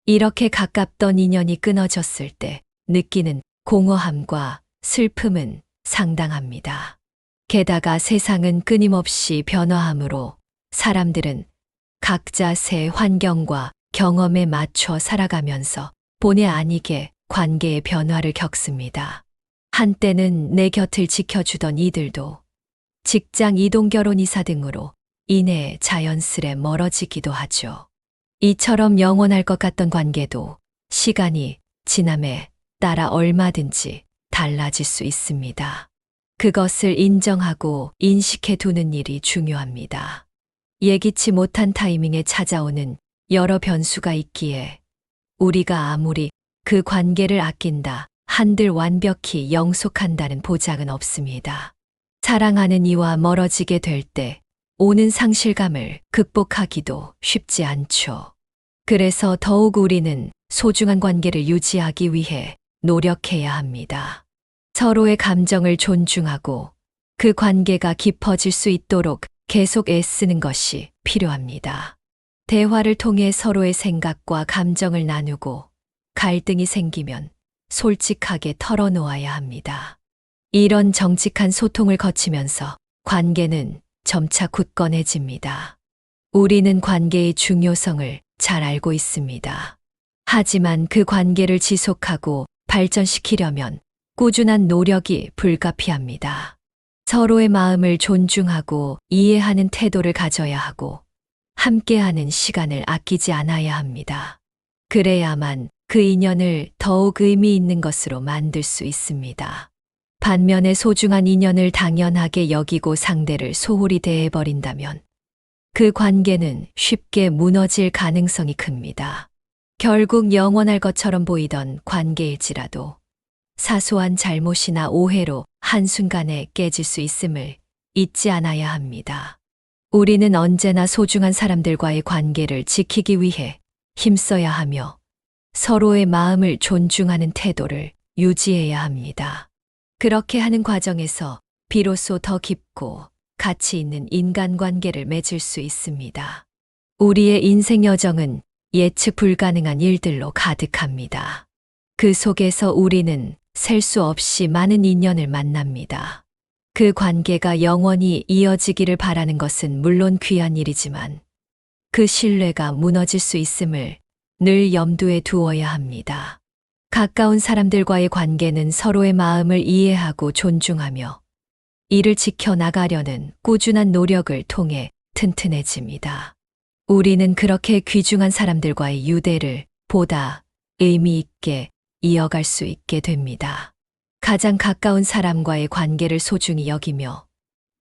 이렇게 가깝던 인연이 끊어졌을 때 느끼는 공허함과 슬픔은 상당합니다. 게다가 세상은 끊임없이 변화하므로 사람들은 각자 새 환경과 경험에 맞춰 살아가면서 본의 아니게 관계의 변화를 겪습니다. 한때는 내 곁을 지켜주던 이들도 직장 이동, 결혼, 이사 등으로 인해 자연스레 멀어지기도 하죠. 이처럼 영원할 것 같던 관계도 시간이 지남에 따라 얼마든지 달라질 수 있습니다. 그것을 인정하고 인식해 두는 일이 중요합니다. 예기치 못한 타이밍에 찾아오는 여러 변수가 있기에 우리가 아무리 그 관계를 아낀다 한들 완벽히 영속한다는 보장은 없습니다. 사랑하는 이와 멀어지게 될 때 오는 상실감을 극복하기도 쉽지 않죠. 그래서 더욱 우리는 소중한 관계를 유지하기 위해 노력해야 합니다. 서로의 감정을 존중하고 그 관계가 깊어질 수 있도록 계속 애쓰는 것이 필요합니다. 대화를 통해 서로의 생각과 감정을 나누고 갈등이 생기면 솔직하게 털어놓아야 합니다. 이런 정직한 소통을 거치면서 관계는 점차 굳건해집니다. 우리는 관계의 중요성을 잘 알고 있습니다. 하지만 그 관계를 지속하고 발전시키려면 꾸준한 노력이 불가피합니다. 서로의 마음을 존중하고 이해하는 태도를 가져야 하고 함께하는 시간을 아끼지 않아야 합니다. 그래야만 그 인연을 더욱 의미 있는 것으로 만들 수 있습니다. 반면에 소중한 인연을 당연하게 여기고 상대를 소홀히 대해버린다면 그 관계는 쉽게 무너질 가능성이 큽니다. 결국 영원할 것처럼 보이던 관계일지라도 사소한 잘못이나 오해로 한순간에 깨질 수 있음을 잊지 않아야 합니다. 우리는 언제나 소중한 사람들과의 관계를 지키기 위해 힘써야 하며 서로의 마음을 존중하는 태도를 유지해야 합니다. 그렇게 하는 과정에서 비로소 더 깊고 가치 있는 인간관계를 맺을 수 있습니다. 우리의 인생 여정은 예측 불가능한 일들로 가득합니다. 그 속에서 우리는 셀 수 없이 많은 인연을 만납니다. 그 관계가 영원히 이어지기를 바라는 것은 물론 귀한 일이지만 그 신뢰가 무너질 수 있음을 늘 염두에 두어야 합니다. 가까운 사람들과의 관계는 서로의 마음을 이해하고 존중하며 이를 지켜나가려는 꾸준한 노력을 통해 튼튼해집니다. 우리는 그렇게 귀중한 사람들과의 유대를 보다 의미 있게 이어갈 수 있게 됩니다. 가장 가까운 사람과의 관계를 소중히 여기며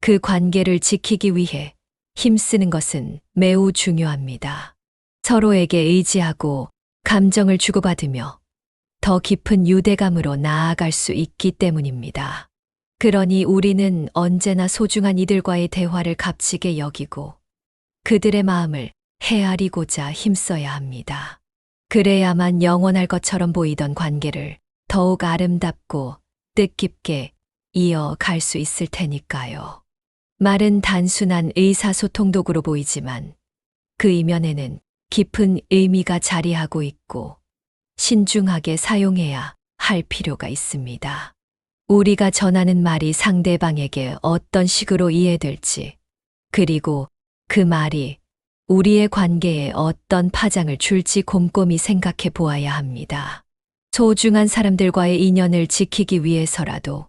그 관계를 지키기 위해 힘쓰는 것은 매우 중요합니다. 서로에게 의지하고 감정을 주고받으며 더 깊은 유대감으로 나아갈 수 있기 때문입니다. 그러니 우리는 언제나 소중한 이들과의 대화를 값지게 여기고 그들의 마음을 헤아리고자 힘써야 합니다. 그래야만 영원할 것처럼 보이던 관계를 더욱 아름답고 뜻깊게 이어갈 수 있을 테니까요. 말은 단순한 의사소통 도구로 보이지만 그 이면에는 깊은 의미가 자리하고 있고 신중하게 사용해야 할 필요가 있습니다. 우리가 전하는 말이 상대방에게 어떤 식으로 이해될지, 그리고 그 말이 우리의 관계에 어떤 파장을 줄지 곰곰이 생각해 보아야 합니다. 소중한 사람들과의 인연을 지키기 위해서라도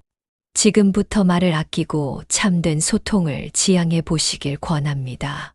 지금부터 말을 아끼고 참된 소통을 지향해 보시길 권합니다.